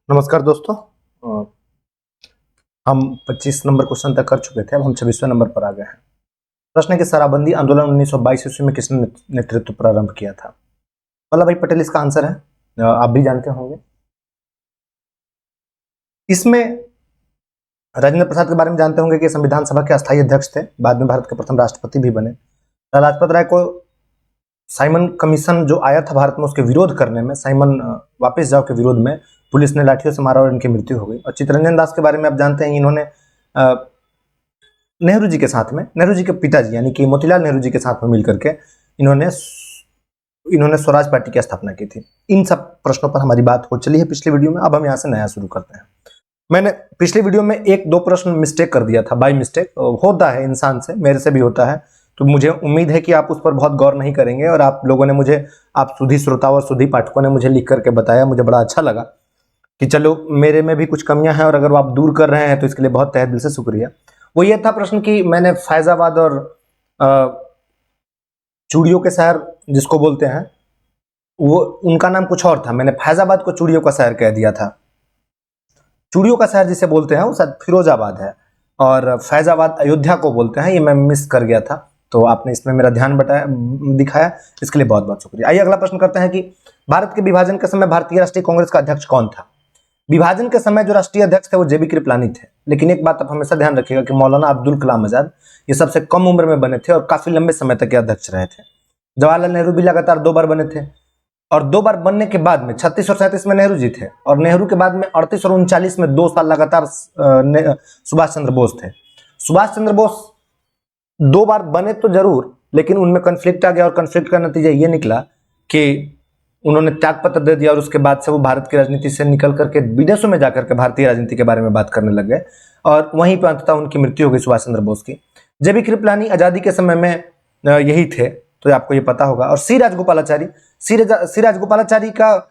नमस्कार दोस्तों। अ, हम 25 नंबर क्वेश्चन तक कर चुके थे, अब हम 26वें नंबर पर आ गए हैं। प्रश्न है कि शराबबंदी आंदोलन 1922 ईस्वी में किसने नेतृत्व प्रारंभ किया था? वल्लभ भाई पटेल इसका आंसर है। आप भी जानते होंगे। इसमें राजेंद्र प्रसाद के बारे में जानते होंगे कि संविधान सभा के अस्थायी अध्यक्ष थे, बाद में भारत के प्रथम राष्ट्रपति भी बने। लाला लाजपत राय को साइमन कमीशन जो आया था भारत में, उसके विरोध करने में, साइमन वापस जाओ के विरोध में पुलिस ने लाठियों से मारा और इनकी मृत्यु हो गई। और चित्तरंजन दास के बारे में आप जानते हैं, इन्होंने नेहरू जी के साथ में, नेहरू जी के पिताजी यानी कि मोतीलाल नेहरू जी के साथ में मिलकर के इन्होंने स्वराज पार्टी की स्थापना की थी। इन सब प्रश्नों पर हमारी बात हो चली है पिछले वीडियो में। अब हम यहाँ से नया शुरू करते हैं। मैंने पिछले वीडियो में एक दो प्रश्न मिस्टेक कर दिया था, बाय मिस्टेक। होता है इंसान से, मेरे से भी होता है, तो मुझे उम्मीद है कि आप उस पर बहुत गौर नहीं करेंगे। और आप लोगों ने मुझे, आप सुधी श्रोताओं और सुधी पाठकों ने मुझे लिख करके बताया, मुझे बड़ा अच्छा लगा कि चलो मेरे में भी कुछ कमियां हैं और अगर वो आप दूर कर रहे हैं तो इसके लिए बहुत तहे दिल से शुक्रिया। वो ये था प्रश्न कि मैंने फैजाबाद और चूड़ियों के शहर जिसको बोलते हैं, वो उनका नाम कुछ और था। मैंने फैजाबाद को चूड़ियों का शहर कह दिया था। चूड़ियों का शहर जिसे बोलते हैं वो शायद फिरोजाबाद है, और फैजाबाद अयोध्या को बोलते हैं। ये मैं मिस कर गया था, तो आपने इसमें मेरा ध्यान दिखाया, इसके लिए बहुत बहुत शुक्रिया। आइए अगला प्रश्न करते हैं कि भारत के विभाजन के समय भारतीय राष्ट्रीय कांग्रेस का अध्यक्ष कौन था? विभाजन के समय जो राष्ट्रीय अध्यक्ष थे वो जेबी कृपलानी थे। लेकिन एक बात आप हमेशा ध्यान रखिएगा कि मौलाना अब्दुल कलाम आजाद ये सबसे कम उम्र में बने थे और काफी लंबे समय तक ये अध्यक्ष रहे थे। जवाहरलाल नेहरू भी लगातार 2 बार बने थे, और 2 बार बनने के बाद में 36 और 37 में नेहरू जी थे, और नेहरू के बाद में 38 और 39 में 2 साल लगातार सुभाष चंद्र बोस थे। सुभाष चंद्र बोस 2 बार बने तो जरूर, लेकिन उनमें कन्फ्लिक्ट आ गया, और कन्फ्लिक्ट का नतीजा ये निकला कि उन्होंने त्यागपत्र दे दिया, और उसके बाद से वो भारत की राजनीति से निकल करके विदेशों में जाकर के भारतीय राजनीति के बारे में बात करने लग गए, और वहीं पर अंततः उनकी मृत्यु हो गई सुभाष चंद्र बोस की। जेबी कृपलानी आजादी के समय में यही थे, तो आपको ये पता होगा। और सी राजगोपालाचारी का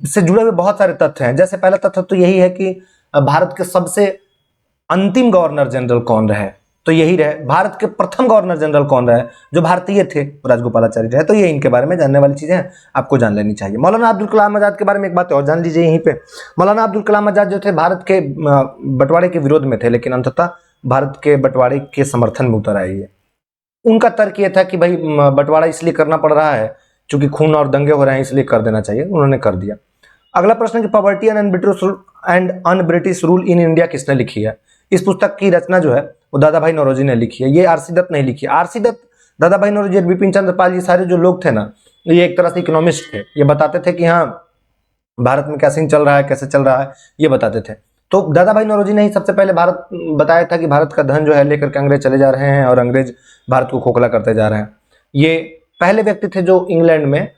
से जुड़े हुए बहुत सारे तथ्य हैं। जैसे पहला तथ्य तो यही है कि भारत के सबसे अंतिम गवर्नर जनरल कौन रहे, तो यही रहे। भारत के प्रथम गवर्नर जनरल कौन रहे जो भारतीय थे, राजगोपालाचारी रहे। तो ये इनके बारे में जानने वाली चीजें आपको जान लेनी चाहिए। मौलाना अब्दुल कलाम आजाद के बारे में एक बात और जान लीजिए यहीं पे। मौलाना अब्दुल कलाम आजाद जो थे भारत के बंटवारे के विरोध में थे, लेकिन अंततः भारत के बंटवारे के समर्थन में उतर आए। उनका तर्क ये था कि भाई बंटवारा इसलिए करना पड़ रहा है क्योंकि खून और दंगे हो रहे हैं, इसलिए कर देना चाहिए, उन्होंने कर दिया। अगला प्रश्न कि poverty and un British rule in India किसने लिखी है? इस पुस्तक की रचना जो है वो दादा भाई नौरोजी ने लिखी है। ये आरसी दत्त नहीं लिखी है। आरसी दत्त, दादा भाई नौरोजी, बिपिन चंद्र पाल, ये सारे जो लोग थे ना, ये एक तरह से इकोनॉमिस्ट थे। ये बताते थे कि हाँ भारत में क्या सीन चल रहा है, कैसे चल रहा है, ये बताते थे। तो दादा भाई नौरोजी ने ही सबसे पहले भारत बताया था कि भारत का धन जो है लेकर के अंग्रेज चले जा रहे हैं और अंग्रेज भारत को खोखला करते जा रहे हैं। ये पहले व्यक्ति थे जो इंग्लैंड में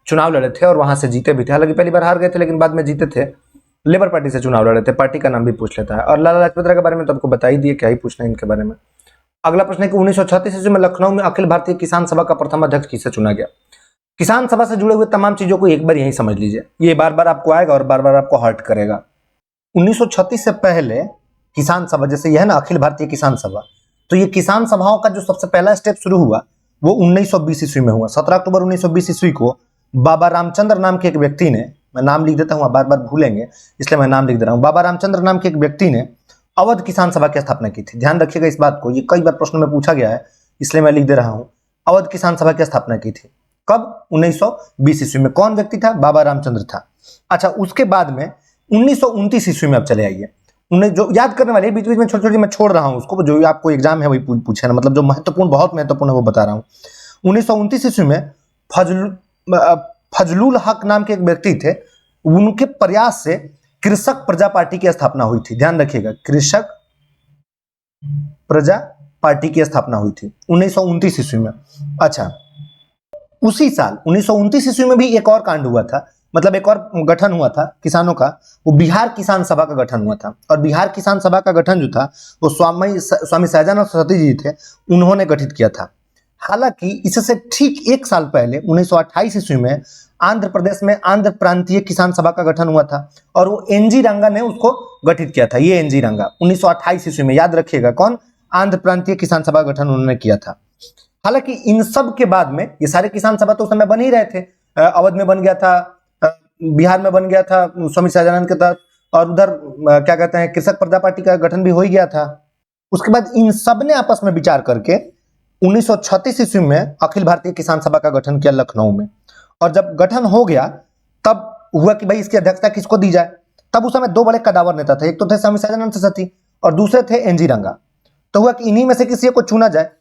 चुनाव लड़े थे और वहां से जीते भी थे। हालांकि पहली बार हार गए थे, लेकिन बाद में जीते थे। लेबर पार्टी से चुनाव लड़े थे, पार्टी का नाम भी पूछ लेता है। और लाला लाजपत राय के बारे में तो आपको बता ही दिए, क्या ही पूछना है इनके बारे में। अगला प्रश्न है कि 1936 ईस्वी में लखनऊ में अखिल भारतीय किसान सभा का प्रथम अध्यक्ष किसे चुना गया? किसान सभा से जुड़े हुए तमाम चीजों को एक बार यही समझ लीजिए, ये बार बार आपको आएगा और बार बार आपको हर्ट करेगा। 1936 से पहले किसान सभा, जैसे यह है ना अखिल भारतीय किसान सभा, तो ये किसान सभाओं का जो सबसे पहला स्टेप शुरू हुआ वो 1920 ईस्वी में हुआ। 17 अक्टूबर 1920 ईस्वी को बाबा रामचंद्र नाम के एक व्यक्ति ने, मैं नाम लिख देता हूं, आप बार बार भूलेंगे इसलिए मैं नाम लिख दे रहा हूं। बाबा रामचंद्र नाम के एक व्यक्ति ने अवध किसान सभा की स्थापना की थी। ध्यान रखिएगा इस बात को, ये कई बार प्रश्न में पूछा गया है, इसलिए मैं लिख दे रहा हूं। अवध किसान सभा की स्थापना की थी कब? 1920 ईस्वी में। कौन व्यक्ति था? बाबा रामचंद्र था। अच्छा, उसके बाद में 1929 ईस्वी में आप चले आइए। उन्हें जो याद करने वाले बीच बीच में छोटी छोटी मैं छोड़ रहा हूं उसको, जो आपको एग्जाम है वही पूछे ना, मतलब जो महत्वपूर्ण, बहुत महत्वपूर्ण है वो बता रहा हूं। 1929 ईस्वी में फजलुल हक नाम के एक व्यक्ति थे, उनके प्रयास से कृषक प्रजा पार्टी की स्थापना हुई थी। ध्यान रखिएगा, कृषक प्रजा पार्टी की स्थापना हुई थी 1929 ईस्वी में। अच्छा, उसी साल 1929 ईस्वी में भी एक और कांड हुआ था, मतलब एक और गठन हुआ था किसानों का, वो बिहार किसान सभा का गठन हुआ था। और बिहार किसान सभा का गठन जो था वो स्वामी सहजानंद सरस्वती जी थे, उन्होंने गठित किया था। हालांकि इससे ठीक एक साल पहले 1928 ईस्वी में आंध्र प्रदेश में आंध्र प्रांतीय किसान सभा का गठन हुआ था, और वो एनजी रंगा ने उसको गठित किया था। ये एनजी रंगा 1928 ईस्वी में, याद रखिएगा कौन? आंध्र प्रांतीय किसान सभा गठन उन्होंने किया था। हालांकि इन सब के बाद में ये सारे किसान सभा तो उस समय बन ही रहे थे। अवध में बन गया था, बिहार में बन गया था स्वामी सहजानंद के तहत, और उधर क्या कहते हैं कृषक प्रजा पार्टी का गठन भी हो ही गया था। उसके बाद इन सब ने आपस में विचार करके 1936 ईस्वी में अखिल भारतीय किसान सभा का गठन किया लखनऊ में। और जब गठन हो गया तब हुआ कि भाई इसकी अध्यक्षता किसको दी जाए। तब उस समय दो बड़े कदावर नेता थे, एक तो थे स्वामी सहजानंद सरस्वती और दूसरे थे एनजी रंगा। तो हुआ कि इन्हीं में से किसी को चुना जाए।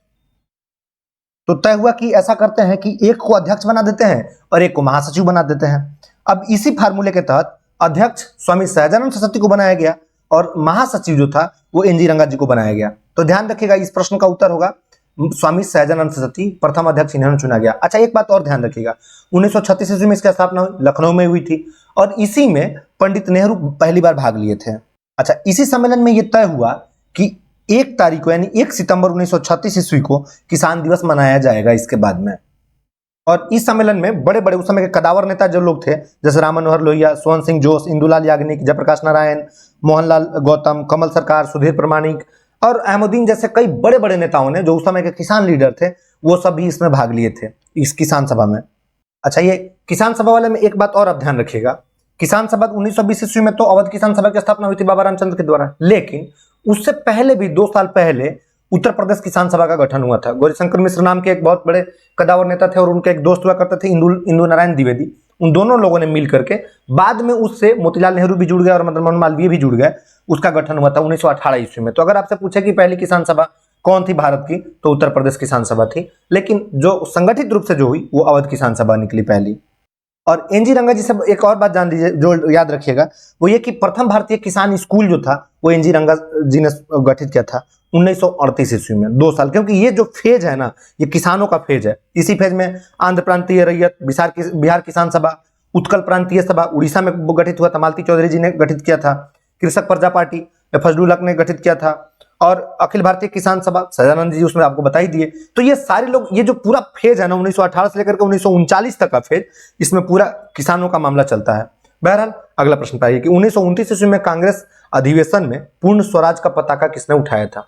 तो तय हुआ कि ऐसा करते हैं कि एक को अध्यक्ष बना देते हैं और एक को महासचिव बना देते हैं। अब इसी फार्मूले के तहत अध्यक्ष स्वामी सहजानंद सरस्वती को बनाया गया और महासचिव जो था वो एनजी रंगा जी को बनाया गया। तो ध्यान रखिएगा, इस प्रश्न का उत्तर होगा स्वामी सहजानंद सरस्वती, प्रथम अध्यक्ष इन्होंने चुना गया। अच्छा, एक बात और ध्यान रखिएगा, 1936 ईस्वी में इसकी स्थापना हुई, लखनऊ में हुई थी और इसी में पंडित नेहरू पहली बार भाग लिए थे। अच्छा, इसी सम्मेलन में यह तय हुआ कि 1 तारीख को यानी 1 सितंबर 1936 ईस्वी को किसान दिवस मनाया जाएगा इसके बाद में। और इस सम्मेलन में बड़े बड़े उस समय के कदावर नेता जो लोग थे, जैसे राम मनोहर लोहिया, स्वर्ण सिंह जोश, इंदुलाल याग्निक, जयप्रकाश नारायण, मोहनलाल गौतम, कमल सरकार, सुधीर प्रमाणिक और अहमदीन जैसे कई बड़े बड़े नेताओं ने, जो उस समय के किसान लीडर थे, वो सब भी इसमें भाग लिए थे इस किसान सभा में। अच्छा, ये किसान सभा वाले में एक बात और आप ध्यान रखिएगा, किसान सभा 1920 ईस्वी में तो अवध किसान सभा की स्थापना हुई थी बाबा रामचंद्र के द्वारा, लेकिन उससे पहले भी 2 साल पहले उत्तर प्रदेश किसान सभा का गठन हुआ था। गौरीशंकर मिश्र नाम के एक बहुत बड़े कदावर नेता थे और उनके एक दोस्त हुआ करते थे इंदु नारायण द्विवेदी। उन दोनों लोगों ने मिल करके, बाद में उससे मोतीलाल नेहरू भी जुड़ गए और मदन मोहन मालवीय भी जुड़ गए, उसका गठन हुआ था 1918 ईस्वी में। तो अगर आपसे पूछे कि पहली किसान सभा कौन थी भारत की, तो उत्तर प्रदेश किसान सभा थी, लेकिन जो संगठित रूप से जो हुई वो अवध किसान सभा निकली पहली। और एनजी रंगा जी से एक और बात जान लीजिए, जो याद रखिएगा, वो ये कि प्रथम भारतीय किसान स्कूल जो था वो एनजी रंगा जी ने गठित किया था 1938 ईस्वी में, 2 साल। क्योंकि ये जो फेज है ना, ये किसानों का फेज है। इसी फेज में आंध्र प्रांतीय रैयत, बिहार किसान सभा, उत्कल प्रांतीय सभा उड़ीसा में गठित हुआ था, मालती चौधरी जी ने गठित किया था, कृषक प्रजा पार्टी फजलुल हक ने गठित किया था, और अखिल भारतीय किसान सभा सहजानंद जी उसमें आपको बता ही दिए। तो ये सारे लोग, ये जो पूरा फेज है ना 1918 से लेकर के 1939 तक का फेज, इसमें पूरा किसानों का मामला चलता है। बहरहाल अगला प्रश्न पाइए कि 1929 ईस्वी में कांग्रेस अधिवेशन में पूर्ण स्वराज का पताका किसने उठाया था।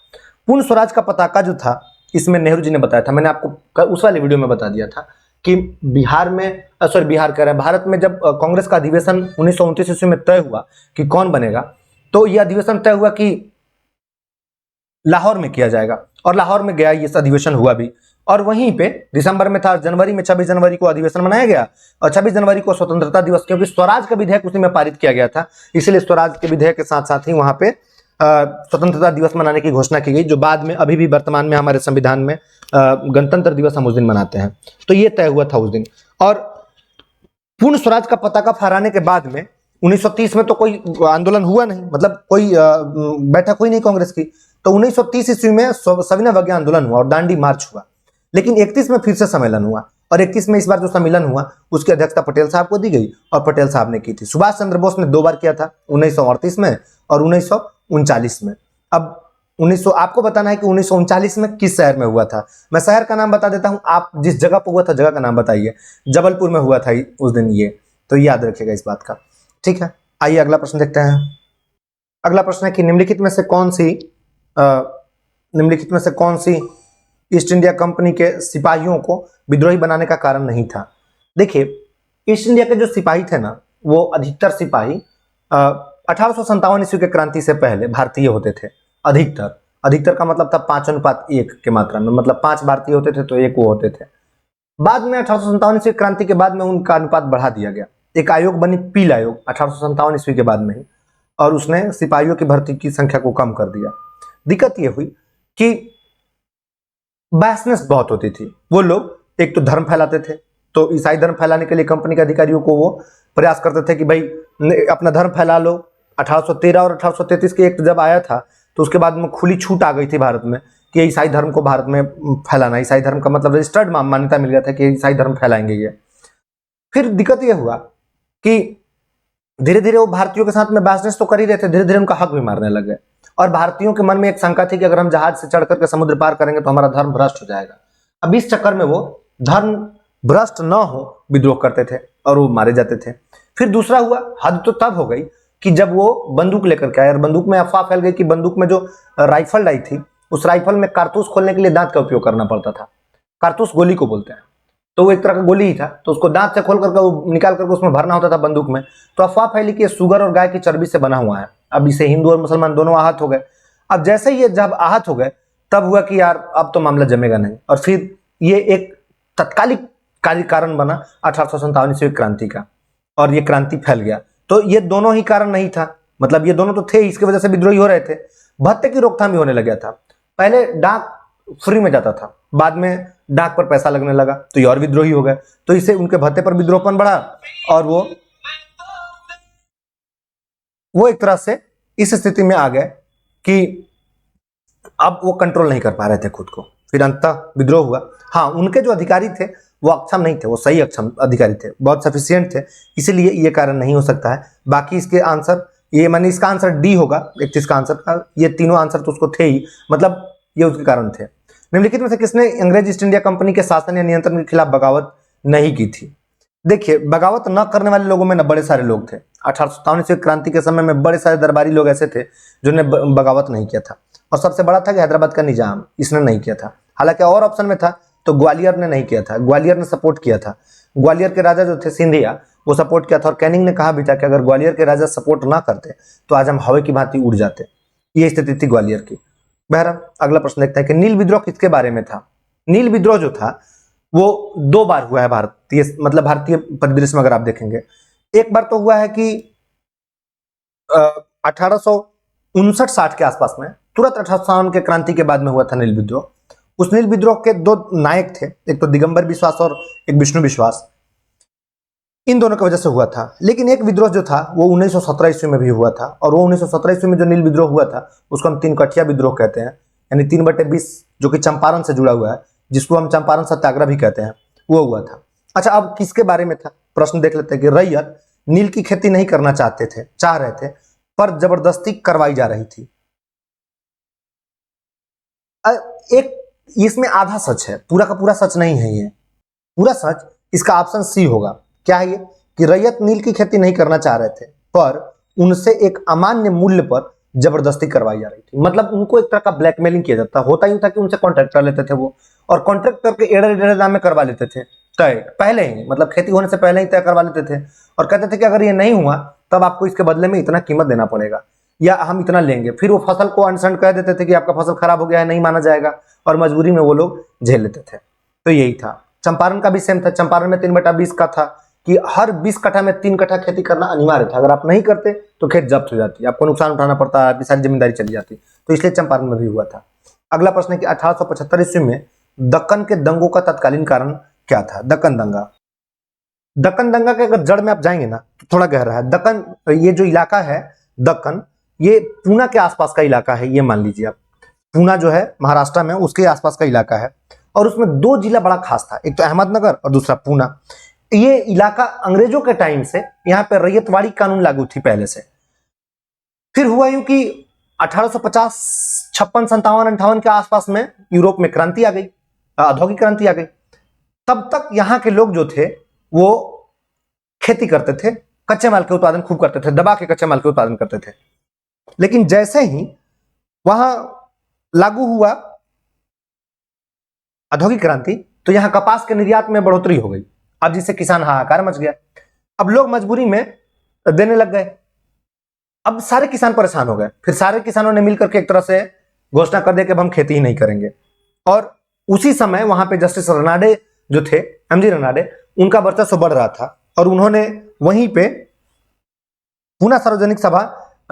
पूर्ण स्वराज का पताका जो था, इसमें नेहरू जी ने बताया था। मैंने आपको उस वाले वीडियो में बता दिया था कि भारत में जब कांग्रेस का अधिवेशन 1929 ईस्वी में तय हुआ कि कौन बनेगा, तो यह अधिवेशन तय हुआ कि लाहौर में किया जाएगा, और लाहौर में गया, ये अधिवेशन हुआ भी। और वहीं पे दिसंबर में था, जनवरी में 26 जनवरी को अधिवेशन मनाया गया, और 26 जनवरी को स्वतंत्रता दिवस, क्योंकि स्वराज का विधेयक उसी में पारित किया गया था, इसलिए स्वराज के विधेयक के साथ साथ ही वहां पे स्वतंत्रता दिवस मनाने की घोषणा की गई, जो बाद में अभी भी वर्तमान में हमारे संविधान में गणतंत्र दिवस हम उस दिन मनाते हैं। तो ये तय हुआ था उस दिन। और पूर्ण स्वराज का पताका फहराने के बाद में 1930 में तो कोई आंदोलन हुआ नहीं, मतलब कोई बैठक हुई नहीं कांग्रेस की। तो 1930 ईस्वी में सविनय अवज्ञा आंदोलन हुआ और दांडी मार्च हुआ। लेकिन 31 में फिर से सम्मेलन हुआ, और 31 में इस बार जो सम्मेलन हुआ उसकी अध्यक्षता पटेल साहब को दी गई, और पटेल साहब ने की थी। सुभाष चंद्र बोस ने 2 बार किया था, 1938 में और 1939 में। अब आपको बताना है कि 1939 में किस शहर में हुआ था। मैं शहर का नाम बता देता हूं, आप जिस जगह पर हुआ था जगह का नाम बताइए। जबलपुर में हुआ था उस दिन ये, तो याद रखिएगा इस बात का, ठीक है। आइए अगला प्रश्न देखते हैं। अगला प्रश्न है कि निम्नलिखित में से कौन सी ईस्ट इंडिया कंपनी के सिपाहियों को विद्रोही बनाने का कारण नहीं था। देखिए, ईस्ट इंडिया के जो सिपाही थे ना, वो अधिकतर सिपाही 1857 ईस्वी के क्रांति से पहले भारतीय होते थे। अधिकतर का मतलब था 5:1 के मात्रा में, मतलब 5 भारतीय होते थे तो 1 वो होते थे। बाद में 1857 ईस्वी क्रांति के बाद में उनका अनुपात बढ़ा दिया गया। एक आयोग बनी, पील आयोग, 1857 ईस्वी के बाद में ही, और उसने सिपाहियों की भर्ती की संख्या को कम कर दिया। दिक्कत यह हुई कि बहसनेस बहुत होती थी। वो लोग एक तो धर्म फैलाते थे, तो ईसाई धर्म फैलाने के लिए कंपनी के अधिकारियों को वो प्रयास करते थे कि भाई अपना धर्म फैला लो। 1813 और 1833 के एक्ट जब आया था, तो उसके बाद में खुली छूट आ गई थी भारत में कि ईसाई धर्म को भारत में फैलाना। ईसाई धर्म का मतलब रजिस्टर्ड मान्यता मिल गया था कि ईसाई धर्म फैलाएंगे ये। फिर दिक्कत यह हुआ कि धीरे धीरे वो भारतीयों के साथ में बहसनेस तो कर ही रहे थे, धीरे धीरे उनका हक भी मारने लग गए। और भारतीयों के मन में एक शंका थी कि अगर हम जहाज से चढ़ करके समुद्र पार करेंगे तो हमारा धर्म भ्रष्ट हो जाएगा। अब इस चक्कर में वो धर्म भ्रष्ट न हो, विद्रोह करते थे और वो मारे जाते थे। फिर दूसरा हुआ, हद तो तब हो गई कि जब वो बंदूक लेकर के आए, और बंदूक में अफवाह फैल गई कि बंदूक में जो राइफल आई थी, उस राइफल में कारतूस खोलने के लिए दांत का उपयोग करना पड़ता था। कारतूस गोली को बोलते हैं। तो वो एक तरह का गोली ही था, तो उसको दांत से खोल करके वो निकाल करके उसमें भरना होता था बंदूक में। तो अफवाह फैली कि ये शुगर और गाय की चर्बी से बना हुआ है। अब इसे हिंदू और मुसलमान दोनों आहत हो गए। अब जैसे ही ये जब आहत हो गए तब हुआ कि यार अब तो मामला जमेगा नहीं, और फिर ये एक तत्कालिक कारण बना 1857 ईस्वी क्रांति का, और ये क्रांति फैल गया। तो ये दोनों ही कारण नहीं था, मतलब ये दोनों तो थे, इसकी वजह से विद्रोही हो रहे थे। भत्ते की रोकथाम भी होने लग गया था। पहले डाक फ्री में जाता था, बाद में डाक पर पैसा लगने लगा, तो ये और विद्रोही हो गए। तो इससे उनके भत्ते पर विद्रोहपन बढ़ा, और वो एक तरह से इस स्थिति में आ गए कि अब वो कंट्रोल नहीं कर पा रहे थे खुद को। फिर अंततः विद्रोह हुआ। हाँ, उनके जो अधिकारी थे वो अक्षम नहीं थे, वो सही अक्षम अधिकारी थे, बहुत सफिशियंट थे, इसीलिए ये कारण नहीं हो सकता है। बाकी इसके आंसर ये, मानी इसका आंसर डी होगा 31 का आंसर का। ये तीनों आंसर तो उसको थे ही, मतलब ये उसके कारण थे। निम्नलिखित में से किसने अंग्रेज ईस्ट इंडिया कंपनी के शासन या नियंत्रण के खिलाफ बगावत नहीं की थी? देखिए, बगावत न करने वाले लोगों में न बड़े सारे लोग थे। 1857 ईस्वी क्रांति के समय में बड़े सारे दरबारी लोग ऐसे थे जिन्होंने बगावत नहीं किया था, और सबसे बड़ा था कि हैदराबाद का निजाम, इसने नहीं किया था। हालांकि और ऑप्शन में था तो ग्वालियर ने नहीं किया था, ग्वालियर ने सपोर्ट किया था। ग्वालियर के राजा जो थे सिंधिया, वो सपोर्ट किया था, और कैनिंग ने कहा भी था कि अगर ग्वालियर के राजा सपोर्ट ना करते तो आज हम हवा की भांति उड़ जाते। ये स्थिति थी ग्वालियर की। बहरहाल अगला प्रश्न देखते हैं कि नील विद्रोह किसके बारे में था? नील विद्रोह जो था वो 2 बार हुआ है भारतीय, मतलब भारतीय परिदृश्य में अगर आप देखेंगे। एक बार तो हुआ है कि 1859-60 के आसपास में, तुरंत 1857 के क्रांति के बाद में हुआ था नील विद्रोह। उस नील विद्रोह के 2 नायक थे, एक तो दिगंबर विश्वास और एक विष्णु विश्वास। इन दोनों की वजह से हुआ था। लेकिन एक विद्रोह जो था वो 1917 ईस्वी में भी हुआ था, और वो 1917 ईस्वी में जो नील विद्रोह हुआ था उसको हम 3 कठिया विद्रोह कहते हैं, यानी 3/20, जो कि चंपारण से जुड़ा हुआ है, जिसको हम चंपारण सत्याग्रह भी कहते हैं, वो हुआ था। अच्छा, अब किसके बारे में था? प्रश्न देख लेते हैं कि रैयत नील की खेती नहीं करना चाह रहे थे, पर जबरदस्ती करवाई जा रही थी। एक इसमें आधा सच है, पूरा का पूरा सच नहीं है। ये पूरा सच इसका ऑप्शन सी होगा। क्या है ये? कि रैयत नील की खेती नहीं करना चाह रहे थे, पर उनसे एक अमान्य मूल्य पर जबरदस्ती करवाई जा रही थी। मतलब उनको एक तरह का ब्लैकमेलिंग किया जाता। होता यूं था कि उनसे कॉन्ट्रैक्ट कर लेते थे वो, और कॉन्ट्रैक्ट करके एड़े दाम में करवा लेते थे तय, पहले ही, मतलब खेती होने से पहले ही तय करवा लेते थे, और कहते थे कि अगर ये नहीं हुआ तब आपको इसके बदले में इतना कीमत देना पड़ेगा, या हम इतना लेंगे। फिर वो फसल को अनशन कह देते थे कि आपका फसल खराब हो गया है, नहीं माना जाएगा, और मजबूरी में वो लोग झेल लेते थे। तो यही था। चंपारण का भी सेम था। चंपारण में 3/20 का था कि हर 20 कट्ठा में 3 कट्ठा खेती करना अनिवार्य था। अगर आप नहीं करते तो खेत जब्त हो जाती, आपको नुकसान उठाना पड़ता, आपकी सारी जिम्मेदारी चली जाती। तो इसलिए चंपारण में भी हुआ था। अगला प्रश्न है कि 1875 ईस्वी में दक्कन के दंगों का तत्कालीन कारण क्या था? दक्कन दंगा। दक्कन दंगा के अगर जड़ में आप जाएंगे ना तो थोड़ा गहरा है। दक्कन, ये जो इलाका है दक्कन, ये पूना के आसपास का इलाका है। ये मान लीजिए आप, पूना जो है महाराष्ट्र में, उसके आसपास का इलाका है, और उसमें 2 जिला बड़ा खास था, एक तो अहमदनगर और दूसरा पूना। ये इलाका अंग्रेजों के टाइम से यहाँ पे रैयतवाड़ी कानून लागू थी पहले से। फिर हुआ यूं कि 1850, 56, 57, 58 के आसपास में यूरोप में क्रांति आ गई, औद्योगिक क्रांति आ गई। तब तक यहाँ के लोग जो थे वो खेती करते थे, कच्चे माल के उत्पादन खूब करते थे, दबा के कच्चे माल के उत्पादन करते थे। लेकिन जैसे ही वहां लागू हुआ औद्योगिक क्रांति, तो यहां कपास के निर्यात में बढ़ोतरी हो गई। अब जिससे किसान हाहाकार मच गया। अब लोग मजबूरी में देने लग गए। अब सारे किसान परेशान हो गए। फिर सारे किसानों ने मिलकर के एक तरह से घोषणा कर दिया कि अब हम खेती ही नहीं करेंगे। और उसी समय वहां पे जस्टिस रनाडे जो थे, एमजी रनाडे, उनका वर्चस्व बढ़ रहा था, और उन्होंने वहीं पे पूना सार्वजनिक सभा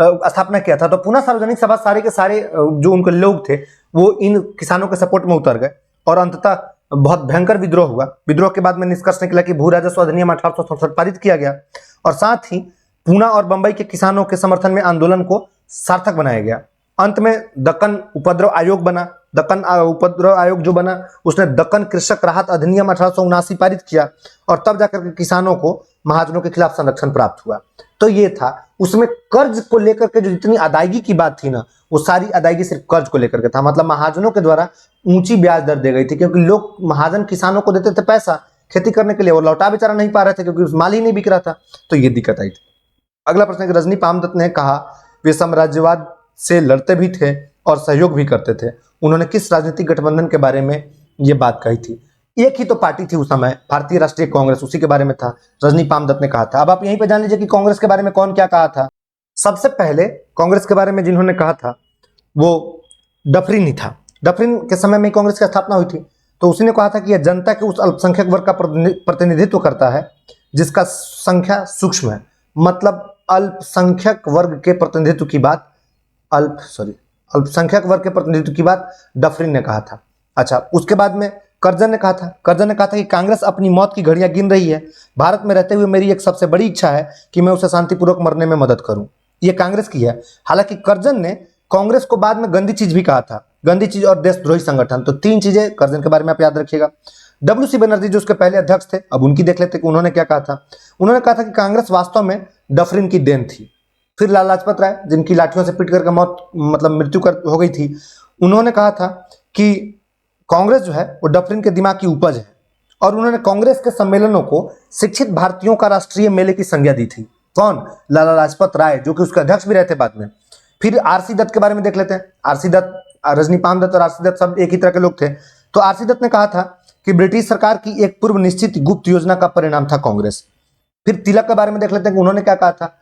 स्थापना किया था। तो पूना सार्वजनिक सभा सारे के सारे जो उनके लोग थे वो इन किसानों के सपोर्ट में उतर गए, और अंततः बहुत भयंकर विद्रोह हुआ। विद्रोह के बाद में निष्कर्ष निकला कि भू राजस्व अधिनियम 1867 पारित किया गया, और साथ ही पूना और बंबई के किसानों के समर्थन में आंदोलन को सार्थक बनाया गया। अंत में दक्कन उपद्रव आयोग बना। दक्कन उपद्रव आयोग जो बना, उसने दक्कन कृषक राहत अधिनियम 1879 पारित किया, और तब जाकर के किसानों को महाजनों के खिलाफ संरक्षण प्राप्त हुआ। तो ये था। उसमें कर्ज को लेकर के जो जितनी अदायगी की बात थी ना, वो सारी अदायगी सिर्फ कर्ज को लेकर के था। मतलब महाजनों के द्वारा ऊंची ब्याज दर दी गई थी, क्योंकि लोग, महाजन किसानों को देते थे पैसा खेती करने के लिए, वो लौटा बेचारा नहीं पा रहे थे क्योंकि माल ही नहीं बिक रहा था। तो ये दिक्कत आई थी। अगला प्रश्न है कि रजनी पामदत्त ने कहा वे साम्राज्यवाद से लड़ते भी थे और सहयोग भी करते थे। उन्होंने किस राजनीतिक गठबंधन के बारे में ये बात कही थी? एक ही तो पार्टी थी उस समय, भारतीय राष्ट्रीय कांग्रेस, उसी के बारे में था, रजनी पामदत्त ने कहा था। अब आप यहीं पे जान लीजिए कि कांग्रेस के बारे में कौन क्या कहा था। सबसे पहले कांग्रेस के बारे में जिन्होंने कहा था वो डफरिन ही था। डफरिन के समय में कांग्रेस की स्थापना हुई थी, तो उसी ने कहा था कि यह जनता के उस अल्पसंख्यक वर्ग का प्रतिनिधित्व करता है जिसका संख्या सूक्ष्म है। मतलब अल्पसंख्यक वर्ग के प्रतिनिधित्व की बात अल्पसंख्यक वर्ग के प्रतिनिधित्व की बात डफरिन ने कहा था। अच्छा, उसके बाद में कर्जन ने कहा था कि कांग्रेस अपनी मौत की घड़ियां गिन रही है। भारत में रहते हुए मेरी एक सबसे बड़ी इच्छा है कि मैं उसे शांतिपूर्वक मरने में मदद करूं। ये कांग्रेस की है। हालांकि कर्जन ने कांग्रेस को बाद में गंदी चीज भी कहा था, गंदी चीज और देशद्रोही संगठन। तो तीन चीजें कर्जन के बारे में आप याद रखिएगा। डब्ल्यू सी बनर्जी जो उसके पहले अध्यक्ष थे, अब उनकी देख लेते कि उन्होंने क्या कहा था। उन्होंने कहा था कि कांग्रेस वास्तव में डफरिन की देन थी। फिर लाला लाजपत राय, जिनकी लाठियों से पीट करके मृत्यु हो गई थी, उन्होंने कहा था कि कांग्रेस जो है वो डफरिन के दिमाग की उपज है। और उन्होंने कांग्रेस के सम्मेलनों को शिक्षित भारतीयों का राष्ट्रीय मेले की संज्ञा दी थी। कौन? लाला लाजपत राय, जो कि उसके अध्यक्ष भी रहे थे बाद में। फिर आरसी दत्त के बारे में देख लेते हैं। आरसी दत्त, रजनी पामदत्त और आरसी दत्त सब एक ही तरह के लोग थे। तो आरसी दत्त ने कहा था कि ब्रिटिश सरकार की एक पूर्व निश्चित गुप्त योजना का परिणाम था कांग्रेस। फिर तिलक के बारे में देख लेते हैं कि उन्होंने क्या कहा था।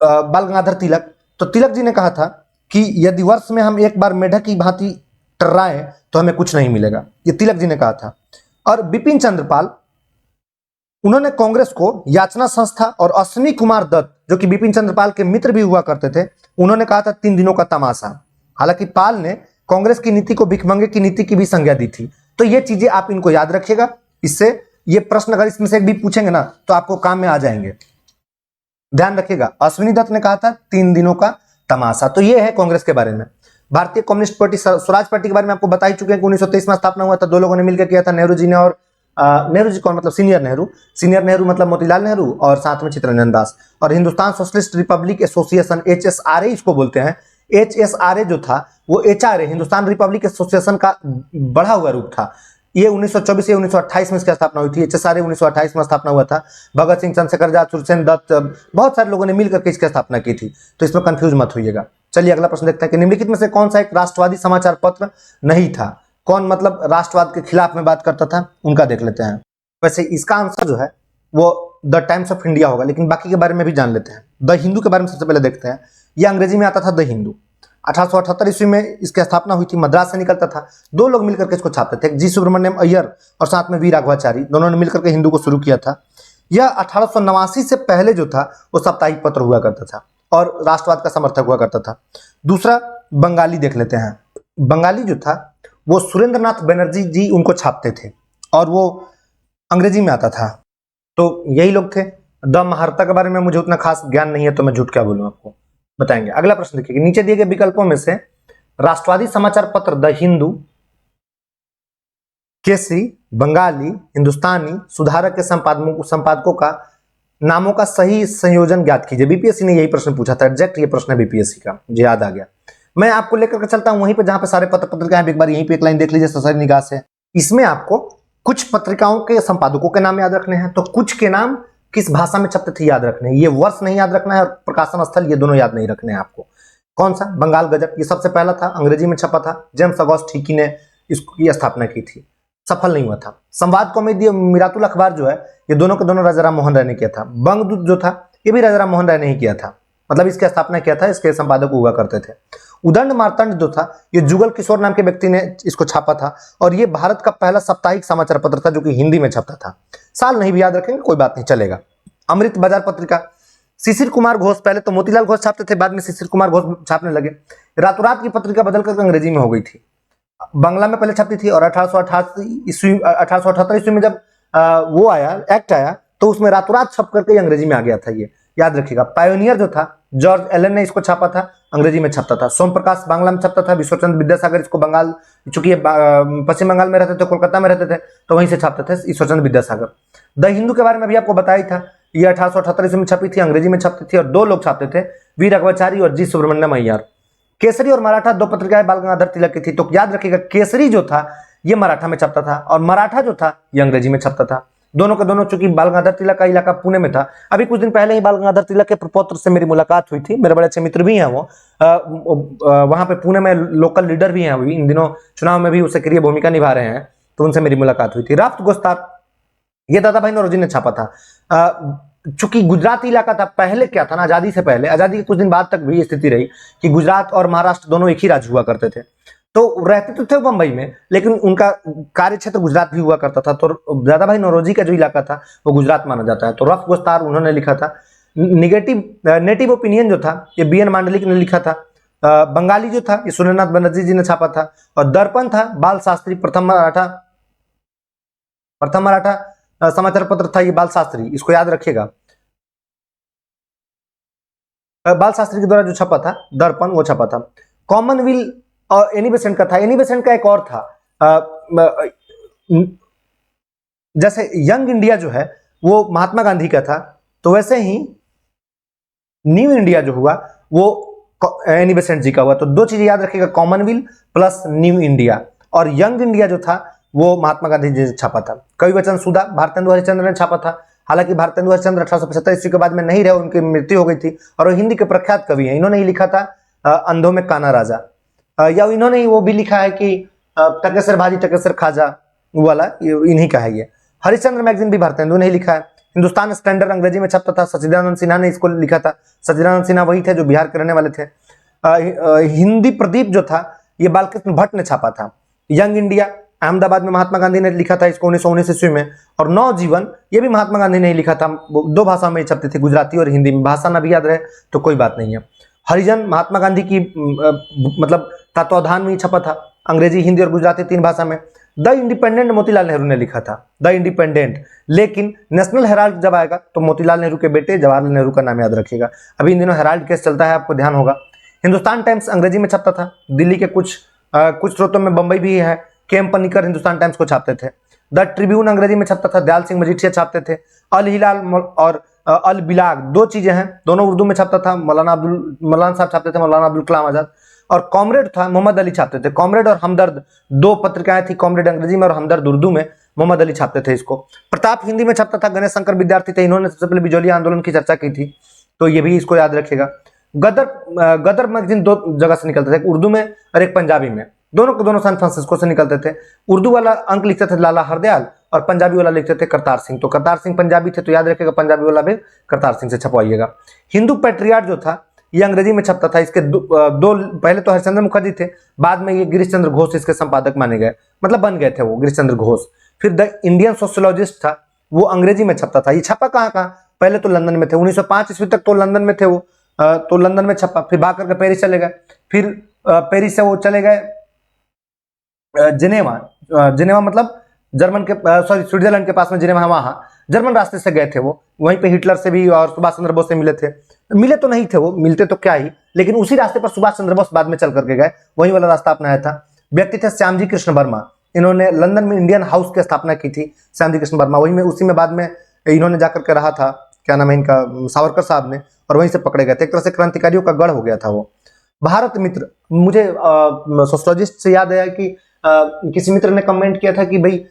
बाल गंगाधर तिलक, तो तिलक जी ने कहा था कि यदि वर्ष में हम एक बार मेढक की भांति टर्राएं तो हमें कुछ नहीं मिलेगा। ये तिलक जी ने कहा था। और बिपिन चंद्र पाल, उन्होंने कांग्रेस को याचना संस्था, और अश्विनी कुमार दत्त जो कि बिपिन चंद्र पाल के मित्र भी हुआ करते थे, उन्होंने कहा था 3 दिनों का तमाशा। हालांकि पाल ने कांग्रेस की नीति को भिखमंगे की नीति की भी संज्ञा दी थी। तो ये चीजें आप इनको याद रखिएगा। इससे ये प्रश्न अगर इसमें से एक भी पूछेंगे ना तो आपको काम में आ जाएंगे। ध्यान रखिएगा, अश्विनी दत्त ने कहा था 3 दिनों का तमाशा। तो ये है कांग्रेस के बारे में। भारतीय कम्युनिस्ट पार्टी, स्वराज पार्टी के बारे में आपको बता ही चुके हैं कि 1923 में स्थापना हुआ था। 2 लोगों ने मिलकर किया था, नेहरू जी ने। और नेहरू जी कौन? मतलब सीनियर नेहरू मतलब मोतीलाल नेहरू, और साथ में चित्तरंजन दास। और Hindustan socialist Republic association, HSRA इसको बोलते हैं। HSRA जो था वो HRA, हिंदुस्तान रिपब्लिक एसोसिएशन का बढ़ा हुआ रूप था। ये 1924 या 1928 में इसकी स्थापना हुई थी। HSRA 1928 में स्थापना हुआ था। भगत सिंह, चंद्रशेखर आजाद, सुरसेन दत्त, बहुत सारे लोगों ने मिलकर के इसकी स्थापना की थी। तो इसमें कंफ्यूज मत होइएगा। चलिए अगला प्रश्न देखते हैं कि निम्नलिखित में से कौन सा एक राष्ट्रवादी समाचार पत्र नहीं था? कौन मतलब राष्ट्रवाद के खिलाफ में बात करता था, उनका देख लेते हैं। वैसे इसका आंसर जो है वो द टाइम्स ऑफ इंडिया होगा, लेकिन बाकी के बारे में भी जान लेते हैं। द हिंदू के बारे में सबसे पहले देखते हैं। यह अंग्रेजी में आता था, द हिंदू। 1878 ईस्वी में इसकी स्थापना हुई थी, मद्रास से निकलता था। 2 लोग मिलकर के इसको छापते थे, जी सुब्रमण्यम अय्यर और साथ में वी राघवाचारी, दोनों ने मिलकर के हिंदू को शुरू किया था। यह 1889 से पहले जो था वो साप्ताहिक पत्र हुआ करता था और राष्ट्रवाद का समर्थक हुआ करता था। दूसरा बंगाली देख लेते हैं। बंगाली जो था वो सुरेंद्रनाथ बनर्जी जी उनको छापते थे और वो अंग्रेजी में आता था। तो यही लोग थे। द महारता के बारे में मुझे उतना खास ज्ञान नहीं है, तो मैं झूठ क्या बोलूं, आपको बताएंगे। अगला प्रश्न देखिए, नीचे दिए गए विकल्पों में से राष्ट्रवादी समाचार पत्र द हिंदू, केसरी, बंगाली, हिंदुस्तानी, सुधारक के संपादकों का नामों का सही संयोजन ज्ञात कीजिए। बीपीएससी ने यही प्रश्न पूछा था, एग्जैक्ट ये प्रश्न है बीपीएससी का, मुझे याद आ गया। मैं आपको लेकर के चलता हूं वहीं पे जहां पे सारे पत्र पत्रिकाएं, एक बार यहीं पे एक लाइन देख लीजिए ससरी निगाह से। इसमें आपको कुछ पत्रिकाओं के संपादकों के नाम याद रखने हैं, तो कुछ के नाम किस भाषा में छपते थे याद रखने हैं। ये वर्ष नहीं याद रखना है और प्रकाशन स्थल, ये दोनों याद नहीं रखने हैं आपको। कौन सा? बंगाल गजट, ये सबसे पहला था, अंग्रेजी में छपा था। जेम्स अगॉस्ट हिकी ने इसकी स्थापना की थी, सफल नहीं हुआ था। संवाद कॉमेडी और मिरातुल अखबार जो है, ये दोनों के दोनों राजा राम मोहन राय ने किया था। बंगदूत जो था ये भी राजा राम मोहन राय ने ही किया था, मतलब इसकी स्थापना किया था, इसके संपादक हुआ करते थे। उदंड मार्तंड जो था ये जुगल किशोर नाम के व्यक्ति ने इसको छापा था और ये भारत का पहला साप्ताहिक समाचार पत्र था जो कि हिंदी में छपता था। साल नहीं भी याद रखेंगे कोई बात नहीं, चलेगा। अमृत बाजार पत्रिका, शिशिर कुमार घोष, पहले तो मोतीलाल घोष छापते थे, बाद में शिशिर कुमार घोष छापने लगे। रातों रात की पत्रिका बदल कर अंग्रेजी में हो गई थी, बांग्ला में पहले छपती थी। और 1878 ईस्वी में जब वो आया, एक्ट आया, तो उसमें रातों रात छप करके अंग्रेजी में आ गया था, ये याद रखिएगा। पायोनियर जो था जॉर्ज एलन ने इसको छापा था, अंग्रेजी में छपता था। सोम प्रकाश बांग्ला में छपता था, विश्वचंद्र विद्यासागर इसको बंगाल, चूंकि पश्चिम बंगाल में रहते थे, कोलकाता में रहते थे, तो वहीं से छापते थे ईश्वरचंद्र विद्यासागर। द हिंदू के बारे में भी आपको बताया था, ये 1878 ईस्वी में छपी थी, अंग्रेजी में छपती थी और 2 लोग छापते थे, वी राघवाचारी और जी सुब्रमण्यम अय्यर। केसरी और मराठा 2 पत्रिकाएं बाल गंगाधर तिलक की थी, तो याद रखिएगा केसरी जो था ये मराठा में छपता था और मराठा जो था ये अंग्रेजी में छपता था। दोनों के दोनों, चूंकि बाल गंगाधर तिलक का इलाका पुणे में था। अभी कुछ दिन पहले ही बाल गंगाधर तिलक के प्रपौत्र से मेरी मुलाकात हुई थी, मेरे बड़े अच्छे मित्र भी हैं वो, वहां पे पुणे में लोकल लीडर भी हैं, इन दिनों चुनाव में भी वो सक्रिय भूमिका निभा रहे हैं। तो उनसे मेरी मुलाकात हुई थी। रफ्त गोस्तार, ये दादा भाई नौरोजी ने छापा था। चूंकि गुजरात इलाका था, पहले क्या था ना, आजादी से पहले, आजादी के कुछ दिन बाद तक भी ये स्थिति रही कि गुजरात और महाराष्ट्र दोनों एक ही राज्य हुआ करते थे। तो रहते तो थे बंबई में, लेकिन उनका कार्य क्षेत्र गुजरात भी हुआ करता था। तो दादा भाई नौरोजी का जो इलाका था वो गुजरात माना जाता है। तो रफ गोस्तार उन्होंने लिखा था। नेटिव ओपिनियन जो था ये बी एन मांडलिक ने लिखा था। बंगाली जो था ये सुरेंद्रनाथ बनर्जी जी ने छापा था। और दर्पण था बाल शास्त्री, प्रथम मराठा समाचार पत्र था ये बाल शास्त्री, इसको याद रखिएगा। बाल शास्त्री के द्वारा जो छपा था दर्पण, वो छपा था। कॉमनवेल्थ और एनी बेसेंट का था। एनी बेसेंट का एक और था, जैसे यंग इंडिया जो है वो महात्मा गांधी का था, तो वैसे ही न्यू इंडिया जो हुआ वो एनी बेसेंट जी का हुआ। तो दो चीजें याद रखिएगा, कॉमनवेल्थ प्लस न्यू इंडिया। और यंग इंडिया जो था वो महात्मा गांधी जी ने छापा था। कवि वचन सुधा भारतेंदु हरिश्चंद्र ने छापा था। हालांकि भारतेंदु हरिश्चंद्र 1875 ईस्वी के बाद में नहीं रहे, उनकी मृत्यु हो गई थी। और वो हिंदी के प्रख्यात कवि हैं। इन्होंने ही लिखा था अंधों में काना राजा, या इन्होंने ही वो भी लिखा है कि टकेसर भाजी टकेसर खाजा, वो वाला इन्हीं का है ये। हरिश्चंद्र मैगजीन भी भारतेंदु ने ही लिखा है। हिंदुस्तान स्टैंडर्ड अंग्रेजी में छपता था, सच्चिदानंद सिन्हा ने इसको लिखा था। सच्चिदानंद सिन्हा वही थे जो बिहार के रहने वाले थे। हिंदी प्रदीप जो था ये बालकृष्ण भट्ट ने छापा था। यंग इंडिया अहमदाबाद में महात्मा गांधी ने लिखा था इसको 1919 ईस्वी में। और नवजीवन ये भी महात्मा गांधी ने ही लिखा था। दो भाषा में छपती थी, गुजराती और हिंदी में। भाषा ना भी याद रहे तो कोई बात नहीं है। हरिजन महात्मा गांधी की मतलब तत्वाधान में ही छपा था, अंग्रेजी, हिंदी और गुजराती तीन भाषा में। द इंडिपेंडेंट मोतीलाल नेहरू ने लिखा था, द इंडिपेंडेंट। लेकिन नेशनल हेराल्ड जब आएगा तो मोतीलाल नेहरू के बेटे जवाहरलाल नेहरू का नाम याद रखिएगा। अभी इन दिनों हेराल्ड केस चलता है, आपको ध्यान होगा। हिंदुस्तान टाइम्स अंग्रेजी में छपता था। दिल्ली के कुछ स्रोतों में बंबई भी है। के एम पन्नीकर हिंदुस्तान टाइम्स को छापते थे। द ट्रिब्यून अंग्रेजी में छपता था, दयाल सिंह मजीठिया छापते थे। अल हिलाल और अल बिलाग दो चीजें हैं, दोनों उर्दू में छपता था। मौलाना साहब छापते थे, मौलाना अब्दुल कलाम आजाद। और कॉमरेड था, मोहम्मद अली छापते थे। कॉमरेड और हमदर्द दो पत्रिकाएं थी, कॉमरेड अंग्रेजी में और हमदर्द उर्दू में। मोहम्मद अली छापते थे इसको। प्रताप हिंदी में छपता था। गणेश शंकर विद्यार्थी थे, इन्होंने सबसे पहले बिजौलिया आंदोलन की चर्चा की थी, तो ये भी इसको याद रखिएगा। गदर मैगजीन दो जगह से निकलते थे, एक उर्दू में और एक पंजाबी में। दोनों के दोनों सैन फ्रांसिस्को से निकलते थे। उर्दू वाला अंक लिखते थे लाला हरदयाल और पंजाबी वाला लिखते थे करतार सिंह। तो करतार सिंह पंजाबी थे, तो याद रखिएगा पंजाबी वाला भी करतार सिंह से छपवाइएगा। हिंदू पैट्रियाट जो था ये अंग्रेजी में छपता था। इसके दो पहले तो हरिश्चंद्र मुखर्जी थे, बाद में ये गिरीश चंद्र घोष इसके संपादक माने गए, मतलब बन गए थे वो गिरीश चंद्र घोष। फिर द इंडियन सोशियोलॉजिस्ट था, वो अंग्रेजी में छपता था। ये छपा कहाँ पहले तो लंदन में थे, 1905 ईस्वी तक तो लंदन में थे वो, तो लंदन में छपा। फिर भाग करके पेरिस चले गए। फिर पेरिस से वो चले गए जिनेवा। जिनेवा मतलब जर्मन के स्विट्जरलैंड के पास में जिनेवा, वहाँ जर्मन रास्ते से गए थे वो। वहीं पे हिटलर से भी और सुभाष चंद्र बोस से मिले थे। मिले तो नहीं थे वो, मिलते तो क्या ही, लेकिन उसी रास्ते पर सुभाष चंद्र बोस बाद में चल करके गए, वही वाला रास्ता अपनाया था। व्यक्ति थे श्यामजी कृष्ण वर्मा, इन्होंने लंदन में इंडियन हाउस की स्थापना की थी। श्यामजी कृष्ण वर्मा वही में, उसी में बाद में इन्होंने जाकर के रहा था, क्या नाम है इनका, सावरकर साहब ने, और वहीं से पकड़े गए थे। एक तरह से क्रांतिकारियों का गढ़ हो गया था वो। भारत मित्र, मुझे सोशलॉजिस्ट से याद आया कि किसी मित्र ने कमेंट किया था कि भाई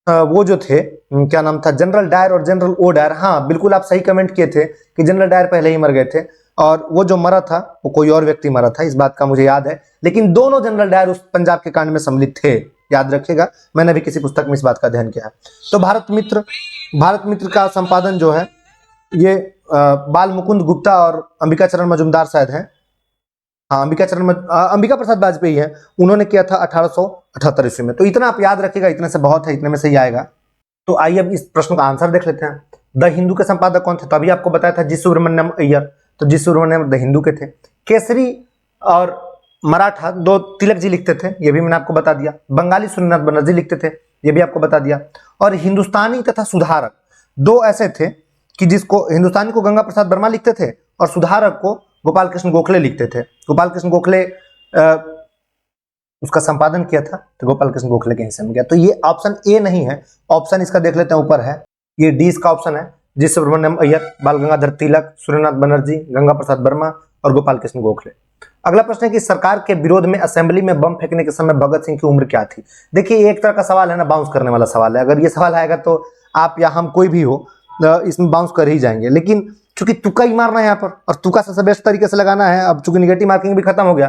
वो जो थे, क्या नाम था, जनरल डायर और जनरल ओ डायर। हाँ बिल्कुल, आप सही कमेंट किए थे कि जनरल डायर पहले ही मर गए थे, और वो जो मरा था वो कोई और व्यक्ति मरा था, इस बात का मुझे याद है। लेकिन दोनों जनरल डायर उस पंजाब के कांड में सम्मिलित थे, याद रखिएगा। मैंने भी किसी पुस्तक में इस बात का अध्ययन किया है। तो भारत मित्र का संपादन जो है ये बाल मुकुंद गुप्ता और अंबिका चरण मजुमदार शायद है। हाँ, अंबिका प्रसाद वाजपेयी है, उन्होंने किया था 1878 ईस्वी में। तो इतना आप याद रखिएगा, इतने से बहुत है, इतने में से ही आएगा। तो आइए अब इस प्रश्न का आंसर देख लेते हैं। द हिंदू के संपादक कौन थे? तो अभी आपको बताया था जी सुब्रमण्यम अय्यर, तो जी सुब्रमण्यम द हिंदू के थे। केसरी और मराठा दो तिलक जी लिखते थे, ये भी मैंने आपको बता दिया। बंगाली सुरेंद्रनाथ बनर्जी लिखते थे, ये भी आपको बता दिया। और हिंदुस्तानी तथा सुधारक दो ऐसे थे कि जिसको हिंदुस्तानी को गंगा प्रसाद वर्मा लिखते थे और सुधारक को गोपाल कृष्ण गोखले लिखते थे। गोपाल कृष्ण गोखले उसका संपादन किया था, तो गोपाल कृष्ण गोखले के हिस्से में गया। तो ये ऑप्शन ए नहीं है, ऑप्शन इसका देख लेते हैं ऊपर है, ये डी इसका ऑप्शन है। जी सुब्रमण्यम अय्यर, बाल गंगाधर तिलक, सुरेंद्रनाथ बनर्जी, गंगा प्रसाद वर्मा और गोपाल कृष्ण गोखले। अगला प्रश्न है कि सरकार के विरोध में असेंबली में बम फेंकने के समय भगत सिंह की उम्र क्या थी? देखिए, एक तरह का सवाल है ना, बाउंस करने वाला सवाल है। अगर ये सवाल आएगा तो आप या हम कोई भी हो इसमें बाउंस कर ही जाएंगे, लेकिन चूंकि तुक्का ही मारना है यहाँ पर, और तुक्का सबसे बेस्ट तरीके से लगाना है। अब चूंकि निगेटिव मार्किंग भी खत्म हो गया,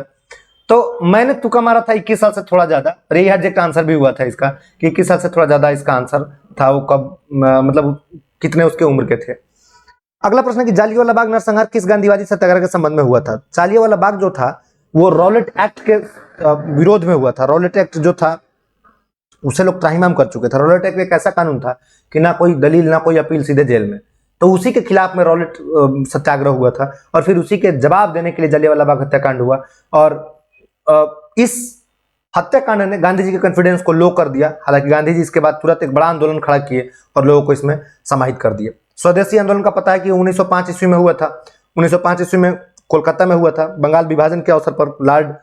तो मैंने तुक्का मारा था 21 साल से थोड़ा ज्यादा, और यही एग्जैक्ट आंसर भी हुआ था इसका कि 21 साल से थोड़ा ज्यादा इसका आंसर था। वो कब मतलब कितने उसके उम्र के थे। अगला प्रश्न है कि जालियांवाला बाग नरसंहार किस गांधीवादी सत्याग्रह के संबंध में हुआ था? जालियांवाला बाग जो था वो रॉलेट एक्ट के विरोध में हुआ था। रॉलेट एक्ट जो था उसे लोग त्राहिमाम कर चुके थे। रॉलेट एक्ट एक ऐसा कानून था कि ना कोई दलील ना कोई अपील, सीधे जेल में। तो उसी के खिलाफ में रॉलेट सत्याग्रह हुआ था और फिर उसी के जवाब देने के लिए जालियांवाला बाग हत्याकांड हुआ। और इस हत्याकांड ने गांधी जी के कॉन्फिडेंस को लो कर दिया। हालांकि गांधी जी इसके बाद तुरंत एक बड़ा आंदोलन खड़ा किए और लोगों को इसमें समाहित कर दिए। स्वदेशी आंदोलन का पता है कि 1905 ईस्वी में हुआ था। 1905 ईस्वी में कोलकाता में हुआ था। बंगाल विभाजन के अवसर पर लॉर्ड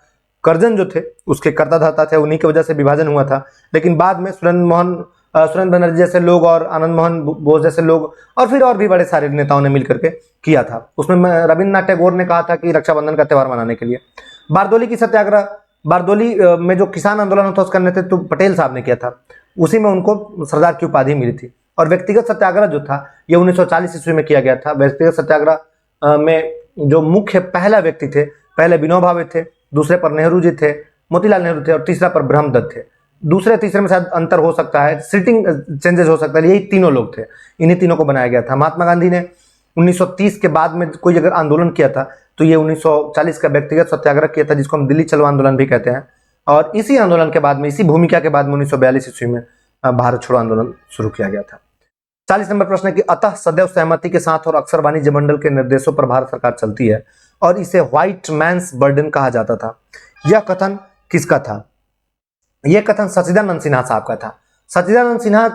कर्जन जो थे उसके कर्ता धर्ता थे, उन्हीं की वजह से विभाजन हुआ था। लेकिन बाद में सुरेंद्र बनर्जी जैसे लोग और आनंद मोहन बोस जैसे लोग और फिर और भी बड़े सारे नेताओं ने मिलकर के किया था। उसमें रविन्द्रनाथ टैगोर ने कहा था कि रक्षाबंधन का त्यौहार मनाने के लिए। बारदोली की सत्याग्रह, बारदोली में जो किसान आंदोलन था उसका नेतृत्व पटेल साहब ने किया था। उसी में उनको सरदार की उपाधि मिली थी। और व्यक्तिगत सत्याग्रह जो था ये 1940 ईस्वी में किया गया था। व्यक्तिगत सत्याग्रह में जो मुख्य पहला व्यक्ति थे, पहले विनोबा भावे थे, दूसरे पर नेहरू जी थे, मोतीलाल नेहरू थे और तीसरा पर ब्रह्मदत्त थे। दूसरे तीसरे में शायद अंतर हो सकता है, सीटिंग चेंजेस हो सकता है, यही तीनों लोग थे, इन्हीं तीनों को बनाया गया था। महात्मा गांधी ने 1930 के बाद में कोई अगर आंदोलन किया था तो ये 1940 का व्यक्तिगत सत्याग्रह किया था, जिसको हम दिल्ली चलो आंदोलन भी कहते हैं। और इसी आंदोलन के बाद में, इसी भूमिका के बाद में 1942 ईस्वी में भारत छोड़ो आंदोलन शुरू किया गया था। 40 नंबर प्रश्न है कि अतः सदैव सहमति के साथ और अक्सर वाणिज्य मंडल के निर्देशों पर भारत सरकार चलती है और इसे व्हाइट मैंस बर्डन कहा जाता था। यह कथन किसका था? यह कथन सच्चिदानंद सिन्हा साहब का था। सच्चिदानंद सिन्हा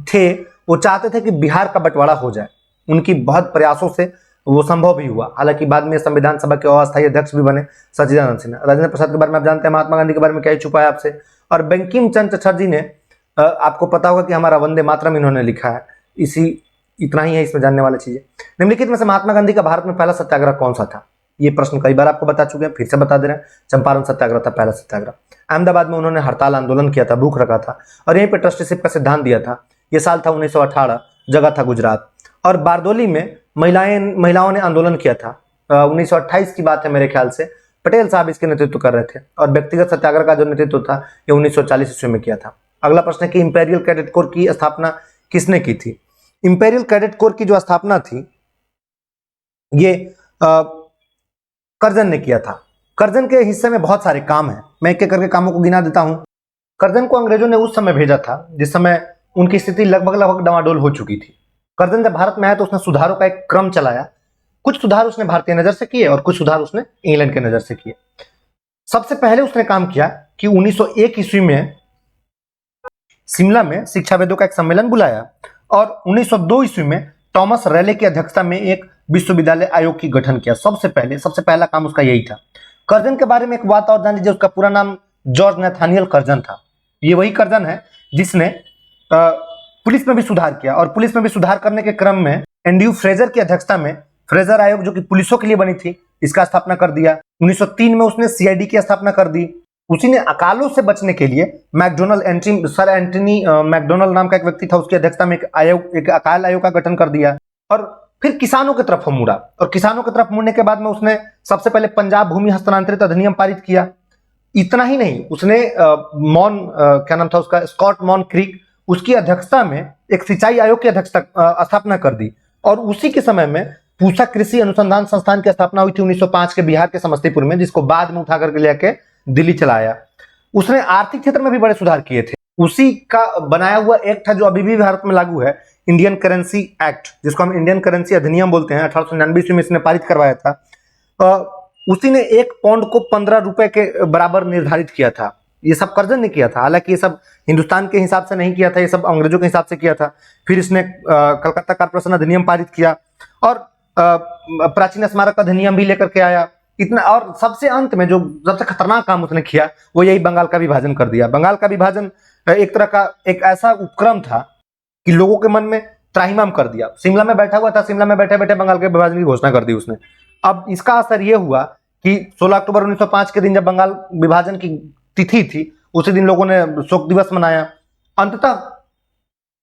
थे, वो चाहते थे कि बिहार का बंटवारा हो जाए। उनकी बहुत प्रयासों से वो संभव भी हुआ। हालांकि बाद में संविधान सभा के अस्थायी अध्यक्ष भी बने सच्चिदानंद सिन्हा। राजेंद्र प्रसाद के बारे में आप जानते हैं, महात्मा गांधी के बारे में क्या ही छुपा है आपसे। और बंकिम चंद्र चटर्जी ने, आपको पता होगा कि हमारा वंदे मातरम इन्होंने लिखा है। इतना ही है इसमें जानने वाली चीजें। निम्नलिखित में से महात्मा गांधी का भारत में पहला सत्याग्रह कौन सा था? ये प्रश्न कई बार आपको बता चुके हैं, फिर से बता दे रहे हैं। चंपारण सत्याग्रह था पहला सत्याग्रह। अहमदाबाद में उन्होंने हड़ताल आंदोलन किया था, भूख रखा था और यहीं पर ट्रस्टीशिप का सिद्धांत दिया था। यह साल था 1918, जगह था गुजरात। और बारदोली में महिलाओं ने आंदोलन किया था। 1928 की बात है मेरे ख्याल से। पटेल साहब इसके नेतृत्व कर रहे थे। और व्यक्तिगत सत्याग्रह का जो नेतृत्व था ये 1940 ईस्वी में किया था। अगला प्रश्न है कि इंपेरियल कैडेट कोर की स्थापना किसने की थी? इंपेरियल कैडेट कोर की जो स्थापना थी ये कर्जन ने किया था। कर्जन के हिस्से में बहुत सारे काम हैं, मैं एक एक करके कामों को गिना देता हूं। कर्जन को अंग्रेजों ने उस समय भेजा था जिस समय उनकी स्थिति लगभग डमाडोल हो चुकी थी। कर्जन जब भारत में आया तो उसने सुधारों का एक क्रम चलाया। कुछ सुधार उसने भारतीय नजर से किए और कुछ सुधार उसने इंग्लैंड के नजर से किए। सबसे पहले उसने काम किया कि 1901 ईस्वी में शिमला में शिक्षाविदों का एक सम्मेलन बुलाया और 1902 ईस्वी में थॉमस रैले की अध्यक्षता में एक विश्वविद्यालय आयोग की गठन किया। सबसे पहला काम उसका यही था। कर्जन के बारे में एक बात और जान लीजिए, उसका पूरा नाम जॉर्ज नैथानियल कर्जन था। ये वही कर्जन है जिसने पुलिस में भी सुधार किया और पुलिस में भी सुधार करने के क्रम में एंड्रयू फ्रेजर की अध्यक्षता में फ्रेजर आयोग, जो कि पुलिसों के लिए बनी थी, इसका स्थापना कर दिया। 1903 में उसने सीआईडी की स्थापना कर दी। उसी ने अकालों से बचने के लिए सर एंटनी मैकडोनल्ड नाम का एक व्यक्ति था, उसकी अध्यक्षता में एक अकाल आयोग का गठन कर दिया। और फिर किसानों की तरफ मुड़ा और किसानों की तरफ मुड़ने के बाद में उसने सबसे पहले पंजाब भूमि हस्तांतरित अधिनियम पारित किया। इतना ही नहीं, उसने क्या नाम था उसका, स्कॉट मॉन क्रीक, उसकी अध्यक्षता में एक सिंचाई आयोग की अध्यक्षता स्थापना कर दी। और उसी के समय में पूसा कृषि अनुसंधान संस्थान की स्थापना हुई थी 1905 के बिहार के समस्तीपुर में, जिसको बाद में उठा करके लेके दिल्ली चलाया। उसने आर्थिक क्षेत्र में भी बड़े सुधार किए थे। उसी का बनाया हुआ एक्ट था जो अभी भी भारत में लागू है, इंडियन करेंसी एक्ट, जिसको हम इंडियन करेंसी अधिनियम बोलते हैं। 1899 में इसने पारित करवाया था। उसी ने 1 पाउंड को 15 रुपए के बराबर निर्धारित किया था। ये सब कर्जन ने किया था। हालांकि ये सब हिंदुस्तान के हिसाब से नहीं किया था, ये सब अंग्रेजों के हिसाब से किया था। फिर इसने कलकत्ता कारपोरेशन अधिनियम पारित किया और प्राचीन स्मारक अधिनियम भी लेकर के आया। इतना, और सबसे अंत में जो सबसे खतरनाक काम उसने किया वो यही बंगाल का विभाजन कर दिया। बंगाल का विभाजन एक तरह का एक ऐसा उपक्रम था कि लोगों के मन में त्राहिमाम कर दिया। शिमला में बैठा हुआ था, शिमला में बैठे बैठे बंगाल के विभाजन की घोषणा कर दी उसने। अब इसका असर यह हुआ कि 16 अक्टूबर 1905 के दिन जब बंगाल विभाजन की तिथि थी, उसी दिन लोगों ने शोक दिवस मनाया। अंततः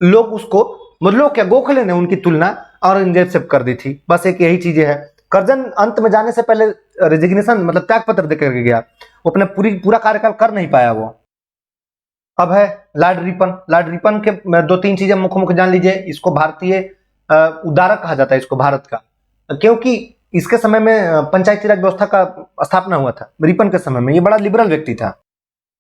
लोग उसको, मतलब क्या, गोखले ने उनकी तुलना औरंगजेब से कर दी थी। बस एक यही चीजें है करजन अंत में जाने से पहले रेजिग्नेशन मतलब त्याग पत्र देकर के गया, वो अपने पूरा कार्यकाल कर नहीं पाया वो। अब है लॉर्ड रिपन। लॉर्ड रिपन के 2-3 चीजें मुख्य जान लीजिए। इसको भारतीय उदारक कहा जाता है इसको, भारत का, क्योंकि इसके समय में पंचायती राज व्यवस्था का स्थापना हुआ था रिपन के समय में। ये बड़ा लिबरल व्यक्ति था,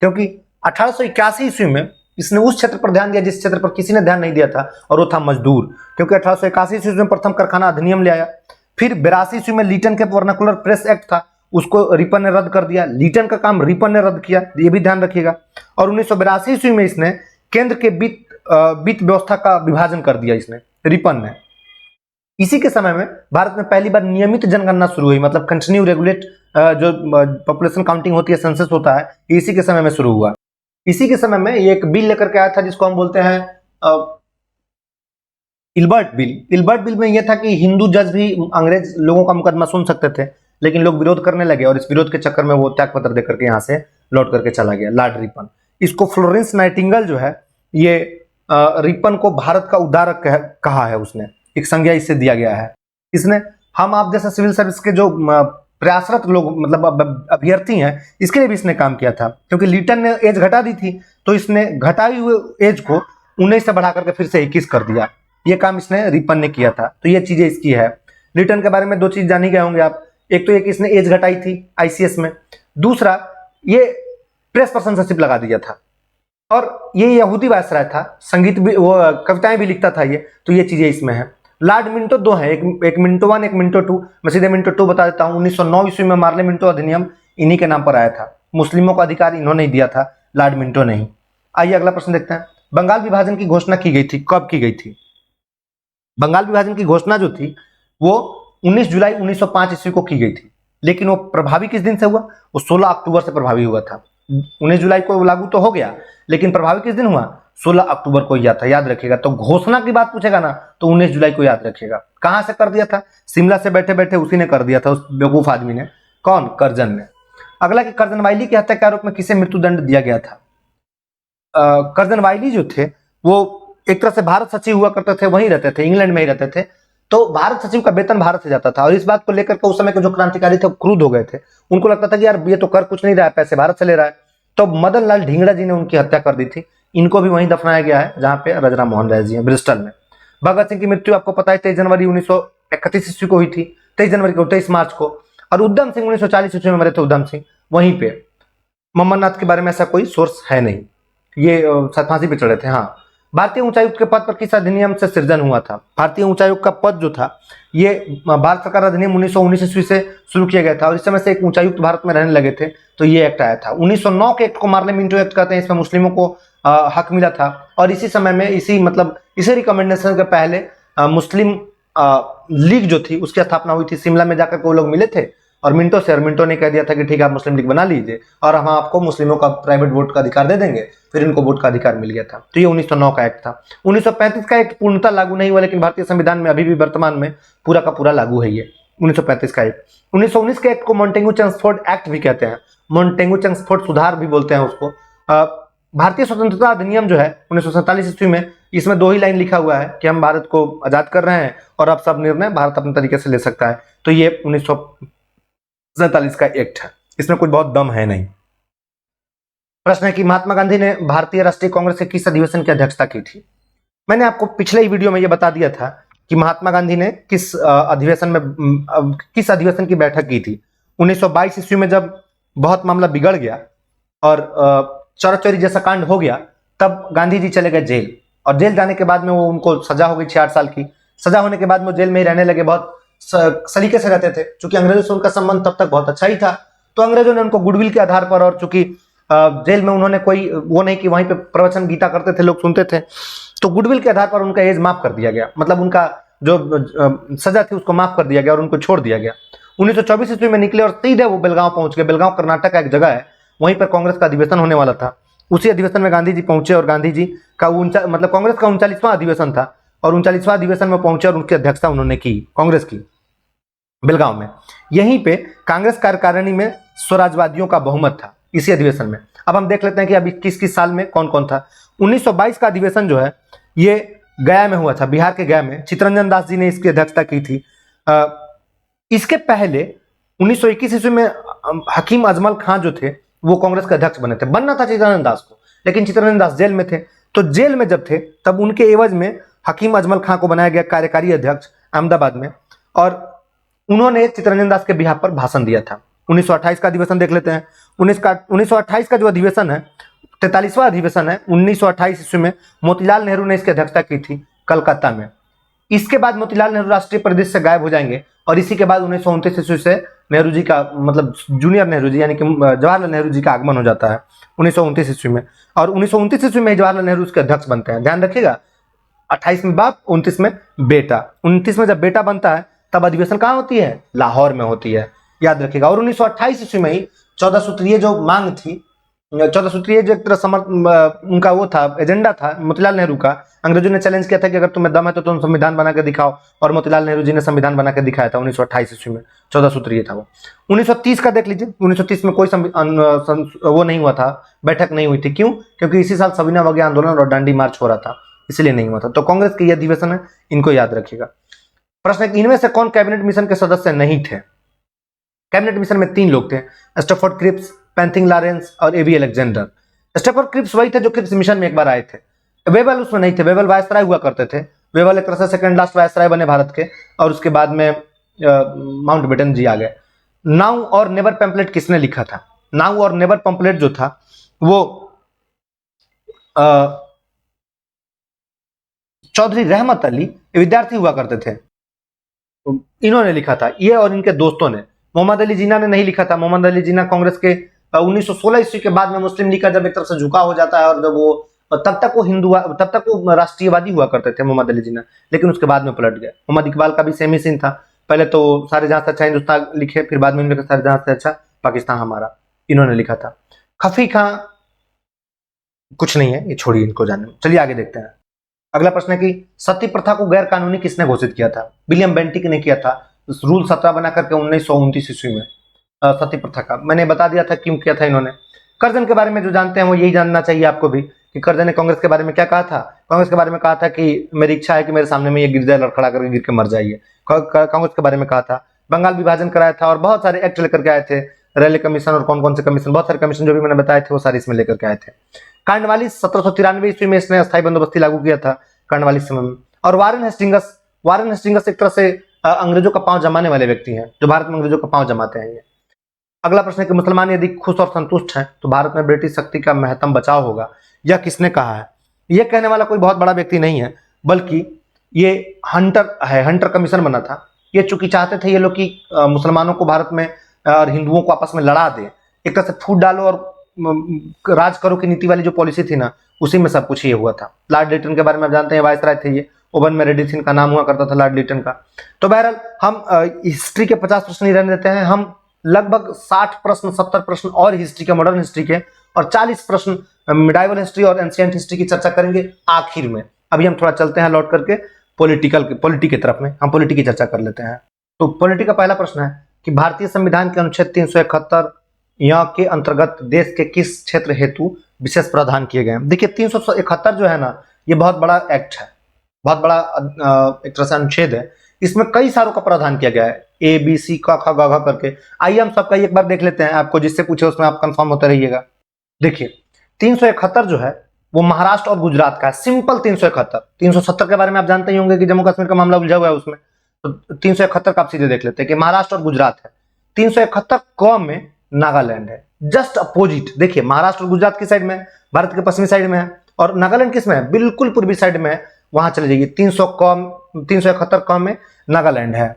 क्योंकि 1881 ईस्वी में इसने उस क्षेत्र पर ध्यान दिया जिस क्षेत्र पर किसी ने ध्यान नहीं दिया था, और वो था मजदूर। क्योंकि 1881 ईस्वी में प्रथम कारखाना अधिनियम ले आया। फिर 82 ईस्वी में लीटन के वर्नाकुलर प्रेस एक्ट था, उसको रिपन ने रद्द कर दिया। लीटन का काम रिपन ने रद्द किया, ये भी ध्यान रखिएगा। और 1982 ईस्वी में इसने केंद्र के वित्त व्यवस्था का विभाजन कर दिया इसने, रिपन ने। इसी के समय में भारत में पहली बार नियमित जनगणना शुरू हुई, मतलब कंटिन्यू रेगुलेट जो पॉपुलेशन काउंटिंग होती है, सेंसस होता है, इसी के समय में शुरू हुआ। इसी के समय में ये एक बिल लेकर के आया था जिसको हम बोलते हैं इल्बर्ट बिल। इल्बर्ट बिल में यह था कि हिंदू जज भी अंग्रेज लोगों का मुकदमा सुन सकते थे, लेकिन लोग विरोध करने लगे और इस विरोध के चक्कर में वो त्याग पत्र देकर के यहाँ से लौट करके चला गया लॉर्ड रिपन। इसको फ्लोरेंस नाइटिंगेल जो है, ये रिपन को भारत का उदारक कहा है उसने, एक संज्ञा इससे दिया गया है। इसने हम आप जैसे सिविल सर्विस के जो प्रयासरत लोग मतलब अभ्यर्थी हैं, इसके लिए भी इसने काम किया था। क्योंकि लीटन ने एज घटा दी थी, तो इसने घटाई हुई एज को 19 से बढ़ा करके फिर से 21 कर दिया। ये काम इसने रिपन ने किया था। तो ये चीजें इसकी है। लीटन के बारे में 2 चीज जान ही गए होंगे आप। एक तो ये कि इसने एज घटाई थी ICS में, दूसरा ये प्रेस पर सेंसरशिप लगा दिया था, और ये यहूदी वायसराय था, संगीत भी, वो कविताएं भी लिखता था ये। तो ये चीजें इसमें है। लॉर्ड मिंटो 2 है, एक मिंटो 1, एक मिंटो 2। मैं सीधे मिंटो 2 बता देता हूँ। 1909 ईस्वी में मार्ले मिंटो अधिनियम इन्हीं के नाम पर आया था। मुस्लिमों को अधिकार इन्होंने ही दिया था, लॉर्ड मिंटो नहीं। आइए अगला प्रश्न देखते हैं। बंगाल विभाजन की घोषणा की गई थी, कब की गई थी? बंगाल विभाजन की घोषणा जो थी वो 19 जुलाई 1905 ईस्वी को की गई थी, लेकिन वो प्रभावी किस दिन से हुआ? वो 16 अक्टूबर से प्रभावी हुआ था। 19 जुलाई को लागू तो हो गया, लेकिन प्रभावी किस दिन हुआ? 16 अक्टूबर को हुआ था, याद रखिएगा। तो घोषणा की बात पूछेगा ना तो 19 जुलाई को याद रखिएगा। कहां से कर दिया था? शिमला से बैठे बैठे उसी ने कर दिया था, उस बेवकूफ आदमी ने। कौन? कर्जन ने। अगला कि कर्जन वाइली की हत्या के आरोप में किसे मृत्युदंड दिया गया था? कर्जन वाइली जो थे वो एक तरह से भारत सचिव हुआ करते थे, वहीं रहते थे, इंग्लैंड में ही रहते थे। तो भारत सचिव का वेतन भारत से जाता था, और इस बात को लेकर के उस समय के जो क्रांतिकारी थे क्रुद्ध हो गए थे। उनको लगता था कि यार ये तो कर कुछ नहीं रहा है, पैसे भारत से ले रहा है। तो मदन लाल ढींगड़ा जी ने उनकी हत्या कर दी थी। इनको भी वहीं दफनाया गया है जहां पे राजाराम मोहन राय जी हैं, ब्रिस्टल में। भगत सिंह की मृत्यु आपको पता है 23 जनवरी 1931 ईस्वी को हुई थी, 23 जनवरी को, 23 मार्च को। और उधम सिंह 1940 ईस्वी में मरे थे, उधम सिंह वहीं पे। मम्मनाथ के बारे में ऐसा कोई सोर्स है नहीं, ये फांसी पे चढ़े थे। हाँ, भारतीय उच्चायुक्त के पद पर किस अधिनियम से सृजन हुआ था? भारतीय उच्चायुक्त का पद जो था ये भारत सरकार अधिनियम 1919 ईस्वी से शुरू किया गया था, और इस समय से एक उच्चायुक्त भारत में रहने लगे थे, तो ये एक्ट आया था। 1909 के एक्ट को मार्ले मिंटो एक्ट कहते हैं। इसमें मुस्लिमों को हक मिला था, और इसी समय में इसी रिकमेंडेशन के पहले मुस्लिम लीग जो थी उसकी स्थापना हुई थी। शिमला में जाकर के वो लोग मिले थे और मिंटो से, और मिंटो ने कह दिया था कि ठीक है आप मुस्लिम लीग बना लीजिए और हम आपको मुस्लिमों का प्राइवेट वोट का अधिकार दे देंगे। फिर इनको वोट का अधिकार मिल गया था। तो ये 1909 का एक्ट था। 1935 का एक्ट पूर्णतः लागू नहीं हुआ, लेकिन भारतीय संविधान में अभी भी वर्तमान में पूरा का पूरा लागू है ये 1935 का एक्ट। 1919 के एक्ट को मॉन्टेगू चेम्सफोर्ड एक्ट भी कहते हैं, मॉन्टेगू चेम्सफोर्ड सुधार भी बोलते हैं उसको। भारतीय स्वतंत्रता अधिनियम जो है 1947 ईस्वी में, इसमें 2 ही लाइन लिखा हुआ है कि हम भारत को आजाद कर रहे हैं और अब सब निर्णय भारत अपने तरीके से ले सकता है। तो ये 1947 का एक्ट है, इसमें कोई बहुत दम है नहीं। प्रश्न है कि महात्मा गांधी ने भारतीय राष्ट्रीय कांग्रेस के किस अधिवेशन की अध्यक्षता की थी? मैंने आपको पिछले ही वीडियो में यह बता दिया था कि महात्मा गांधी ने किस अधिवेशन की बैठक की थी। 1922 ईस्वी में जब बहुत मामला बिगड़ गया और चोरा चोरी जैसा कांड हो गया, तब गांधी जी चले गए जेल, और जेल जाने के बाद में वो उनको सजा हो गई 66 साल की। सजा होने के बाद में जेल में ही रहने लगे, बहुत सलीके से रहते थे। चूंकि अंग्रेजों से उनका संबंध तब तक बहुत अच्छा ही था, तो अंग्रेजों ने उनको गुडविल के आधार पर, और चूंकि जेल में उन्होंने कोई वो नहीं कि वहीं पे प्रवचन गीता करते थे, लोग सुनते थे, तो गुडविल के आधार पर उनका एज माफ कर दिया गया, मतलब उनका जो सजा थी उसको माफ कर दिया गया और उनको छोड़ दिया गया। 1924 ईस्वी में निकले और सीधे वो बेलगांव पहुंच गए। बेलगांव कर्नाटक का एक जगह है, वहीं पर कांग्रेस का अधिवेशन होने वाला था। उसी अधिवेशन में गांधी जी पहुंचे, और गांधी जी का मतलब कांग्रेस का 39वां अधिवेशन था, और 39वां अधिवेशन में पहुंचे और उनकी अध्यक्षता उन्होंने की, कांग्रेस की, बेलगांव में। यहीं पे कांग्रेस कार्यकारिणी में स्वराजवादियों का बहुमत था, इसी अधिवेशन में। अब हम देख लेते हैं कि अभी किस साल में कौन कौन था। 1922 का अधिवेशन जो है ये गया में हुआ था, बिहार के गया में। चित्तरंजन दास जी ने इसकी अध्यक्षता की थी। इसके पहले 1921 ईस्वी में हकीम अजमल खां जो थे वो कांग्रेस के अध्यक्ष बने थे। बनना था चित्तरंजन दास को, लेकिन चित्तरंजन दास जेल में थे, तो जेल में जब थे तब उनके एवज में हकीम अजमल खां को बनाया गया कार्यकारी अध्यक्ष अहमदाबाद में, और उन्होंने चित्तरंजन दास के बिहाफ पर भाषण दिया था। 1928 का अधिवेशन देख लेते हैं। 1928 का जो अधिवेशन है 43वां अधिवेशन है 1928 ईस्वी में, मोतीलाल नेहरू ने इसकी अध्यक्षता की थी कलकत्ता में। इसके बाद मोतीलाल नेहरू राष्ट्रीय परिदृश्य से गायब हो जाएंगे और इसी के बाद 1929 ईस्वी से नेहरू जी का मतलब जूनियर नेहरू जी यानी कि जवाहरलाल नेहरू जी का आगमन हो जाता है 1929 ईस्वी में, और 1929 ईस्वी में जवाहरलाल नेहरू उसके अध्यक्ष बनते हैं। ध्यान रखिएगा, 28 में बाप, 29 में बेटा। 29 में जब बेटा बनता है तब अधिवेशन कहाँ होती है? लाहौर में होती है, याद रखिएगा। और 1928 ईस्वी में ही 14 सूत्रीय जो मांग थी, 14 सूत्रीय जो एक तरह उनका वो था, एजेंडा था मोतीलाल नेहरू का, अंग्रेजों ने चैलेंज किया था कि अगर तुम्हें दम है तो तुम संविधान बना के दिखाओ, और मोतीलाल नेहरू जी ने संविधान बना के दिखाया था 1928 ईस्वी में। 14 सूत्रीय था वो। 1930 का देख लीजिए, 1930 में कोई वो नहीं हुआ था, बैठक नहीं हुई थी। क्यों? क्योंकि इसी साल सविनय अवज्ञा आंदोलन और दांडी मार्च हो रहा था, इसलिए नहीं हुआ था। तो कांग्रेस के ये अधिवेशन है, इनको याद रखिएगा। प्रश्न है कि इनमें से कौन कैबिनेट मिशन के सदस्य नहीं थे? कैबिनेट मिशन में 3 लोग थे, स्टैफोर्ड क्रिप्स, पैंथिंग लॉरेंस और एबी अलेक्जेंडर। स्टैफोर्ड क्रिप्स वही थे जो क्रिप्स मिशन में एक बार आए थे। वेबल उसमें नहीं थे, वेबल वायसराय हुआ करते थे। वेबल एक तरह से सेकंड लास्ट वायसराय बने भारत के, और उसके बाद में माउंटबेटन जी आ गए। नाउ और नेवर पैम्पलेट किसने लिखा था? नाउ और नेवर पैम्पलेट जो था वो चौधरी रहमत अली विद्यार्थी हुआ करते थे, इन्होंने लिखा था, ये और इनके दोस्तों ने। मोहम्मद अली जिन्ना ने नहीं लिखा था। मोहम्मद अली जिन्ना कांग्रेस के 1916 ईस्वी के बाद में मुस्लिम लीग का जब एक तरफ से झुकाव हो जाता है, और जब वो तब तक वो राष्ट्रीयवादी हुआ करते थे मोहम्मद अली जिन्ना, लेकिन उसके बाद में पलट गए। मोहम्मद इकबाल का भी सेम ही सीन था, पहले तो सारे जहां से अच्छा हिंदुस्तान लिखे, फिर बाद में उन्होंने सारे जहां से अच्छा पाकिस्तान हमारा, इन्होंने लिखा था। खफी खां कुछ नहीं है, ये छोड़िए, इनको जाने। चलिए आगे देखते हैं। अगला प्रश्न है कि सती प्रथा को गैर कानूनी किसने घोषित किया था? विलियम बेंटिक ने किया था, रूल 17 बना करके 1929 ईस्वी में। सती प्रथा का मैंने बता दिया था क्यों किया था इन्होंने। कर्जन के बारे में जो जानते हैं वो यही जानना चाहिए आपको भी कि कर्जन ने कांग्रेस के बारे में क्या कहा था। कांग्रेस के बारे में कहा था कि मेरी इच्छा है कि मेरे सामने में ये गिर जाए, लड़खड़ा करके गिर के मर जाइए। कांग्रेस के बारे में कहा था। बंगाल विभाजन कराया था और बहुत सारे एक्ट लेकर के आए थे, रेलवे कमीशन और कौन कौन से कमीशन, बहुत सारे कमीशन जो भी मैंने बताए थे वो सारे इसमें लेकर के आए थे। कांडवाली 1793 ईस्वी में इसने अस्थायी बंदोबस्ती लागू किया था कांडवाली समय में। और वारेन हेस्टिंगस एक तरह से अंग्रेजों का पांव जमाने वाले व्यक्ति हैं, जो भारत में अंग्रेजों का पांव जमाते हैं ये। अगला प्रश्न है कि मुसलमान यदि खुश और संतुष्ट हैं तो भारत में ब्रिटिश शक्ति का महत्तम बचाव होगा, यह किसने कहा है? यह कहने वाला कोई बहुत बड़ा व्यक्ति नहीं है, बल्कि ये हंटर है। हंटर कमीशन बना था। ये चूंकि चाहते थे ये लोग कि मुसलमानों को भारत में और हिंदुओं को आपस में लड़ा दे, एक तरह से फूट डालो और राज करो की नीति वाली जो पॉलिसी थी ना, उसी में सब कुछ ये हुआ था। लॉर्ड लिटन के बारे में आप जानते हैं, वायसराय थे ये। ओवन मेरेडिथ का नाम हुआ करता था लॉर्ड लिटन का। तो बहरहाल हम हिस्ट्री के 50 प्रश्न नहीं रहने देते हैं, हम लगभग 60 प्रश्न 70 प्रश्न और हिस्ट्री के, मॉडर्न हिस्ट्री के, और 40 प्रश्न मिडाइवल हिस्ट्री और एंशिएंट हिस्ट्री की चर्चा करेंगे आखिर में। अभी हम थोड़ा चलते हैं लौट करके पॉलिटी की तरफ में, हम पॉलिटी की चर्चा कर लेते हैं। तो पॉलिटी का पहला प्रश्न है कि भारतीय संविधान के अनुच्छेद 371 यहाँ के अंतर्गत देश के किस क्षेत्र हेतु विशेष प्रावधान किए गए हैं? देखिए 371 जो है ना, ये बहुत बड़ा एक्ट है, बहुत बड़ा एक तरह से अनुच्छेद है। इसमें कई सारों का प्रावधान किया गया है, ए बी सी क ख ग घ करके। आइए हम सबका एक बार देख लेते हैं, आपको जिससे पूछे उसमें आप कंफर्म होते रहिएगा। देखिए 371 जो है वो महाराष्ट्र और गुजरात का है, सिंपल 371। 370 के बारे में आप जानते ही होंगे कि जम्मू कश्मीर का मामला उलझा हुआ है उसमें, तो 371 का आप सीधे देख लेते हैं कि महाराष्ट्र और गुजरात है। 371 क में नागालैंड है, जस्ट अपोजिट। देखिए महाराष्ट्र और गुजरात की साइड में, भारत के पश्चिमी साइड में है, और नागालैंड किस में है? बिल्कुल पूर्वी साइड में है, वहां चले जाइए। 371 क में नागालैंड है।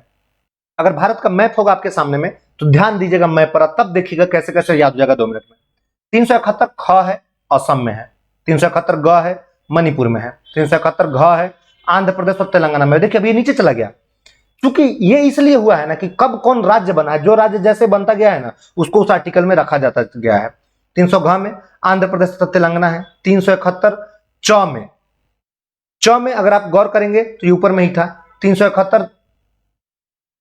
अगर भारत का मैप होगा आपके सामने में तो ध्यान दीजिएगा मैप पर, तब देखिएगा कैसे कैसे याद हो जाएगा 2 मिनट में। 371 ख है असम में है, 371 ग है मणिपुर में है, 371 घ है आंध्र प्रदेश और तेलंगाना में। देखिए अभी नीचे चला गया, क्योंकि ये इसलिए हुआ है ना कि कब कौन राज्य बना है, जो राज्य जैसे बनता गया है ना उसको उस आर्टिकल में रखा जाता गया है। 300 घ में आंध्र प्रदेश तथा तेलंगाना है। 371 च में अगर आप गौर करेंगे तो ये ऊपर में ही था। 371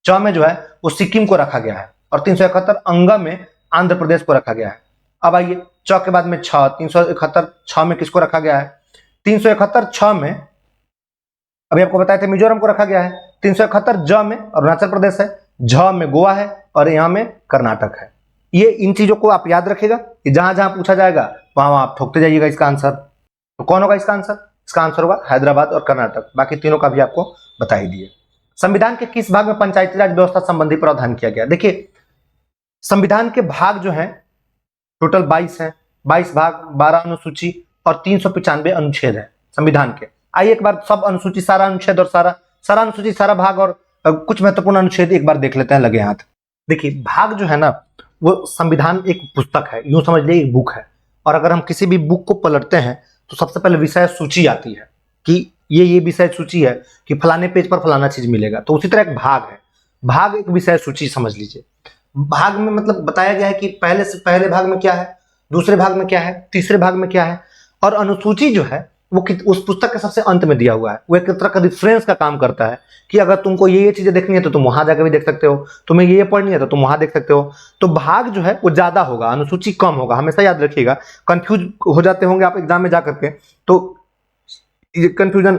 च में जो है वो सिक्किम को रखा गया है, और 371 अंग में आंध्र प्रदेश को रखा गया है। अब आइए च के बाद में 371 छ में किसको रखा गया है? 371 छ में अभी आपको बताया था मिजोरम को रखा गया है। 371 ज में अरुणाचल प्रदेश है। झ में गोवा है और यहाँ में कर्नाटक है। ये इन चीजों को आप याद रखेगा कि जहां जहां पूछा जाएगा वहां वहां आप ठोकते जाइएगा इसका आंसर। तो कौन होगा इसका आंसर? इसका आंसर होगा हैदराबाद और कर्नाटक। बाकी तीनों का भी आपको बता ही दिए। संविधान के किस भाग में पंचायती राज व्यवस्था संबंधी प्रावधान किया गया? देखिए, संविधान के भाग जो है टोटल 22 है, 22 भाग, 12 अनुसूची और 395 अनुच्छेद है संविधान के। आइए एक बार सब अनुसूची, सारा अनुच्छेद और सारा अनुसूची, सारा भाग और कुछ महत्वपूर्ण अनुच्छेद एक बार देख लेते हैं लगे हाथ। देखिए, भाग जो है ना, वो संविधान एक पुस्तक है, यूं समझ लीजिए एक बुक है। और अगर हम किसी भी बुक को पलटते हैं तो सबसे पहले विषय सूची आती है कि ये विषय सूची है कि फलाने पेज पर फलाना चीज मिलेगा। तो उसी तरह एक भाग है, भाग एक विषय सूची समझ लीजिए। भाग में मतलब बताया गया है कि पहले से पहले भाग में क्या है, दूसरे भाग में क्या है, तीसरे भाग में क्या है। और अनुसूची जो है वो उस पुस्तक के सबसे अंत में दिया हुआ है। वो एक तरह का रेफरेंस का काम करता है कि अगर तुमको ये चीजें देखनी है तो तुम वहां जाकर भी देख सकते हो, तुम्हें ये पढ़नी है तो तुम वहां देख सकते हो। तो भाग जो है वो ज्यादा होगा, अनुसूची कम होगा, हमेशा याद रखिएगा। कंफ्यूज हो जाते होंगे आप एग्जाम में जाकर के, तो ये कंफ्यूजन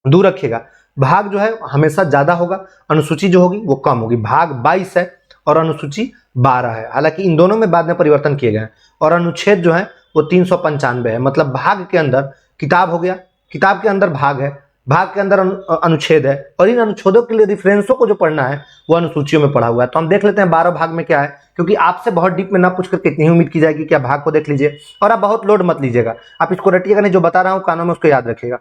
दूर रखिएगा। भाग जो है हमेशा ज्यादा होगा, अनुसूची जो होगी वो कम होगी। भाग 22 है और अनुसूची 12 है। हालांकि इन दोनों में बाद में परिवर्तन किए गए हैं। और अनुच्छेद जो है वो 395 है। मतलब भाग के अंदर किताब हो गया, किताब के अंदर भाग है, भाग के अंदर अनुच्छेद है। और इन अनुच्छेदों के लिए रेफरेंसों को जो पढ़ना है वो अनुसूचियों में पढ़ा हुआ है। तो हम देख लेते हैं 12 भाग में क्या है, क्योंकि आपसे बहुत डीप में ना पूछ करके इतनी उम्मीद की जाएगी कि आप भाग को देख लीजिए। और आप बहुत लोड मत लीजिएगा, आप इसको रटिएगा नहीं, जो बता रहा हूं कानों में उसको याद रखिएगा।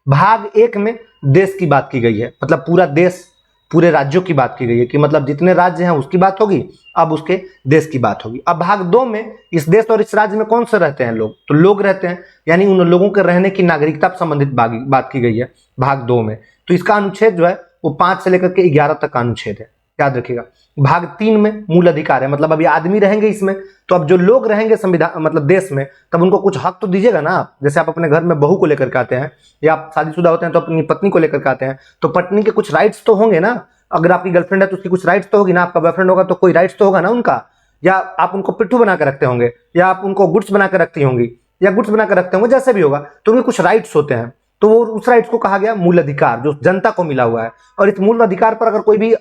भाग 1 में देश की बात की गई है, मतलब पूरा देश, पूरे राज्यों की बात की गई है कि मतलब जितने राज्य हैं उसकी बात होगी, अब उसके देश की बात होगी। अब भाग 2 में इस देश और इस राज्य में कौन से रहते हैं लोग, तो लोग रहते हैं, यानी उन लोगों के रहने की नागरिकता से संबंधित बात की गई है भाग 2 में। तो इसका अनुच्छेद जो है वो 5 से लेकर के 11 तक का अनुच्छेद है, याद रखिएगा। भाग 3 में मूल अधिकार है, मतलब अभी आदमी रहेंगे इसमें, तो अब जो लोग रहेंगे संविधान मतलब देश में, तब उनको कुछ हक तो दीजिएगा ना आप। जैसे आप अपने घर में बहू को लेकर के आते हैं या आप शादीशुदा होते हैं तो अपनी पत्नी को लेकर के आते हैं, तो पत्नी के कुछ राइट्स तो होंगे ना। अगर आपकी गर्लफ्रेंड है तो उसकी कुछ राइट्स तो होगी ना, आपका बॉयफ्रेंड होगा तो कोई राइट्स तो होगा ना उनका। या आप उनको पिट्ठू बना कर रखते होंगे, या आप उनको गुड्स बना कर रखती होंगी, या गुड्स बना कर रखते होंगे, जैसे भी होगा, तो उनके कुछ राइट्स होते हैं। तो वो उस राइट्स को कहा गया मूल अधिकार, जो जनता को मिला हुआ है। और इस मूल अधिकार पर अगर कोई भी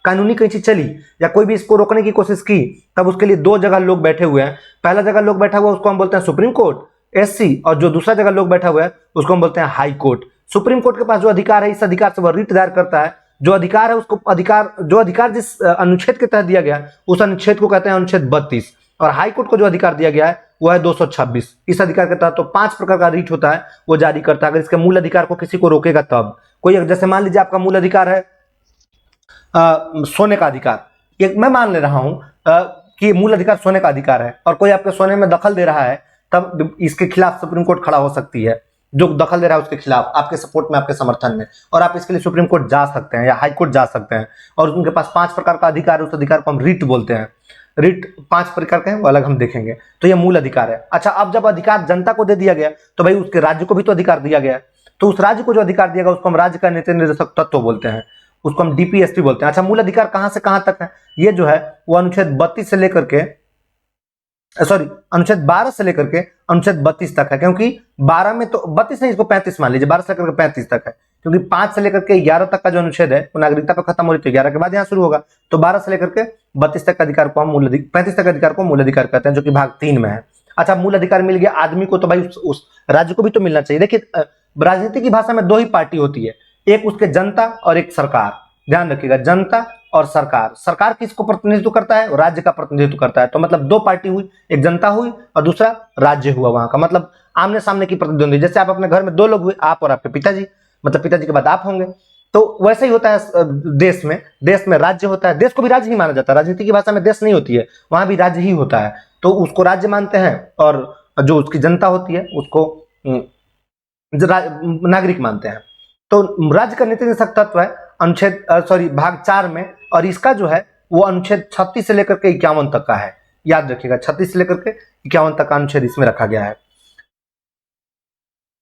कानूनी कैंची चली या कोई भी इसको रोकने की कोशिश की, तब उसके लिए 2 जगह लोग बैठे हुए हैं। पहला जगह लोग बैठा हुआ है उसको हम बोलते हैं सुप्रीम कोर्ट एससी, और जो दूसरा जगह लोग बैठा हुआ है उसको हम बोलते हैं हाई कोर्ट। सुप्रीम कोर्ट के पास जो अधिकार है, इस अधिकार से वह रिट दायर करता है। जो अधिकार है उसको जो अधिकार जिस अनुच्छेद के तहत दिया गया उस अनुच्छेद को कहते हैं अनुच्छेद 32। और हाई कोर्ट को जो अधिकार दिया गया है वो है 226। इस अधिकार के तहत तो 5 प्रकार का रिट होता है वो जारी करता है। अगर इसके मूल अधिकार को किसी को रोकेगा तब कोई, जैसे मान लीजिए आपका मूल अधिकार है सोने का अधिकार, ये मैं मान ले रहा हूं कि मूल अधिकार सोने का अधिकार है, और कोई आपके सोने में दखल दे रहा है, तब इसके खिलाफ सुप्रीम कोर्ट खड़ा हो सकती है। जो दखल दे रहा है उसके खिलाफ, आपके सपोर्ट में, आपके समर्थन में, और आप इसके लिए सुप्रीम कोर्ट जा सकते हैं या हाई कोर्ट जा सकते हैं। और उनके पास 5 प्रकार का अधिकार है, उस अधिकार को हम रिट बोलते हैं। रिट 5 प्रकार के हैं, वो अलग हम देखेंगे। तो ये मूल अधिकार है। अच्छा, अब जब अधिकार जनता को दे दिया गया तो भाई उसके राज्य को भी तो अधिकार दिया गया, तो उस राज्य को जो अधिकार दिया गया उसको हम राज्य का नीति निर्देशक तत्व बोलते हैं, उसको हम डीपीएसपी बोलते हैं। अच्छा, मूल अधिकार कहां से कहां तक है, ये जो है वो अनुच्छेद 32 से लेकर के अनुच्छेद 12 से लेकर के अनुच्छेद 32 तक है। क्योंकि 12 में तो 32 नहीं, इसको 35 मान लीजिए, 12 से लेकर के 35 तक है। क्योंकि 5 से लेकर के 11 तक का जो अनुच्छेद है वो नागरिकता पर खत्म हो रही है, तो 11 के बाद यहाँ शुरू होगा। तो 12 से लेकर के 32 तक का अधिकार को हम 35 तक का अधिकार को मूल अधिकार कहते हैं, जो कि भाग 3 में है। अच्छा, मूल अधिकार मिल गया आदमी को, तो भाई उस राज्य को भी तो मिलना चाहिए। देखिए, राजनीति की भाषा में 2 ही पार्टी होती है, एक उसके जनता और एक सरकार। ध्यान रखिएगा, जनता और सरकार। सरकार किसको प्रतिनिधित्व करता है, राज्य का प्रतिनिधित्व करता है। तो मतलब 2 पार्टी हुई, एक जनता हुई और दूसरा राज्य हुआ वहां का, मतलब आमने सामने की प्रतिद्वंदी। जैसे आप अपने घर में 2 लोग हुए, आप और आपके पिताजी, मतलब पिताजी के बाद आप होंगे। तो वैसे ही होता है देश में राज्य होता है, देश को भी राज्य ही माना जाता है। राजनीति की भाषा में देश नहीं होती है, वहां भी राज्य ही होता है, तो उसको राज्य मानते हैं। और जो उसकी जनता होती है उसको नागरिक मानते हैं। तो राज्य का नीति निर्देशक तत्व है अनुच्छेद भाग 4 में, और इसका जो है वो अनुच्छेद 36 से लेकर के 51 तक का है। याद रखिएगा, 36 से लेकर के 51 तक का अनुच्छेद इसमें रखा गया है।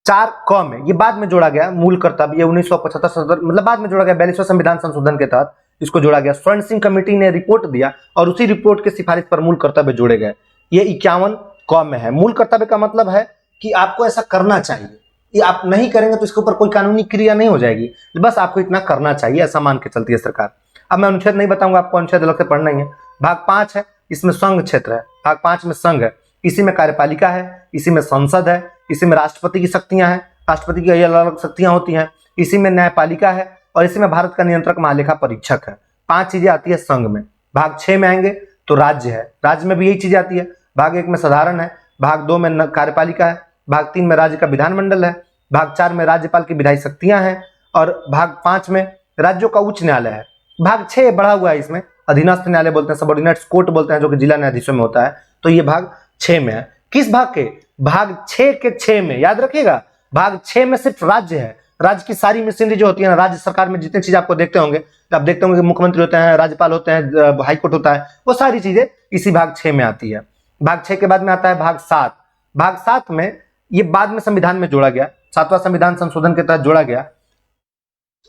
4 क में ये बाद में जोड़ा गया, मूल कर्तव्य 1975 मतलब बाद में जोड़ा गया, 42वें संविधान संशोधन के तहत इसको जोड़ा गया। स्वर्ण सिंह कमेटी ने रिपोर्ट दिया और उसी रिपोर्ट के सिफारिश पर मूल कर्तव्य जोड़े गए। ये 51 क में है। मूल कर्तव्य का मतलब है कि आपको ऐसा करना चाहिए, ये आप नहीं करेंगे तो इसके ऊपर कोई कानूनी क्रिया नहीं हो जाएगी, बस आपको इतना करना चाहिए, ऐसा मान के चलती है सरकार। अब मैं अनुच्छेद नहीं बताऊंगा आपको, अनुच्छेद अलग से पढ़ना ही है। भाग 5 है, इसमें संघ क्षेत्र है। भाग 5 में संघ है, इसी में कार्यपालिका है, इसी में संसद है, इसी में राष्ट्रपति की शक्तियां हैं, राष्ट्रपति की अलग अलग शक्तियां होती हैं, इसी में न्यायपालिका है और इसी में भारत का नियंत्रक महालेखा परीक्षक है। 5 चीजें आती है संघ में। भाग 6 में आएंगे तो राज्य है, राज्य में भी यही चीजें आती है। भाग 1 में साधारण है, भाग 2 में कार्यपालिका है, भाग 3 में राज्य का विधानमंडल है, भाग 4 में राज्यपाल की विधायी शक्तियां हैं और भाग 5 में राज्यों का उच्च न्यायालय है। भाग 6 बढ़ा हुआ है, इसमें अधीनस्थ न्यायालय बोलते हैं, सबऑर्डिनेट्स कोर्ट बोलते हैं, जो कि जिला न्यायाधीशों में होता है। तो ये भाग 6 में है। किस भाग के? भाग 6 के 6 में, याद रखिएगा, भाग 6 में सिर्फ राज्य है। राज्य की सारी मशीनरी जो होती है ना, राज्य सरकार में जितनी चीज आपको देखते होंगे, आप देखते होंगे कि मुख्यमंत्री होते हैं, राज्यपाल होते हैं, हाईकोर्ट होता है, वो सारी चीजें इसी भाग 6 में आती है। भाग 6 के बाद में आता है भाग 7। भाग 7 में ये बाद में संविधान में जोड़ा गया, 7वां संविधान संशोधन के तहत जोड़ा गया।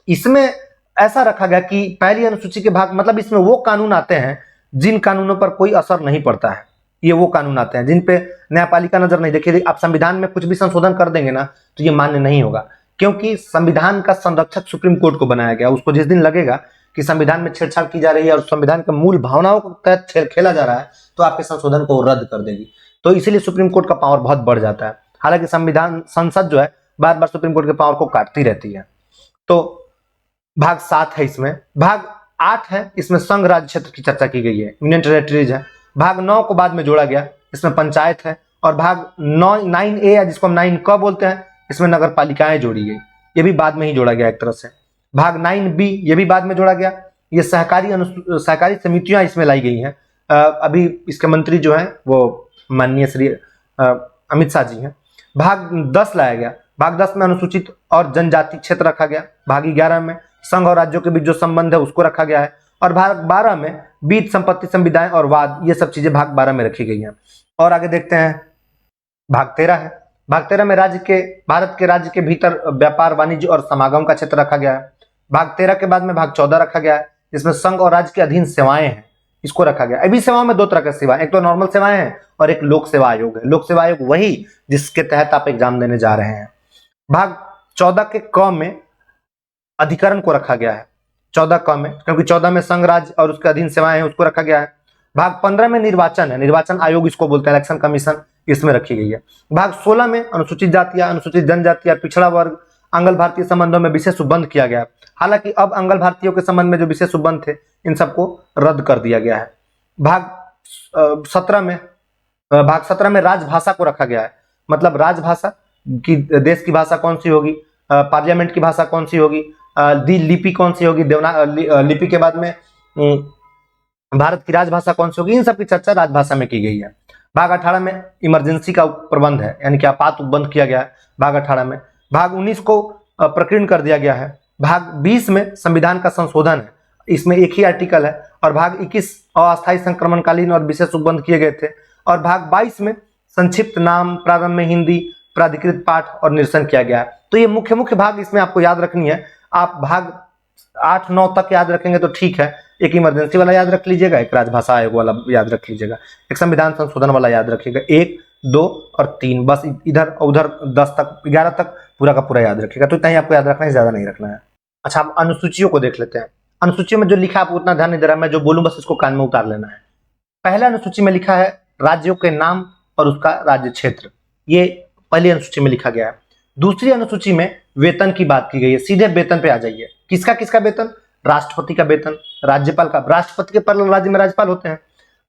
इसमें ऐसा रखा गया कि पहली अनुसूची के भाग, मतलब इसमें वो कानून आते हैं जिन कानूनों पर कोई असर नहीं पड़ता है। ये वो कानून आते हैं जिन पे न्यायपालिका नजर नहीं। देखिए, आप संविधान में कुछ भी संशोधन कर देंगे ना तो ये मान्य नहीं होगा, क्योंकि संविधान का संरक्षक सुप्रीम कोर्ट को बनाया गया। उसको जिस दिन लगेगा कि संविधान में छेड़छाड़ की जा रही है और संविधान के मूल भावनाओं के तहत खेला जा रहा है, तो आपके संशोधन को रद्द कर देगी। तो इसीलिए सुप्रीम कोर्ट का पावर बहुत बढ़ जाता है। हालांकि संविधान संसद जो है बार बार सुप्रीम कोर्ट के पावर को काटती रहती है। तो भाग 7 है इसमें। भाग 8 है, इसमें संघ राज्य क्षेत्र की चर्चा की गई है, यूनियन टेरिटरीज है। भाग 9 को बाद में जोड़ा गया, इसमें पंचायत है। और भाग 9A है, जिसको हम 9 बोलते हैं, इसमें नगर पालिकाएं जोड़ी गई, ये भी बाद में ही जोड़ा गया एक तरह से। भाग 9B ये भी बाद में जोड़ा गया। ये सहकारी समितियां इसमें लाई गई हैं। अभी इसके मंत्री जो हैं वो माननीय श्री अमित शाह जी हैं। भाग 10 लाया गया। भाग 10 में अनुसूचित और जनजाति क्षेत्र रखा गया। भाग 11 में संघ और राज्यों के बीच जो संबंध है उसको रखा गया है। और भाग 12 में बीज संपत्ति संविदाएं और वाद, ये सब चीजें भाग 12 में रखी गई हैं। और आगे देखते हैं, भाग 13 है। भाग 13 में भारत के राज्य के भीतर व्यापार, वाणिज्य और समागम का क्षेत्र रखा गया है। भाग 13 के बाद में भाग 14 रखा गया है, जिसमें संघ और राज्य के अधीन सेवाएं हैं, इसको रखा गया। अभी सेवाओं में 2 तरह की सेवाएं, एक तो नॉर्मल सेवाएं हैं और एक लोक सेवा आयोग है। लोक सेवा आयोग वही जिसके तहत आप एग्जाम देने जा रहे हैं। भाग 14 के क में अधिकरण को रखा गया है, 14 क में, क्योंकि 14 में संघ राज्य और उसके अधीन सेवाएं हैं, उसको रखा गया है। भाग 15 में निर्वाचन है, निर्वाचन आयोग इसको बोलते हैं, इलेक्शन कमीशन, इसमें रखी गई है। भाग 16 में अनुसूचित जातियां, अनुसूचित जनजातियां, पिछड़ा वर्ग, आंग्ल भारतीय संबंधों में विशेष उपबंध किया गया। हालांकि अब आंग्ल भारतीयों के संबंध में जो विशेष उपबंध थे, इन सबको रद्द कर दिया गया है। भाग 17 में राजभाषा को रखा गया है, मतलब राजभाषा की, देश की भाषा कौन सी होगी, पार्लियामेंट की भाषा कौन सी होगी, दी लिपि कौन सी होगी, लिपि के बाद में भारत की राजभाषा कौन सी होगी, इन सब की चर्चा राजभाषा में की गई है। भाग 18 में इमरजेंसी का प्रबंध है, यानी कि आपात उपबंध किया गया है भाग 18 में। भाग 19 को प्रकीर्ण कर दिया गया है। भाग 20 में संविधान का संशोधन है, इसमें एक ही आर्टिकल है। और भाग 21 अस्थायी संक्रमणकालीन और विशेष उपबंध किए गए थे। और भाग 22 में संक्षिप्त नाम, प्रारंभ में हिंदी, प्राधिकृत पाठ और निरसन किया गया है। तो ये मुख्य भाग इसमें आपको याद रखनी है। आप भाग 8-9 तक याद रखेंगे तो ठीक है, एक इमरजेंसी वाला याद रख लीजिएगा, एक राजभाषा आयोग वाला याद रख लीजिएगा, एक संविधान संशोधन वाला याद रखिएगा, 1, 2 और 3, बस इधर उधर 10 तक 11 तक पूरा का पूरा याद रखिएगा। तो इतना ही आपको याद रखना है, ज्यादा नहीं रखना है। अच्छा, आप अनुसूचियों को देख लेते हैं। अनुसूचियों में जो लिखा है आप उतना ध्यान नहीं दे रहा, मैं जो बोलूं बस इसको कान में उतार लेना है। पहला अनुसूची में लिखा है राज्यों के नाम और उसका राज्य क्षेत्र, ये पहली अनुसूची में लिखा गया है। दूसरी अनुसूची में वेतन की बात की गई है, सीधे वेतन पे आ जाइए। किसका किसका वेतन? राष्ट्रपति का वेतन, राज्यपाल का, राष्ट्रपति के पर राज्य में राज्यपाल होते हैं,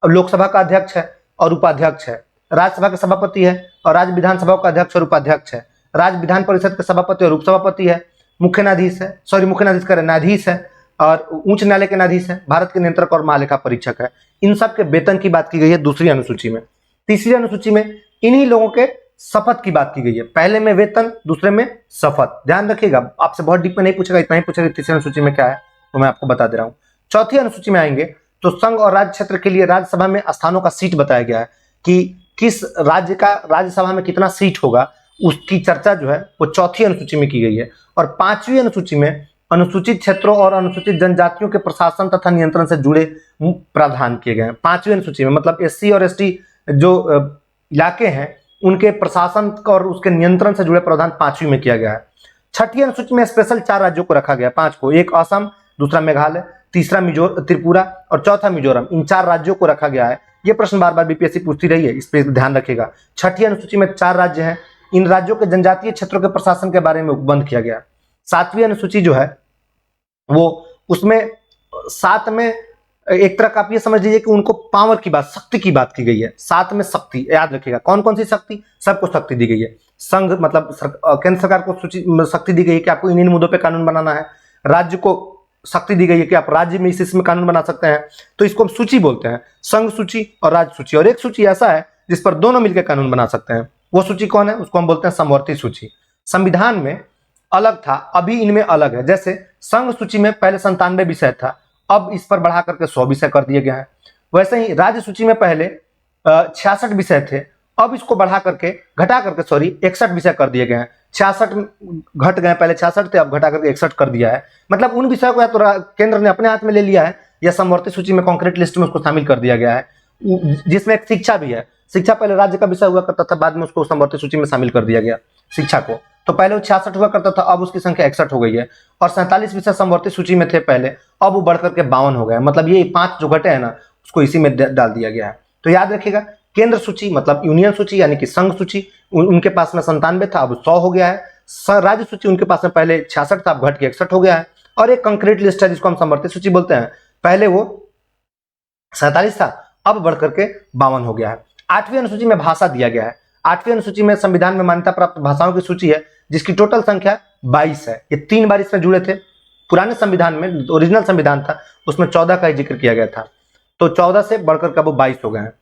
और लोकसभा का अध्यक्ष है और उपाध्यक्ष है, राज्यसभा का सभापति है और राज्य विधानसभा का अध्यक्ष और उपाध्यक्ष है, राज्य विधान परिषद के सभापति और उपसभापति है, मुख्य न्यायाधीश है, न्यायाधीश है और उच्च न्यायालय के न्यायाधीश है, भारत के नियंत्रक और महालेखा परीक्षक है। इन सब के वेतन की बात की गई है दूसरी अनुसूची में। तीसरी अनुसूची में इन्हीं लोगों के शपथ की बात की गई है, पहले में वेतन, दूसरे में शपथ। ध्यान रखिएगा, आपसे बहुत डीप में नहीं पूछेगा, इतना ही पूछेगा तीसरी अनुसूची में क्या है, तो मैं आपको बता दे रहा हूं। चौथी अनुसूची में आएंगे तो संघ और राज्य क्षेत्र के लिए राज्यसभा में स्थानों का सीट बताया गया है कि किस राज्य का राज्यसभा में कितना सीट होगा, उसकी चर्चा जो है वो चौथी अनुसूची में की गई है। और पांचवी अनुसूची में अनुसूचित क्षेत्रों और अनुसूचित जनजातियों के प्रशासन तथा नियंत्रण से जुड़े प्रावधान किए गए हैं। पांचवी अनुसूची में मतलब SC और ST जो इलाके हैं उनके प्रशासन और उसके नियंत्रण से जुड़े प्रावधान पांचवी में किया गया है। छठी अनुसूची में स्पेशल 4 राज्यों को रखा गया, 5 को, एक असम, दूसरा मेघालय, तीसरा त्रिपुरा और चौथा मिजोरम, इन 4 राज्यों को रखा गया है। ये प्रश्न बार बार बीपीएससी पूछती रही है, इस पर ध्यान रखिएगा। 6ठी अनुसूची में 4 राज्य हैं, इन राज्यों के जनजातीय क्षेत्रों के प्रशासन के बारे में उपबंध किया गया। 7वीं अनुसूची जो है वो उसमें 7 में एक तरह का आप ये समझ लीजिए कि उनको पावर की बात, शक्ति की बात की गई है। 7 में शक्ति, याद रखिएगा कौन कौन सी शक्ति, सबको शक्ति दी गई है। संघ मतलब केंद्र सरकार को शक्ति दी गई है कि आपको इन मुद्दों पे कानून बनाना है। राज्य को शक्ति दी गई है कि आप राज्य में इसमें कानून बना सकते हैं। तो इसको हम सूची बोलते हैं, संघ सूची और राज्य सूची। और एक सूची ऐसा है जिस पर दोनों मिलकर कानून बना सकते हैं, वो सूची कौन है, उसको हम बोलते हैं समवर्ती सूची। संविधान में अलग था, अभी इनमें अलग है। जैसे संघ सूची में पहले 97 विषय था, अब इस पर बढ़ा करके 100 विषय कर दिए गए हैं। वैसे ही राज्य सूची में पहले 66 विषय थे, अब इसको बढ़ा करके घटा करके 61 विषय कर दिए गए हैं। 66 घट गए, पहले 66 थे, अब घटा करके 61 कर दिया है। मतलब उन विषयों को या तो केंद्र ने अपने हाथ में ले लिया है या समवर्ती सूची में कॉन्क्रीट लिस्ट में उसको शामिल कर दिया गया है, जिसमें एक शिक्षा भी है। शिक्षा पहले राज्य का विषय हुआ करता था, बाद में उसको समवर्ती सूची में शामिल कर दिया गया शिक्षा को। तो पहले वो 66 हुआ करता था, अब उसकी संख्या 61 हो गई है। और 47 विषय समवर्ती सूची में थे पहले, अब वो बढ़कर के 52 हो गया। मतलब ये 5 जो घटे हैं ना, उसको इसी में डाल दिया गया है। तो याद रखिएगा, केंद्र सूची मतलब यूनियन सूची यानी कि संघ सूची, उनके पास में 97 था, अब 100 हो गया है। राज्य सूची उनके पास में पहले 66 था, अब घट के 61 हो गया है। और एक कंक्रीट लिस्ट है जिसको हम समवर्ती सूची बोलते हैं, पहले वो 47 था, अब बढ़कर के 52 हो गया है। 8वीं अनुसूची में भाषा दिया गया है। 8वीं अनुसूची में संविधान में मान्यता प्राप्त भाषाओं की सूची है, जिसकी टोटल संख्या 22 है। ये 3 बार इसमें जुड़े थे। पुराने संविधान में, ओरिजिनल संविधान था, उसमें 14 का ही जिक्र किया गया था, तो 14 से बढ़कर के वो 22 हो गए हैं।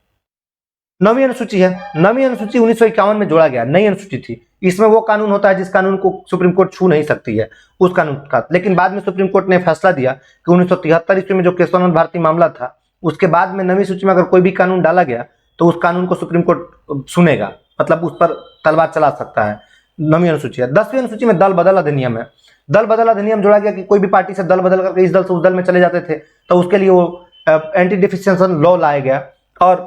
9वीं अनुसूची है। 9वीं अनुसूची 1951 में जोड़ा गया, नई अनुसूची थी। इसमें वो कानून होता है जिस कानून को सुप्रीम कोर्ट छू नहीं सकती है, उस कानून का। लेकिन बाद में सुप्रीम कोर्ट ने फैसला दिया कि 1973 ईस्वी में जो केशवानंद भारती मामला था, उसके बाद में 9वीं सूची में अगर कोई भी कानून डाला गया तो उस कानून को सुप्रीम कोर्ट सुनेगा, मतलब उस पर तलवार चला सकता है। 9वीं अनुसूची है। 10वीं अनुसूची में दल बदल अधिनियम है। दल बदल अधिनियम जोड़ा गया कि कोई भी पार्टी से दल बदल करके इस दल से उस दल में चले जाते थे, तो उसके लिए वो एंटी डिफिशिएंसी लॉ लाया गया। और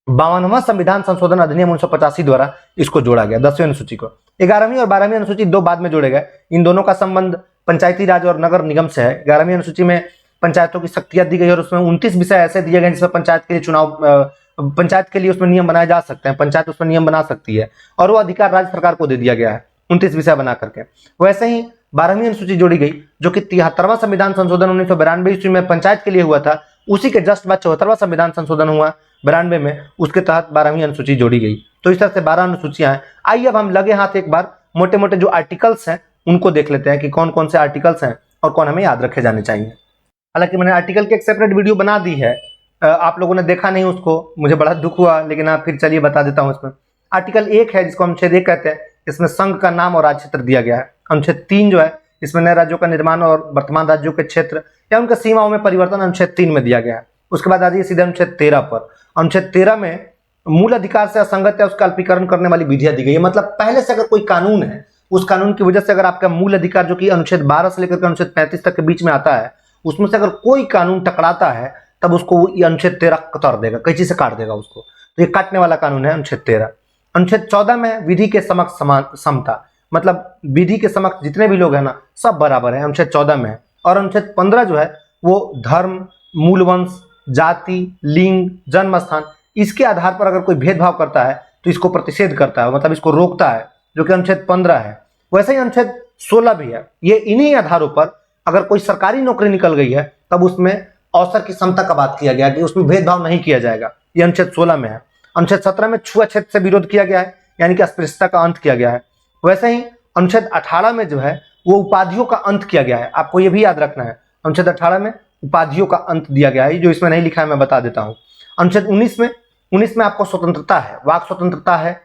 52वां संविधान संशोधन अधिनियम 1985 द्वारा इसको जोड़ा गया, 10वीं अनुसूची को। 11वीं और 12वीं अनुसूची 2 बाद में जोड़े गए। इन दोनों का संबंध पंचायती राज और नगर निगम से है। 11वीं अनुसूची में पंचायतों की शक्तियां दी गई और उसमें 29 विषय ऐसे दिए गए जिसमें पंचायत के लिए पंचायत के लिए उसमें नियम बनाए जा सकते हैं, पंचायत उसमें नियम बना सकती है, और वो अधिकार राज्य सरकार को दे दिया गया है 29 विषय बना करके। वैसे ही 12वीं अनुसूची जोड़ी गई, जो कि 73वां संविधान संशोधन 1992 ईस्वी में पंचायत के लिए हुआ था, उसी के जस्ट बाद 74वां संविधान संशोधन हुआ 92 में, उसके तहत 12वीं अनुसूची जोड़ी गई। तो इस तरह से 12 अनुसूचियां हैं। आइए अब हम लगे हाथ एक बार मोटे मोटे जो आर्टिकल्स हैं उनको देख लेते हैं कि कौन कौन से आर्टिकल्स हैं और कौन हमें याद रखे जाने चाहिए। हालांकि मैंने आर्टिकल की एक सेपरेट वीडियो बना दी है, आप लोगों ने देखा नहीं उसको, मुझे बड़ा दुख हुआ, लेकिन आप फिर चलिए बता देता हूँ। इसमें आर्टिकल 1 है जिसको अनुच्छेद 1 कहते हैं, इसमें संघ का नाम और राज्य क्षेत्र दिया गया है। अनुच्छेद 3 जो है, इसमें नए राज्यों का निर्माण और वर्तमान राज्यों के क्षेत्र या उनके सीमाओं में परिवर्तन अनुच्छेद 3 में दिया गया है। उसके बाद आ जाइए सीधे अनुच्छेद 13 पर। अनुच्छेद 13 में मूल अधिकार से असंगत या उसका अल्पीकरण करने वाली विधियां दी गई है। मतलब पहले से अगर कोई कानून है, उस कानून की वजह से अगर आपका मूल अधिकार जो कि अनुच्छेद 12 से लेकर अनुच्छेद 35 तक के बीच में आता है, उसमें से अगर कोई कानून टकराता है तब उसको ये अनुच्छेद 13 कतर देगा, कैंची से काट देगा उसको। तो ये काटने वाला कानून है अनुच्छेद 13। अनुच्छेद 14 में विधि के समक्ष समान समता, मतलब विधि के समक्ष जितने भी लोग हैं ना, सब बराबर है, अनुच्छेद 14 में है। और अनुच्छेद 15 जो है वो धर्म, मूलवंश, जाति, लिंग, जन्म स्थान, इसके आधार पर अगर कोई भेदभाव करता है तो इसको प्रतिषेध करता है, मतलब इसको रोकता है, जो कि अनुच्छेद 15 है। वैसे ही अनुच्छेद 16 भी है। ये इन्हीं आधारों पर अगर कोई सरकारी नौकरी निकल गई है तब उसमें अवसर की समता का बात किया गया कि उसमें भेदभाव नहीं किया जाएगा, ये अनुच्छेद 16 में है। अनुच्छेद 17 में छुआछूत से विरोध किया गया है, यानी कि अस्पृश्यता का अंत किया गया है। वैसे ही अनुच्छेद 18 में जो है वो उपाधियों का अंत किया गया है। आपको ये भी याद रखना है, अनुच्छेद 18 में उपाधियों का अंत दिया गया है, जो इसमें नहीं लिखा है मैं बता देता हूँ। अनुच्छेद 19 में आपको स्वतंत्रता है, वाक स्वतंत्रता है,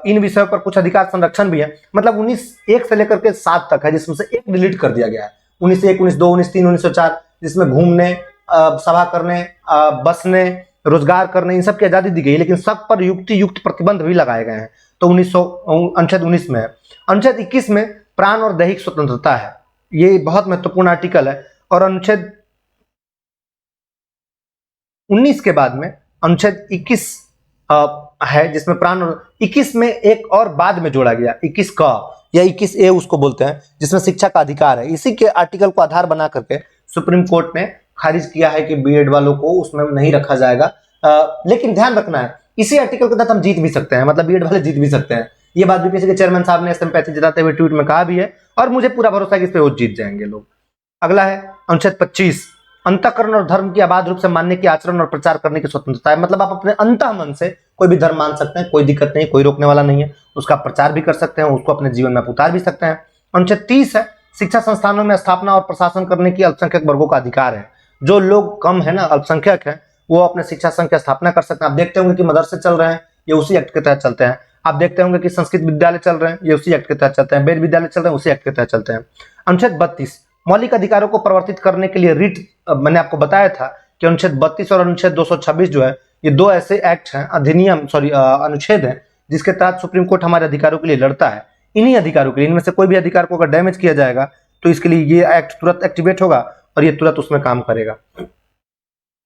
इन विषयों पर कुछ अधिकार संरक्षण भी है। मतलब 19(1) से लेकर के 7 तक है, जिसमें से 1 डिलीट कर दिया गया है। 19(1), 19(2), 19(3), 1904, जिसमें घूमने, सभा करने, बसने, रोजगार करने, इन सब की आजादी दी गई है, लेकिन सब पर युक्त प्रतिबंध भी लगाए गए हैं। तो अनुच्छेद 19 में है। अनुच्छेद 21 में प्राण और दैहिक स्वतंत्रता है, ये बहुत महत्वपूर्ण आर्टिकल है। और अनुच्छेद 19 के बाद में अनुच्छेद 21 है, जिसमें प्राण और 21 में एक और बाद में जोड़ा गया 21 का या 21A उसको बोलते हैं, जिसमें शिक्षा का अधिकार है। इसी के आर्टिकल को आधार बना करके सुप्रीम कोर्ट ने खारिज किया है कि बीएड वालों को उसमें नहीं रखा जाएगा। लेकिन ध्यान रखना है, इसी आर्टिकल के तहत हम जीत भी सकते हैं, मतलब बीएड वाले जीत भी सकते हैं। ये बात बीपीएससी के चेयरमैन साहब ने सिंपैथी जताते हुए ट्वीट में कहा भी है, और मुझे पूरा भरोसा है कि इस पे वो जीत जाएंगे लोग। अगला है अनुच्छेद 25, अंतःकरण और धर्म की अबाध रूप से मानने की, आचरण और प्रचार करने की स्वतंत्रता है। मतलब आप अपने अंतः मन से कोई भी धर्म मान सकते हैं, कोई दिक्कत नहीं, कोई रोकने वाला नहीं है। उसका प्रचार भी कर सकते हैं, उसको अपने जीवन में उतार भी सकते हैं। अनुच्छेद 30 है, शिक्षा संस्थानों में स्थापना और प्रशासन करने की अल्पसंख्यक वर्गों का अधिकार है। जो लोग कम है ना, अल्पसंख्यक है, वो अपने शिक्षा संघ की स्थापना कर सकते हैं। आप देखते होंगे कि मदरसे चल रहे हैं, ये उसी एक्ट के तहत चलते हैं। आप देखते होंगे कि संस्कृत विद्यालय चल रहे हैं, ये उसी एक्ट के तहत चलते हैं। वेद विद्यालय चल रहे हैं, उसी एक्ट के तहत चलते हैं। अनुच्छेद 32, मौलिक अधिकारों को प्रवर्तित करने के लिए रिट, मैंने आपको बताया था कि अनुच्छेद 32 और अनुच्छेद 226 जो है, ये दो ऐसे एक्ट हैं, अनुच्छेद हैं, जिसके तहत सुप्रीम कोर्ट हमारे अधिकारों के लिए लड़ता है। इन्हीं अधिकारों के लिए, इनमें से कोई भी अधिकार को अगर डैमेज किया जाएगा तो इसके लिए ये एक्ट तुरंत एक्टिवेट होगा और ये तुरंत उसमें काम करेगा।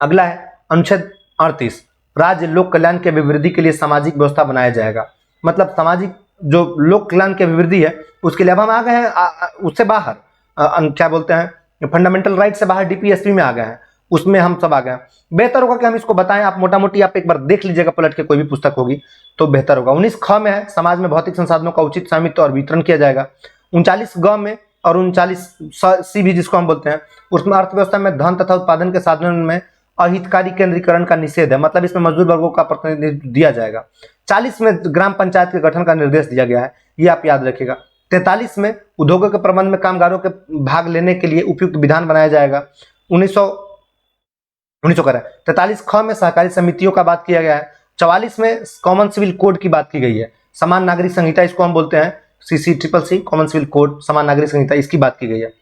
अगला है अनुच्छेद 38, राज्य लोक कल्याण के अभिवृद्धि के लिए सामाजिक व्यवस्था बनाया जाएगा। मतलब सामाजिक जो लोक कल्याण की अभिवृद्धि है उसके लिए अब हम आ गए हैं उससे बाहर, क्या बोलते हैं, फंडामेंटल राइट से बाहर डीपीएसपी में आ गए हैं, उसमें हम सब आ गए हैं। बेहतर होगा कि हम इसको बताएं, आप मोटा मोटी आप एक बार देख लीजिएगा, पलट के कोई भी पुस्तक होगी तो बेहतर होगा। 19 ख में है, समाज में भौतिक संसाधनों का उचित स्वामित्व और वितरण किया जाएगा। 39 ग में और 39 सी भी जिसको हम बोलते हैं, उसमें अर्थव्यवस्था में धन तथा उत्पादन के साधनों में अहितकारी केंद्रीकरण का निषेध है, मतलब इसमें मजदूर वर्गों का प्रतिनिधित्व दिया जाएगा। 40 में ग्राम पंचायत के गठन का निर्देश दिया गया है, ये आप याद रखिएगा। 43 में उद्योगों के प्रबंध में कामगारों के भाग लेने के लिए उपयुक्त विधान बनाया जाएगा। 43 ख में सहकारी समितियों का बात किया गया है। 44 में कॉमन सिविल कोड की बात की गई है, समान नागरिक संहिता इसको हम बोलते हैं, CCCCC कॉमन सिविल कोड, समान नागरिक संहिता, इसकी बात की गई है।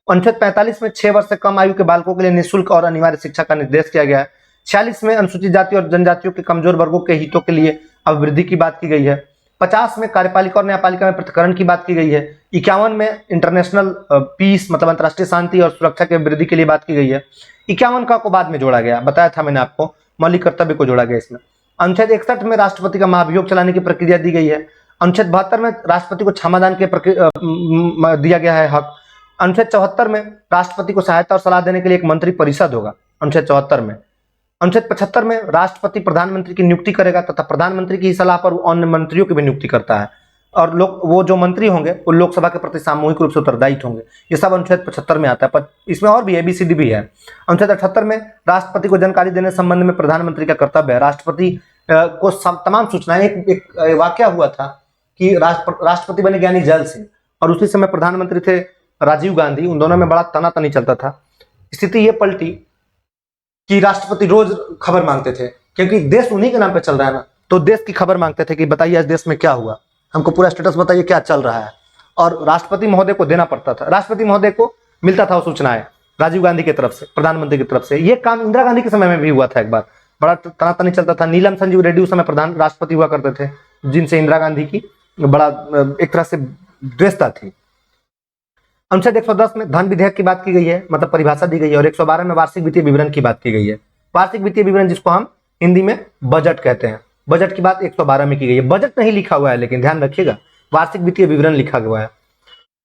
अनुच्छेद 45 में 6 वर्ष से कम आयु के बालकों के लिए निःशुल्क और अनिवार्य शिक्षा का निर्देश किया गया है। 46 में अनुसूचित जाति और जनजातियों के कमजोर वर्गों के हितों के लिए अभिवृद्धि की बात की गई है। 50 में कार्यपालिका और न्यायपालिका में पृथक्करण की बात की गई है। 51 में इंटरनेशनल पीस मतलब अंतर्राष्ट्रीय शांति और सुरक्षा के वृद्धि के लिए बात की गई है। 51 का को बाद में जोड़ा गया, बताया था मैंने आपको, मौलिक कर्तव्य को जोड़ा गया इसमें। अनुच्छेद 61 में राष्ट्रपति का महाभियोग चलाने की प्रक्रिया दी गई है। अनुच्छेद 72 में राष्ट्रपति को क्षमादान के दिया गया है हक। अनुच्छेद 74 में राष्ट्रपति को सहायता और सलाह देने के लिए एक मंत्री परिषद होगा, अनुच्छेद 74 में। अनुच्छेद 75 में राष्ट्रपति प्रधानमंत्री की नियुक्ति करेगा तथा प्रधानमंत्री की सलाह पर अन्य मंत्रियों की भी नियुक्ति करता है, और लोग वो जो मंत्री होंगे वो लोकसभा के प्रति सामूहिक रूप से उत्तरदायित्व होंगे। ये सब अनुच्छेद 75 में आता है, पर इसमें और भी ABCD भी है। अनुच्छेद 78 में राष्ट्रपति को जानकारी देने संबंध में प्रधानमंत्री का कर्तव्य है। राष्ट्रपति को तमाम सूचनाएं, एक वाकया हुआ था कि राष्ट्रपति बने ज्ञानी जैल सिंह और उसी समय प्रधानमंत्री थे राजीव गांधी, उन दोनों में बड़ा तनातनी चलता था। स्थिति ये पलटी कि राष्ट्रपति रोज खबर मांगते थे, क्योंकि देश उन्हीं के नाम पे चल रहा है ना, तो देश की खबर मांगते थे कि बताइए आज देश में क्या हुआ, हमको पूरा स्टेटस बताइए क्या चल रहा है, और राष्ट्रपति महोदय को देना पड़ता था। राष्ट्रपति महोदय को मिलता था वो सूचनाएं राजीव गांधी की तरफ से, प्रधानमंत्री की तरफ से। ये काम इंदिरा गांधी के समय में भी हुआ था, एक बार बड़ा तनातनी चलता था। नीलम संजीव रेड्डी उस समय प्रधान राष्ट्रपति हुआ करते थे, जिनसे इंदिरा गांधी की बड़ा एक तरह से द्वेषता थी। अनुच्छेद 110 में धन विधेयक की बात की गई है, मतलब परिभाषा दी गई है, और 112 में वार्षिक वित्तीय विवरण की बात की गई है। वार्षिक वित्तीय विवरण जिसको हम हिंदी में बजट कहते हैं, बजट की बात 112 में की गई है। बजट नहीं लिखा हुआ है, लेकिन ध्यान रखिएगा वार्षिक वित्तीय विवरण लिखा हुआ है।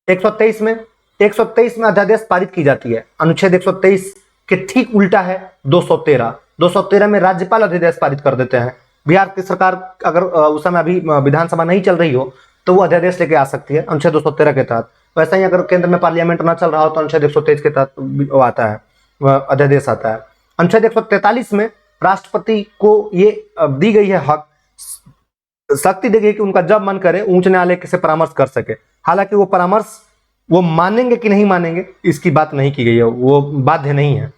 123 में अध्यादेश पारित की जाती है। अनुच्छेद 123 के ठीक उल्टा है 213 में राज्यपाल अध्यादेश पारित कर देते हैं। बिहार की सरकार अगर उस समय अभी विधानसभा नहीं चल रही हो तो वो अध्यादेश लेके आ सकती है अनुच्छेद 213 के तहत। वैसा ही अगर केंद्र में पार्लियामेंट ना चल रहा हो तो अनुच्छेद 123 के तहत वो आता है, अध्यादेश आता है। अनुच्छेद 143 में राष्ट्रपति को ये दी गई है हक, शक्ति दी गई कि उनका जब मन करे उच्च न्यायालय से परामर्श कर सके। हालांकि वो परामर्श वो मानेंगे कि नहीं मानेंगे इसकी बात नहीं की गई है, वो बाध्य नहीं है।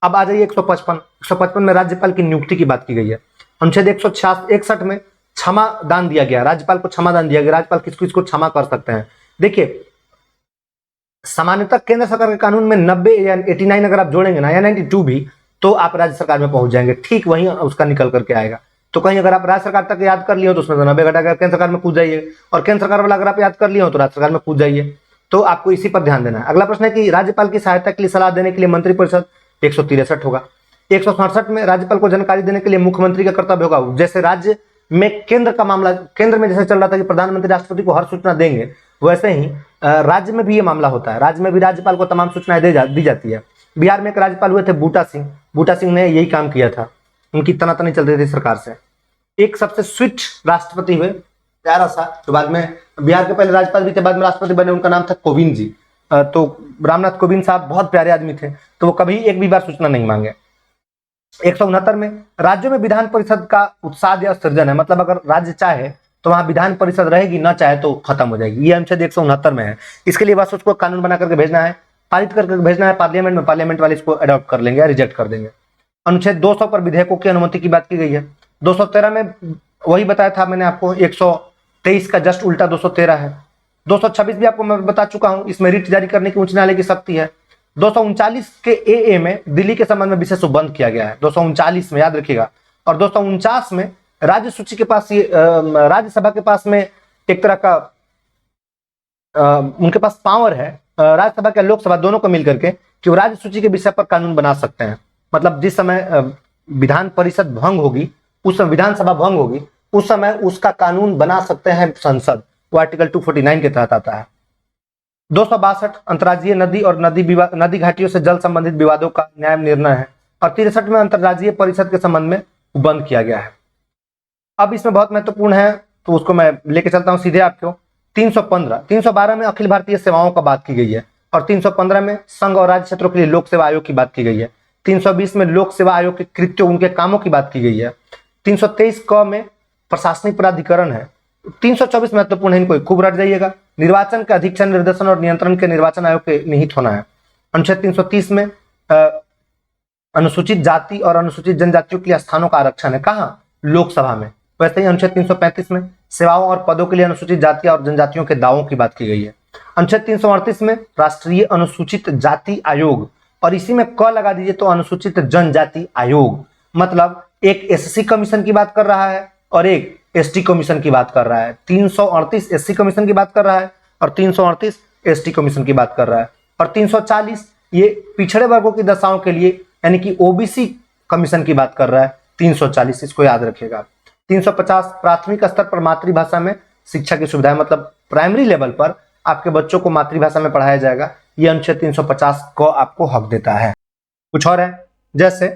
अब आ जाइए 155 में राज्यपाल की नियुक्ति की बात की गई है। अनुच्छेद 161 में क्षमा दान दिया गया, राज्यपाल को क्षमा दान दिया गया। राज्यपाल किसको किसको क्षमा कर सकते हैं। देखिए सामान्यतः केंद्र सरकार के कानून में 90 या 89 अगर आप जोड़ेंगे ना, या 92 भी, तो आप राज्य सरकार में पहुंच जाएंगे, ठीक वहीं उसका निकल करके आएगा। तो कहीं अगर आप राज्य सरकार तक याद कर लिए हो तो उसमें 90 घटा कर केंद्र सरकार में कूद जाइए, और केंद्र सरकार वाला अगर आप याद कर लिए हो तो राज्य सरकार में कूद जाइए। तो आपको इसी पर ध्यान देना है। अगला प्रश्न है कि राज्यपाल की सहायता के लिए सलाह देने के लिए मंत्रिपरिषद 163 होगा। 167 में राज्यपाल को जानकारी देने के लिए मुख्यमंत्री का कर्तव्य होगा। जैसे राज्य में केंद्र का मामला, केंद्र में जैसे चल रहा था कि प्रधानमंत्री राष्ट्रपति को हर सूचना देंगे, वैसे ही राज्य में भी ये मामला होता है। राज्य में भी राज्यपाल को तमाम सूचनाएं दी जाती है। बिहार में एक राज्यपाल हुए थे बूटा सिंह, बूटा सिंह ने यही काम किया था, उनकी तनातनी चल रही थी सरकार से। एक सबसे स्वीट राष्ट्रपति हुए, प्यारा सा, जो बाद में बिहार के पहले राज्यपाल भी थे, बाद में राष्ट्रपति बने, उनका नाम था कोविंद जी। तो रामनाथ कोविंद साहब बहुत प्यारे आदमी थे, तो वो कभी एक भी बार सूचना नहीं मांगे। 169 में राज्यों में विधान परिषद का उत्साह या सृजन है, मतलब अगर राज्य चाहे तो वहां विधान परिषद रहेगी, ना चाहे तो खत्म हो जाएगी। ये अनुच्छेद 169 में है। इसके लिए बस उसको कानून बना करके भेजना है, पारित करके भेजना है पार्लियामेंट में, पार्लियामेंट वाले इसको अडॉप्ट कर लेंगे या रिजेक्ट कर देंगे। अनुच्छेद 200 पर विधेयकों की अनुमति की बात की गई है। 213 में वही बताया था मैंने आपको, 123 का जस्ट उल्टा 213 है। 226 भी आपको मैं बता चुका हूं, इसमें रिट जारी करने की उच्च न्यायालय की शक्ति है। 239 के ए में दिल्ली के संबंध में विशेष उपबंध किया गया है, 239 में, याद रखिएगा। और 249 में राज्य सूची के पास, ये राज्यसभा के पास में एक तरह का उनके पास पावर है, राज्यसभा के लोकसभा दोनों को मिलकर के, कि वो राज्य सूची के विषय पर कानून बना सकते हैं। मतलब जिस समय विधान परिषद भंग होगी, उस समय विधानसभा भंग होगी, उस समय उसका कानून बना सकते हैं संसद, वो आर्टिकल 249 के तहत आता है। 262 अंतर्राज्यीय नदी और नदी घाटियों से जल संबंधित विवादों का न्याय निर्णय है। और 63 में अंतर्राज्यीय परिषद के संबंध में बंद किया गया है। अब इसमें बहुत महत्वपूर्ण है, तो उसको मैं लेके चलता हूं सीधे आपको। 312 में अखिल भारतीय सेवाओं का बात की गई है, और 315 में संघ और राज्य क्षेत्रों के लिए लोक सेवा आयोग की बात की गई है। 320 में लोक सेवा आयोग के कृत्यों, उनके कामों की बात की गई है। 323 क में प्रशासनिक प्राधिकरण है। 324 महत्वपूर्ण है, इनको खूब रट जाइएगा। निर्वाचन के अधीक्षण, निर्देशन और नियंत्रण के निर्वाचन आयोग के निहित होना है। अनुच्छेद 330 में अनुसूचित जाति और अनुसूचित जनजातियों के लिए स्थानों का आरक्षण है। कहाँ? लोकसभा में। वैसे ही अनुच्छेद 335 में सेवाओं और पदों के लिए अनुसूचित जाति और जनजातियों के दावों की बात की गई है। अनुच्छेद 338 में राष्ट्रीय अनुसूचित जाति आयोग, और इसी में क लगा दीजिए तो अनुसूचित जनजाति आयोग, मतलब एक एससी कमीशन की बात कर रहा है और एक एसटी कमीशन की बात कर रहा है। 338 एससी कमीशन की बात कर रहा है और 338 एसटी कमीशन की बात कर रहा है। और 340 ये पिछड़े वर्गों की दशाओं के लिए यानी कि ओबीसी कमीशन की बात कर रहा है। 340 इसको याद रखिएगा। 350 प्राथमिक स्तर पर मातृभाषा में शिक्षा की सुविधा है, मतलब प्राइमरी लेवल पर आपके बच्चों को मातृभाषा में पढ़ाया जाएगा। यह अनुच्छेद 350 को आपको हक देता है। कुछ और है, जैसे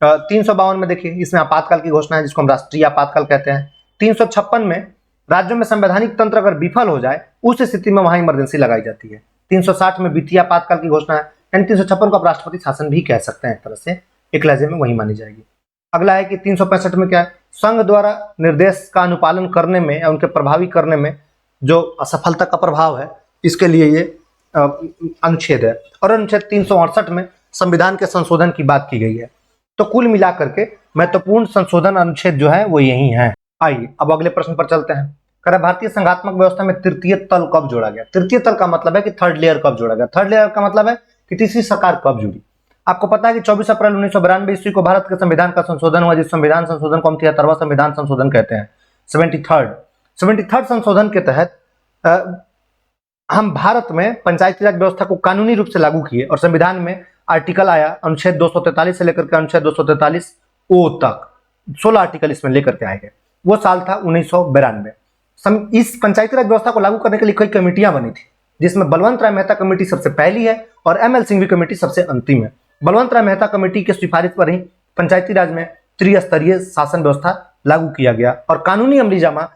352 में देखिए, इसमें आपातकाल की घोषणा है, जिसको हम राष्ट्रीय आपातकाल कहते हैं। 356 में राज्यों में संवैधानिक तंत्र अगर विफल हो जाए, उस स्थिति में वहां इमरजेंसी लगाई जाती है। 360 में वित्तीय आपातकाल की घोषणा है, यानी 356 को आप राष्ट्रपति शासन भी कह सकते हैं, एक तरह से एक लहजे में वही मानी जाएगी। अगला है कि 365 में क्या है, संघ द्वारा निर्देश का अनुपालन करने में या उनके प्रभावी करने में जो असफलता का प्रभाव है, इसके लिए ये अनुच्छेद है। और अनुच्छेद 368 में संविधान के संशोधन की बात की गई है। तो कुल मिलाकर के महत्वपूर्ण संशोधन अनुच्छेद जो है वो यही है। आइए अब अगले प्रश्न पर चलते हैं। कह रहा भारतीय संघात्मक व्यवस्था में तृतीय तल कब जोड़ा गया? तृतीय तल का मतलब है कि थर्ड लेयर कब जोड़ा गया। थर्ड लेयर का मतलब है कि तीसरी सरकार कब जुड़ी। आपको पता है कि 24 अप्रैल 1992 ईस्वी को भारत के संविधान का संशोधन हुआ, जिस संविधान संशोधन को हम 73वां संविधान संशोधन कहते हैं। 73rd संशोधन के तहत हम भारत में पंचायती राज व्यवस्था को कानूनी रूप से लागू किए और संविधान में आर्टिकल आया अनुच्छेद 243 से लेकर के अनुच्छेद 243 ओ तक 16 आर्टिकल इसमें लेकर के आए गए। वो साल था 1992। इस पंचायती राज व्यवस्था को लागू करने के लिए कई कमेटियां बनी थी, जिसमें बलवंत राय मेहता कमेटी सबसे पहली है और एमएल सिंघवी कमेटी सबसे अंतिम है। बलवंत राय मेहता कमेटी की सिफारिश पर ही पंचायती राज में त्रिस्तरीय शासन व्यवस्था लागू किया गया और कानूनी अमलीजामा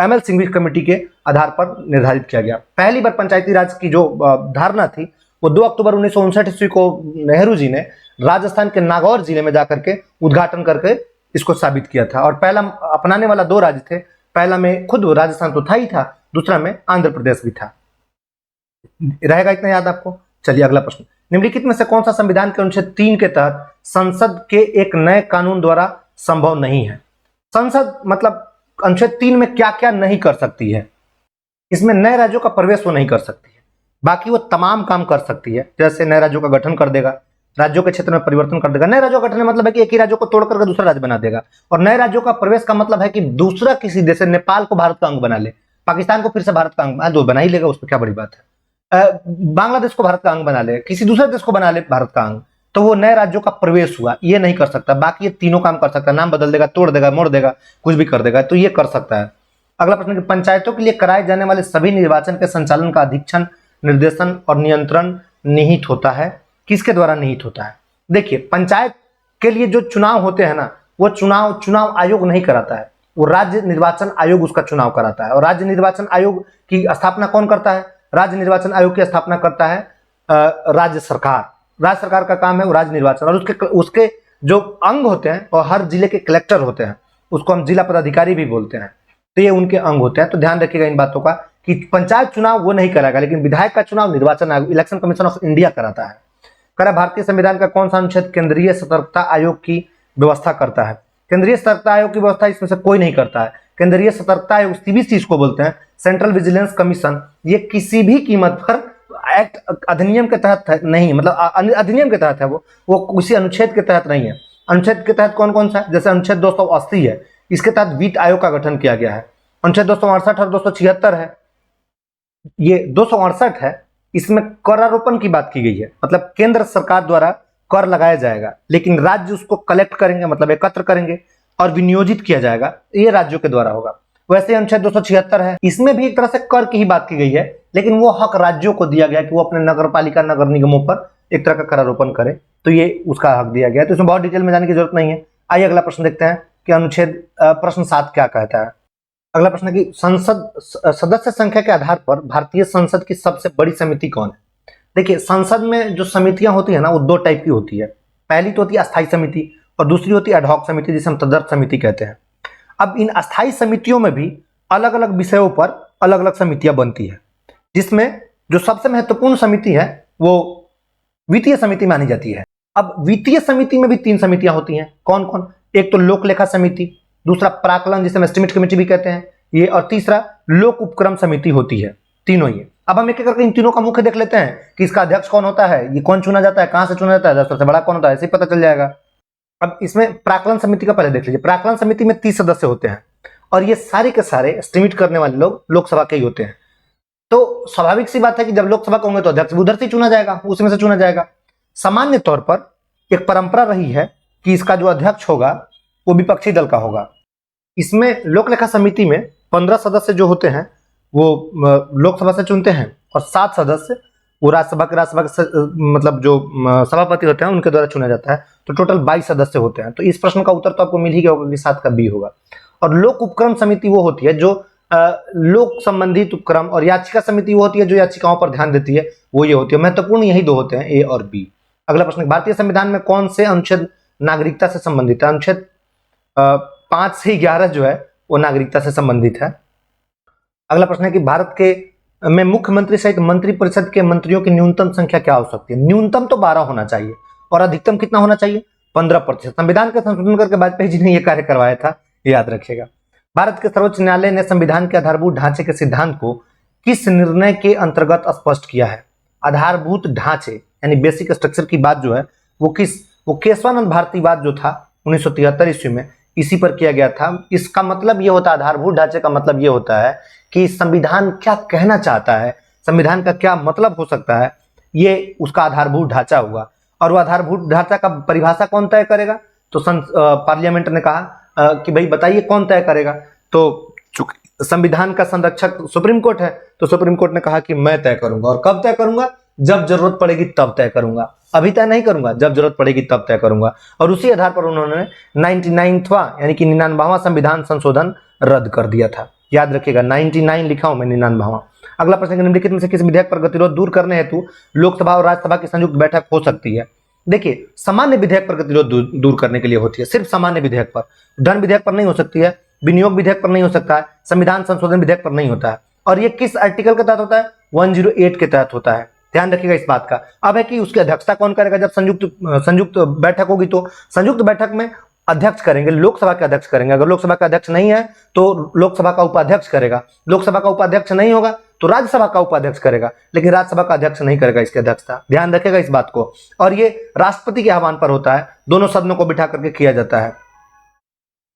एमएल सिंघवी कमेटी के आधार पर निर्धारित किया गया। पहली बार पंचायती राज की जो धारणा थी वो 2 अक्टूबर 1959 ईस्वी को नेहरू जी ने राजस्थान के नागौर जिले में जाकर के उद्घाटन करके इसको साबित किया था। और पहला अपनाने वाला 2 राज्य थे, पहला में खुद राजस्थान तो था ही था, दूसरा में आंध्र प्रदेश भी था। रहेगा इतना याद आपको। चलिए अगला प्रश्न, निम्नलिखित में से कौन सा संविधान के अनुच्छेद 3 के तहत संसद के एक नए कानून द्वारा संभव नहीं है? संसद मतलब अनुच्छेद 3 में क्या क्या नहीं कर सकती है? इसमें नए राज्यों का प्रवेश वो नहीं कर सकती है, बाकी वो तमाम काम कर सकती है। जैसे नए राज्यों का गठन कर देगा, राज्यों के क्षेत्र में परिवर्तन कर देगा। नए राज्यों का गठन मतलब है कि एक ही राज्य को तोड़ करके दूसरा राज्य बना देगा। और नए राज्यों का प्रवेश का मतलब है कि दूसरा किसी देश, नेपाल को भारत का अंग बना ले, पाकिस्तान को फिर से भारत का अंग बना ही लेगा, उस पर क्या बड़ी बात है। बांग्लादेश को भारत का अंग बना ले, किसी दूसरे देश को बना ले भारत का अंग, तो वो नए राज्यों का प्रवेश हुआ, ये नहीं कर सकता। बाकी ये तीनों काम कर सकता है, नाम बदल देगा, तोड़ देगा, मोड़ देगा, कुछ भी कर देगा, तो ये कर सकता है। अगला प्रश्न, पंचायतों के लिए कराए जाने वाले सभी निर्वाचन के संचालन का अधीक्षण, निर्देशन और नियंत्रण निहित होता है किसके द्वारा निहित होता है? देखिए, पंचायत के लिए जो चुनाव होते हैं ना, वो चुनाव आयोग नहीं कराता है, वो राज्य निर्वाचन आयोग उसका चुनाव कराता है। और राज्य निर्वाचन आयोग की स्थापना कौन करता है? राज्य निर्वाचन आयोग की स्थापना करता है राज्य सरकार। राज्य सरकार का काम है वो राज्य निर्वाचन, और उसके जो अंग होते हैं और हर जिले के कलेक्टर होते हैं, उसको हम जिला पदाधिकारी भी बोलते हैं, तो ये उनके अंग होते हैं। तो ध्यान रखिएगा इन बातों का कि पंचायत चुनाव वो नहीं कराएगा, लेकिन विधायक का चुनाव निर्वाचन आयोग, इलेक्शन कमीशन ऑफ इंडिया कराता है। करा भारतीय संविधान का कौन सा अनुच्छेद केंद्रीय सतर्कता आयोग की व्यवस्था करता है? केंद्रीय सतर्कता आयोग की व्यवस्था इसमें से कोई नहीं करता है। केंद्रीय सतर्कता आयोग सीबीसी इसको बोलते हैं, सेंट्रल विजिलेंस कमीशन, ये किसी भी कीमत पर एक्ट अधिनियम के तहत नहीं, मतलब अधिनियम के तहत है, वो किसी अनुच्छेद के तहत नहीं है। अनुच्छेद के तहत कौन कौन सा है? जैसे अनुच्छेद 280 है, इसके तहत वित्त आयोग का गठन किया गया है। अनुच्छेद 268 और 276 है, ये 268 है, इसमें करारोपण की बात की गई है, मतलब केंद्र सरकार द्वारा कर लगाया जाएगा, लेकिन राज्य उसको कलेक्ट करेंगे, मतलब एकत्र करेंगे और विनियोजित किया जाएगा, ये राज्यों के द्वारा होगा। वैसे अनुच्छेद 276 है, इसमें भी एक तरह से कर की ही बात की गई है, लेकिन वो हक राज्यों को दिया गया कि वो अपने नगर पालिका नगर निगमों पर एक तरह का करारोपण करे, तो ये उसका हक दिया गया है। तो इसमें बहुत डिटेल में जाने की जरूरत नहीं है। आइए अगला प्रश्न देखते हैं कि अनुच्छेद प्रश्न 7 क्या कहता है। अगला प्रश्न है कि संसद सदस्य संख्या के आधार पर भारतीय संसद की सबसे बड़ी समिति कौन है? देखिए, संसद में जो समितियां होती है ना, वो दो टाइप की होती है। पहली तो होती है अस्थायी समिति और दूसरी होती है एडहॉक समिति, जिसे हम तदर्थ समिति कहते हैं। अब इन अस्थायी समितियों में भी अलग अलग विषयों पर अलग अलग समितियां बनती है, जिसमें जो सबसे महत्वपूर्ण समिति है वो वित्तीय समिति मानी जाती है। अब वित्तीय समिति में भी 3 समितियां होती हैं। कौन कौन? एक तो लोक लेखा समिति, दूसरा प्राक्कलन जिसे हम एस्टिमेट कमेटी भी कहते हैं ये, और तीसरा लोक उपक्रम समिति होती है। तीनों ये। अब हम एक एक करके इन तीनों का मुख्य देख लेते हैं कि इसका अध्यक्ष कौन होता है, ये कौन चुना जाता है, कहां से चुना जाता है, सबसे बड़ा कौन होता है, ऐसे ही पता चल जाएगा। अब इसमें प्राक्कलन समिति का पहले देख लीजिए। प्राक्कलन समिति में 30 सदस्य होते हैं और ये सारे के सारे एस्टिमेट करने वाले लोग लोकसभा के ही होते हैं। तो स्वाभाविक सी बात है कि जब लोकसभा का होंगे तो अध्यक्ष उधर से चुना जाएगा, उसमें से चुना जाएगा। सामान्य तौर पर एक परंपरा रही है कि इसका जो अध्यक्ष होगा वो विपक्षी दल का होगा। इसमें लोक लेखा समिति में 15 सदस्य जो होते हैं वो लोकसभा से चुनते हैं और 7 सदस्य वो राज्यसभा के मतलब जो सभापति होते हैं उनके द्वारा चुना जाता है। तो टोटल 22 सदस्य होते हैं। तो इस प्रश्न का उत्तर तो आपको मिल ही गया होगा कि 7 का बी होगा। और लोक उपक्रम समिति वो होती है जो लोक संबंधित उपक्रम, और याचिका समिति वो होती है जो याचिकाओं पर ध्यान देती है, वो ये होती है। महत्वपूर्ण यही 2 होते हैं, ए और बी। अगला प्रश्न, भारतीय संविधान में कौन से अनुच्छेद नागरिकता से संबंधित है? अनुच्छेद 5 से 11 जो है वो नागरिकता से संबंधित है। अगला प्रश्न है कि भारत के में मुख्यमंत्री सहित मंत्रिपरिषद के मंत्रियों की न्यूनतम संख्या क्या हो सकती है? न्यूनतम तो 12 होना चाहिए और अधिकतम कितना होना चाहिए? 15%। संविधान का संशोधन करके वाजपेयी जी ने यह कार्य करवाया था, याद रखिएगा। भारत के सर्वोच्च न्यायालय ने संविधान के आधारभूत ढांचे के सिद्धांत को किस निर्णय के अंतर्गत स्पष्ट किया है? आधारभूत ढांचे यानी बेसिक स्ट्रक्चर की बात जो है वो केशवानंद भारतीवाद जो था 1973 ईस्वी में, इसी पर किया गया था। इसका मतलब ये होता है, आधारभूत ढांचे का मतलब ये होता है कि संविधान क्या कहना चाहता है, संविधान का क्या मतलब हो सकता है, ये उसका आधारभूत ढांचा हुआ। और वो आधारभूत ढांचा का परिभाषा कौन तय करेगा? तो पार्लियामेंट ने कहा कि भाई बताइए कौन तय करेगा। तो संविधान का संरक्षक सुप्रीम कोर्ट है, तो सुप्रीम कोर्ट ने कहा कि मैं तय करूंगा। और कब तय करूंगा? जब जरूरत पड़ेगी तब तय करूंगा, अभी तय नहीं करूंगा, जब जरूरत पड़ेगी तब तय करूंगा। और उसी आधार पर उन्होंने 99वां यानी कि 99वां संविधान संशोधन रद्द कर दिया था। याद रखिएगा, 99 लिखा हूं मैं, 99वां। अगला प्रश्न, निम्नलिखित में से किस विधेयक पर गतिरोध दूर करने हेतु लोकसभा और राज्यसभा की संयुक्त बैठक हो सकती है? देखिए, सामान्य विधेयक पर गतिरोध दूर करने के लिए होती है, सिर्फ सामान्य विधेयक पर। धन विधेयक पर नहीं हो सकती है, विनियोग विधेयक पर नहीं हो सकता है, संविधान संशोधन विधेयक पर नहीं होता है। और ये किस आर्टिकल के तहत होता है? 108 के तहत होता है। ध्यान रखिएगा इस बात का। अब है कि उसकी अध्यक्षता कौन करेगा? जब संयुक्त बैठक होगी तो संयुक्त बैठक में अध्यक्ष करेंगे, लोकसभा के अध्यक्ष करेंगे। अगर लोकसभा का अध्यक्ष नहीं है तो लोकसभा का उपाध्यक्ष करेगा, लोकसभा का उपाध्यक्ष नहीं होगा तो राज्यसभा का उपाध्यक्ष करेगा, लेकिन राज्यसभा का अध्यक्ष नहीं करेगा इसकी अध्यक्षता। ध्यान रखिएगा इस बात को। और ये राष्ट्रपति के आह्वान पर होता है, दोनों सदनों को बिठा करके किया जाता है।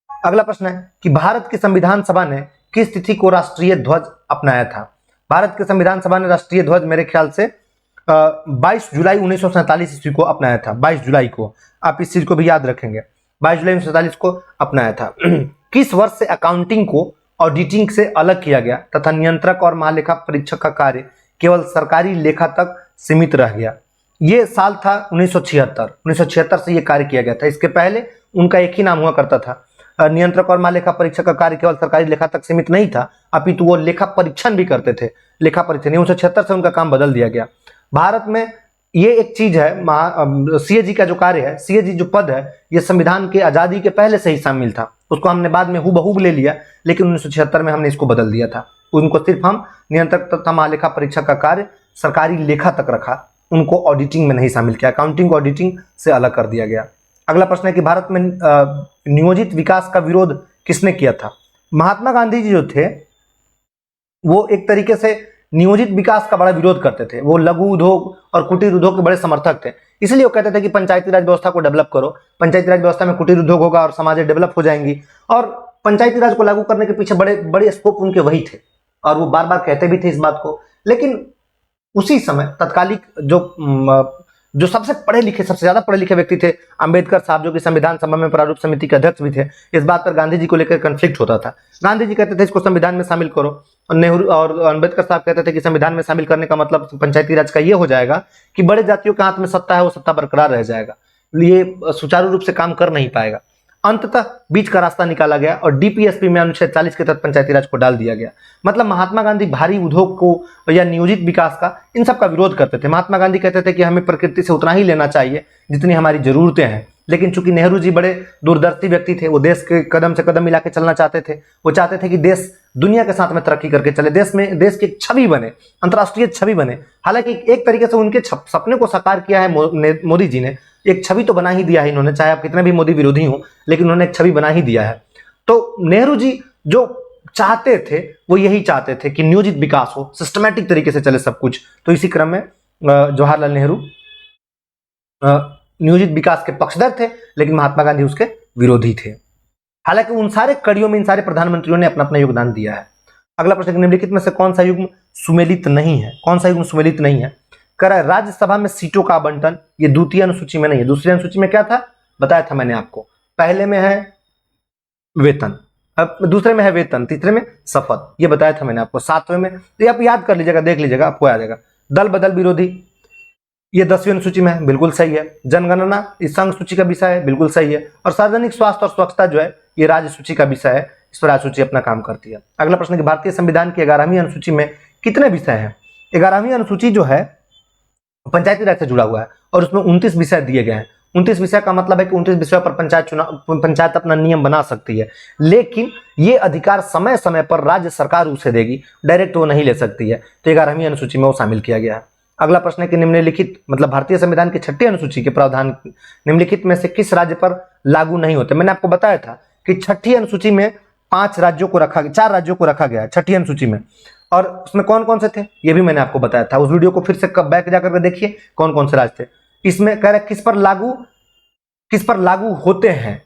अगला प्रश्न है कि भारत की संविधान सभा ने किस तिथि को राष्ट्रीय ध्वज अपनाया था? भारत के संविधान सभा ने राष्ट्रीय ध्वज मेरे ख्याल से 22 जुलाई 1947 ईस्वी को अपनाया था। 22 जुलाई को, आप इस चीज को भी याद रखेंगे, 22 जुलाई 1947 को अपनाया था। किस वर्ष से अकाउंटिंग को ऑडिटिंग से अलग किया गया तथा नियंत्रक और महालेखा परीक्षक का कार्य केवल सरकारी लेखा तक सीमित रह गया? ये साल था 1976। 1976 से ये कार्य किया गया था। इसके पहले उनका एक ही नाम हुआ करता था। नियंत्रक और महालेखा परीक्षक का कार्य केवल सरकारी लेखा तक सीमित नहीं था, अपितु वो लेखा परीक्षण भी करते थे। लेखा परीक्षण 1976 से उनका काम बदल दिया गया। भारत में ये एक चीज है, सीएजी का जो कार्य है, सीएजी जो पद है, ये संविधान के आजादी के पहले से ही शामिल था। उसको हमने बाद में हूबहू ले लिया, लेकिन 1976 में हमने इसको बदल दिया था। उनको सिर्फ हम नियंत्रक तथा महालेखा परीक्षक का कार्य सरकारी लेखा तक रखा, उनको ऑडिटिंग में नहीं शामिल किया। अकाउंटिंग ऑडिटिंग से अलग कर दिया गया। अगला प्रश्न है कि भारत में नियोजित विकास का विरोध किसने किया था? महात्मा गांधी जी जो थे वो एक तरीके से नियोजित विकास का बड़ा विरोध करते थे। वो लघु उद्योग और कुटीर उद्योग के बड़े समर्थक थे। इसलिए वो कहते थे कि पंचायती राज व्यवस्था को डेवलप करो, पंचायती राज व्यवस्था में कुटीर उद्योग होगा और समाजें डेवलप हो जाएंगी। और पंचायती राज को लागू करने के पीछे बड़े बड़े स्कोप उनके वही थे, और वो बार बार कहते भी थे इस बात को। लेकिन उसी समय तत्कालिक जो सबसे पढ़े लिखे, सबसे ज्यादा पढ़े लिखे व्यक्ति थे, अंबेडकर साहब, जो कि संविधान सभा में प्रारूप समिति के अध्यक्ष भी थे, इस बात पर गांधी जी को लेकर कन्फ्लिक्ट होता था। गांधी जी कहते थे इसको संविधान में शामिल करो, और नेहरू और अंबेडकर साहब कहते थे कि संविधान में शामिल करने का मतलब पंचायती राज का ये हो जाएगा कि बड़े जातियों के हाथ में सत्ता है, वो सत्ता बरकरार रह जाएगा, ये सुचारू रूप से काम कर नहीं पाएगा। अंततः बीच का रास्ता निकाला गया और डीपीएसपी में अनुच्छेद 40 के तहत पंचायती राज को डाल दिया गया। मतलब महात्मा गांधी भारी उद्योग को या नियोजित विकास का, इन सब का विरोध करते थे। महात्मा गांधी कहते थे कि हमें प्रकृति से उतना ही लेना चाहिए जितनी हमारी जरूरतें हैं। लेकिन चूंकि नेहरू जी बड़े दूरदर्शी व्यक्ति थे, वो देश के कदम से कदम मिला के चलना चाहते थे। वो चाहते थे कि देश दुनिया के साथ में तरक्की करके चले, देश की एक छवि बने, अंतर्राष्ट्रीय छवि बने। हालांकि एक तरीके से उनके सपने को साकार किया है मोदी जी ने, एक छवि तो बना ही दिया है इन्होंने, चाहे आप कितने भी मोदी विरोधी हो, लेकिन उन्होंने एक छवि बना ही दिया है। तो नेहरू जी जो चाहते थे वो यही चाहते थे कि नियोजित विकास हो, सिस्टमैटिक तरीके से चले सब कुछ। तो इसी क्रम में जवाहरलाल नेहरू नियोजित विकास के पक्षधर थे, लेकिन महात्मा गांधी उसके विरोधी थे। हालांकि उन सारे कड़ियों में इन सारे प्रधानमंत्रियों ने अपना अपना योगदान दिया है। अगला प्रश्न, निम्नलिखित में से कौन सा युग्म सुमेलित नहीं है? कौन सा युग्म सुमेलित नहीं है? कह रहा है राज्यसभा में सीटों का आवंटन, ये द्वितीय अनुसूची में नहीं है। दूसरी अनुसूची में क्या था बताया था मैंने आपको, पहले में है वेतन, अब दूसरे में है वेतन, तीसरे में शपथ, ये बताया था मैंने आपको। सातवें में तो आप याद कर लीजिएगा, देख लीजिएगा, आपको आ जाएगा। दल बदल विरोधी, ये 10वीं अनुसूची में है, बिल्कुल सही है। जनगणना इस संघ सूची का विषय है, बिल्कुल सही है। और सार्वजनिक स्वास्थ्य और स्वच्छता जो है ये राज्य सूची का विषय है, इस पर राज्य सूची अपना काम करती है। अगला प्रश्न कि भारतीय संविधान की 11वीं अनुसूची में कितने विषय हैं? 11वीं अनुसूची जो है पंचायती राज से जुड़ा हुआ है और उसमें 29 विषय दिए गए हैं। 29 विषय का मतलब है कि 29 विषयों पर पंचायत अपना नियम बना सकती है, लेकिन ये अधिकार समय समय पर राज्य सरकार उसे देगी, डायरेक्ट वो नहीं ले सकती है। तो 11वीं अनुसूची में वो शामिल किया गया है। अगला प्रश्न है कि निम्नलिखित, मतलब भारतीय संविधान की 6ठी अनुसूची के प्रावधान निम्नलिखित में से किस राज्य पर लागू नहीं होते? मैंने आपको बताया था कि 6ठी अनुसूची में 4 राज्यों को रखा गया है 6ठी अनुसूची में, और उसमें कौन कौन से थे ये भी मैंने आपको बताया था। उस वीडियो को फिर से कब बैक जाकर के देखिए कौन कौन से राज्य थे। इसमें कह रहा है किस पर लागू होते हैं,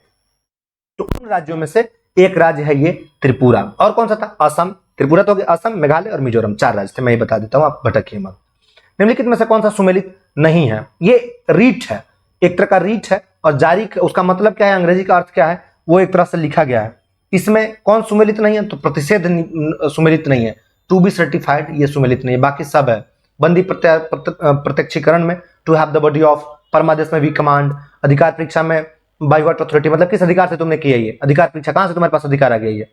तो उन राज्यों में से एक राज्य है ये त्रिपुरा। और कौन सा था? असम। त्रिपुरा तो असम, मेघालय और मिजोरम, 4 राज्य थे, मैं ये बता देता हूं, आप भटकिए मत। निम्नलिखित में से कौन सा सुमेलित नहीं है? ये रीट है, एक तरह का रीट है, और जारी उसका मतलब क्या है, अंग्रेजी का अर्थ क्या है, वो एक तरह से लिखा गया है। इसमें कौन सुमेलित नहीं है? तो प्रतिषेध सुमेलित नहीं है, टू बी सर्टिफाइड ये सुमेलित नहीं है, बाकी सब है। बंदी प्रत्यक्षीकरण में to have the body of, परमादेश में वी कमांड, अधिकार परीक्षा में बाय व्हाट अथॉरिटी, मतलब किस अधिकार से तुमने किया ये अधिकार परीक्षा, कहां से तुम्हारे पास अधिकार आ गया ये।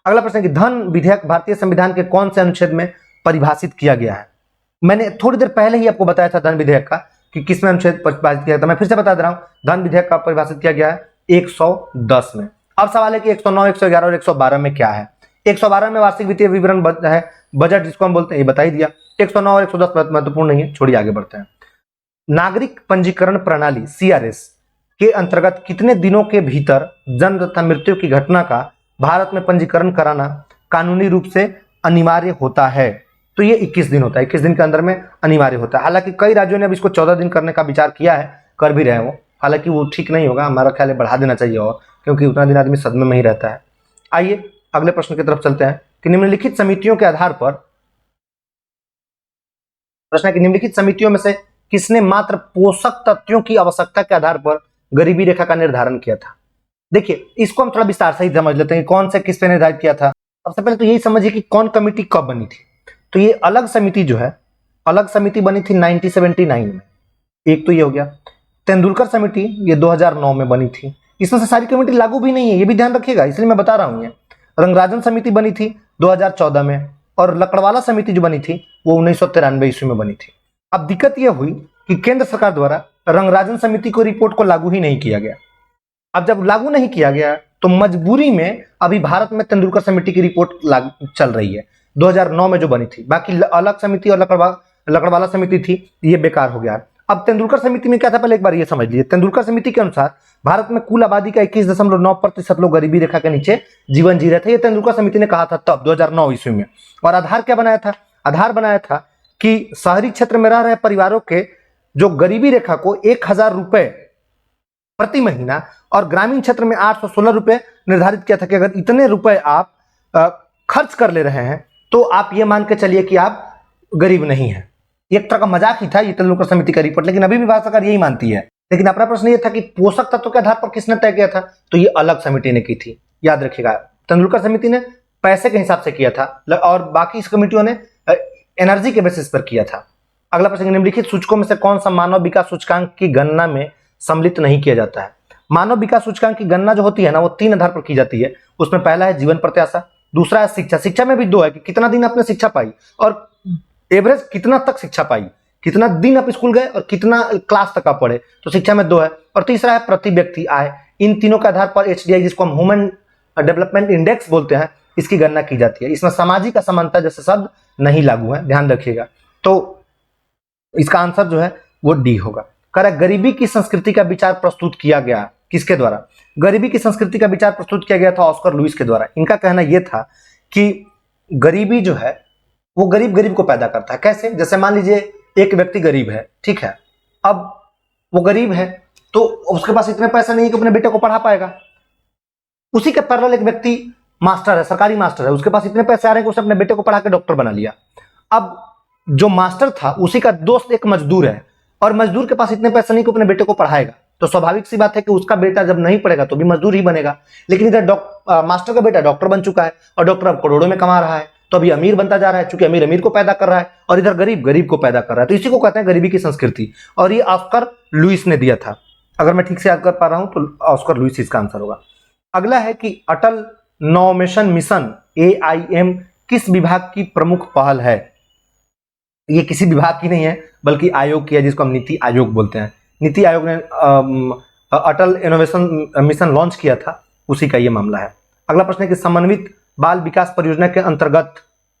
अगला प्रश्न है कि धन विधेयक भारतीय संविधान के कौन से अनुच्छेद में परिभाषित किया गया है? मैंने थोड़ी देर पहले ही आपको बताया था धन विधेयक का कि किसमें अनुच्छेद परिभाषित किया था, मैं फिर से बता दे रहा हूं। धन विधेयक का परिभाषित किया गया है 110 में। अब सवाल है कि 109, 111 और 112 में क्या है? 112 में वार्षिक वित्तीय विवरण है, बजट जिसको हम बोलते हैं, ये बता ही दिया। 109 और 110 महत्वपूर्ण नहीं है, छोड़िए आगे बढ़ते हैं। नागरिक पंजीकरण प्रणाली सीआरएस के अंतर्गत कितने दिनों के भीतर जन्म तथा मृत्यु की घटना का भारत में पंजीकरण कराना कानूनी रूप से अनिवार्य होता है? तो ये 21 दिन होता है, 21 दिन के अंदर में अनिवार्य होता है। हालांकि कई राज्यों ने अब इसको 14 दिन करने का विचार किया है, कर भी रहे हो, हालांकि वो ठीक नहीं होगा, हमारा ख्याल है बढ़ा देना चाहिए, और क्योंकि उतना दिन आदमी सदमे में ही रहता है। आइए अगले प्रश्न की तरफ चलते हैं कि निम्नलिखित समितियों के आधार पर, प्रश्न है कि निम्नलिखित समितियों में से किसने मात्र पोषक तत्वों की आवश्यकता के आधार पर गरीबी रेखा का निर्धारण किया था? देखिए इसको हम थोड़ा विस्तार से ही समझ लेते हैं, कौन से किस पे निर्धारित किया था। सबसे पहले तो यही समझिए कि कौन कमिटी कब बनी थी। तो ये अलग समिति जो है, अलग समिति बनी थी 1979 में। एक तो ये हो गया। तेंदुलकर समिति ये 2009 में बनी थी, इसमें से सारी कमेटी लागू भी नहीं है, ये भी ध्यान रखिएगा, इसलिए मैं बता रहा हूं। ये रंगराजन समिति बनी थी 2014 में, और लकड़वाला समिति जो बनी थी वो 1993 ईस्वी में बनी थी। अब दिक्कत यह हुई कि केंद्र सरकार द्वारा रंगराजन समिति को रिपोर्ट को लागू ही नहीं किया गया। अब जब लागू नहीं किया गया तो मजबूरी में अभी भारत में तेंदुलकर समिति की रिपोर्ट चल रही है 2009 में जो बनी थी। बाकी अलग समिति और लकड़वाला समिति थी, ये बेकार हो गया। अब तेंदुलकर समिति में क्या था, पहले एक बार ये समझ लीजिए। तेंदुलकर समिति के अनुसार भारत में कुल आबादी का 21.9% लोग गरीबी रेखा के नीचे जीवन जी रहे थे, ये तेंदुलकर समिति ने कहा था तब 2009 ईस्वी में। और आधार क्या बनाया था, आधार बनाया था कि शहरी क्षेत्र में रह रहे परिवारों के जो गरीबी रेखा को 1000 रुपए प्रति महीना और ग्रामीण क्षेत्र में 816 रुपए निर्धारित किया था कि अगर इतने रुपए आप खर्च कर ले रहे हैं तो आप ये मान के चलिए कि आप गरीब नहीं हैं। एक तरह का मजाक ही था ये तेंदुलकर समिति का रिपोर्ट, लेकिन अभी भी भारत सरकार यही मानती है। लेकिन अपना प्रश्न ये था कि पोषक तत्व के आधार पर किसने तय किया था, तो ये अलग समिति ने की थी, याद रखिएगा। तेंदुलकर समिति ने पैसे के हिसाब से किया था और बाकी इस कमेटियों ने एनर्जी के बेसिस पर किया था। अगला प्रश्न, निम्नलिखित सूचकों में से कौन सा मानव विकास सूचकांक की गणना में सम्मिलित नहीं किया जाता है। मानव विकास सूचकांक की गणना जो होती है ना, वो 3 आधार पर की जाती है। उसमें पहला है जीवन प्रत्याशा, दूसरा है शिक्षा, शिक्षा में भी 2 है कि कितना दिन आपने शिक्षा पाई और एवरेज कितना तक शिक्षा पाई, कितना दिन आप स्कूल गए और कितना क्लास तक आप पढ़े, तो शिक्षा में 2 है। और तीसरा है प्रति व्यक्ति आय। इन तीनों के आधार पर HDI, जिसको हम ह्यूमन डेवलपमेंट इंडेक्स बोलते हैं, इसकी गणना की जाती है। इसमें सामाजिक असमानता जैसे शब्द नहीं लागू है, ध्यान रखिएगा। तो इसका आंसर जो है वो डी होगा। करेक्ट। गरीबी की संस्कृति का विचार प्रस्तुत किया गया किसके द्वारा, गरीबी की संस्कृति का विचार प्रस्तुत किया गया था ऑस्कर लुईस के द्वारा। इनका कहना यह था कि गरीबी जो है वो गरीब को पैदा करता है। कैसे, जैसे मान लीजिए एक व्यक्ति गरीब है, ठीक है, अब वो गरीब है तो उसके पास इतने पैसे नहीं है कि अपने बेटे को पढ़ा पाएगा। उसी के पैरेलल एक व्यक्ति मास्टर है, सरकारी मास्टर है, उसके पास इतने पैसे आ रहे हैं कि उसने अपने बेटे को पढ़ा के डॉक्टर बना लिया। अब जो मास्टर था उसी का दोस्त एक मजदूर है और मजदूर के पास इतने पैसे नहीं कि अपने बेटे को पढ़ाएगा, तो स्वाभाविक सी बात है कि उसका बेटा जब नहीं पढ़ेगा तो भी मजदूर ही बनेगा। लेकिन इधर मास्टर का बेटा डॉक्टर बन चुका है और डॉक्टर अब करोड़ों में कमा रहा है, तो अभी अमीर बनता जा रहा है, क्योंकि अमीर को पैदा कर रहा है और इधर गरीब को पैदा कर रहा है। तो इसी को कहते हैं गरीबी की संस्कृति, और ये ऑस्कर लुईस ने दिया था। अगर मैं ठीक से याद कर पा रहा हूं तो ऑस्कर लुईस इसका आंसर होगा। अगला है कि अटल इनोवेशन मिशन AIM किस विभाग की प्रमुख पहल है। ये किसी विभाग की नहीं है बल्कि आयोग की है, जिसको हम नीति आयोग बोलते हैं। नीति आयोग ने अटल इनोवेशन मिशन लॉन्च किया था, उसी का ये मामला है। अगला प्रश्न है कि समन्वित बाल विकास परियोजना के अंतर्गत,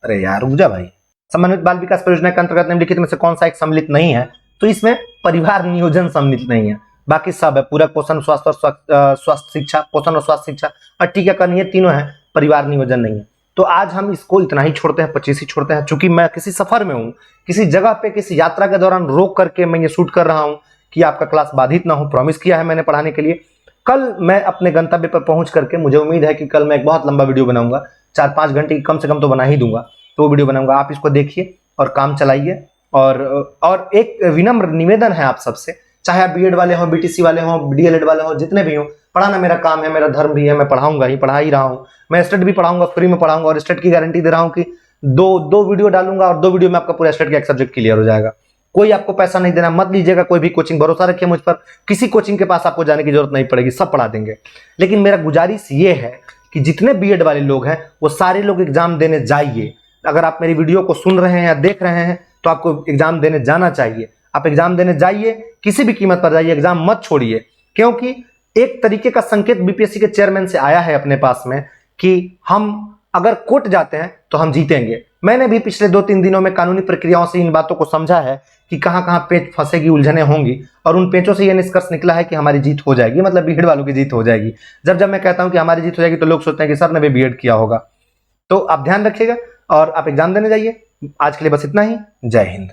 अरे यार रुक जा भाई, समन्वित बाल विकास परियोजना के अंतर्गत निम्नलिखित में से कौन सा एक सम्मिलित नहीं है, तो इसमें परिवार नियोजन सम्मिलित नहीं है, बाकी सब है। पूरक पोषण, स्वास्थ्य और स्वास्थ्य शिक्षा, पोषण और स्वास्थ्य शिक्षा और टीकाकरण, ये तीनों है, परिवार नियोजन नहीं है। तो आज हम इसको इतना ही छोड़ते हैं, 25 ही छोड़ते हैं। चूंकि मैं किसी सफर में हूँ, किसी जगह पे किसी यात्रा के दौरान रोक करके मैं ये शूट कर रहा हूँ कि आपका क्लास बाधित ना हो, प्रॉमिस किया है मैंने पढ़ाने के लिए। कल मैं अपने गंतव्य पर पहुंच करके, मुझे उम्मीद है कि कल मैं एक बहुत लंबा वीडियो बनाऊंगा, 4-5 घंटे की कम से कम तो बना ही दूंगा, तो वो वीडियो बनाऊंगा। आप इसको देखिए और काम चलाइए। और एक विनम्र निवेदन है आप सबसे, चाहे आप बीएड वाले हों, BTC वाले हों, DLED वाले हों, जितने भी हों, पढ़ाना मेरा काम है, मेरा धर्म भी है, मैं पढ़ाऊंगा ही, पढ़ा ही रहा हूँ। मैं स्टेट भी पढ़ाऊंगा, फ्री में पढ़ाऊंगा, और स्टेट की गारंटी दे रहा हूँ कि दो वीडियो डालूंगा और 2 वीडियो में आपका पूरा स्टेट का एक सब्जेक्ट क्लियर हो जाएगा। कोई आपको पैसा नहीं देना, मत लीजिएगा कोई भी कोचिंग, भरोसा रखिए मुझ पर, किसी कोचिंग के पास आपको जाने की जरूरत नहीं पड़ेगी, सब पढ़ा देंगे। लेकिन मेरा गुजारिश ये है कि जितने बीएड वाले लोग हैं वो सारे लोग एग्जाम देने जाइए। अगर आप मेरी वीडियो को सुन रहे हैं या देख रहे हैं तो आपको एग्जाम देने जाना चाहिए। आप एग्जाम देने जाइए, किसी भी कीमत पर जाइए, एग्जाम मत छोड़िए। क्योंकि एक तरीके का संकेत BPSC के चेयरमैन से आया है अपने पास में कि हम अगर कोर्ट जाते हैं तो हम जीतेंगे। मैंने भी पिछले 2-3 दिनों में कानूनी प्रक्रियाओं से इन बातों को समझा है कि कहां कहां पेच फंसेगी, उलझने होंगी, और उन पेचों से यह निष्कर्ष निकला है कि हमारी जीत हो जाएगी, मतलब बीएड वालों की जीत हो जाएगी। जब मैं कहता हूं कि हमारी जीत हो जाएगी तो लोग सोचते हैं कि सर ने भी बीएड किया होगा। तो आप ध्यान रखिएगा और आप एग्जाम देने जाइए। आज के लिए बस इतना ही। जय हिंद।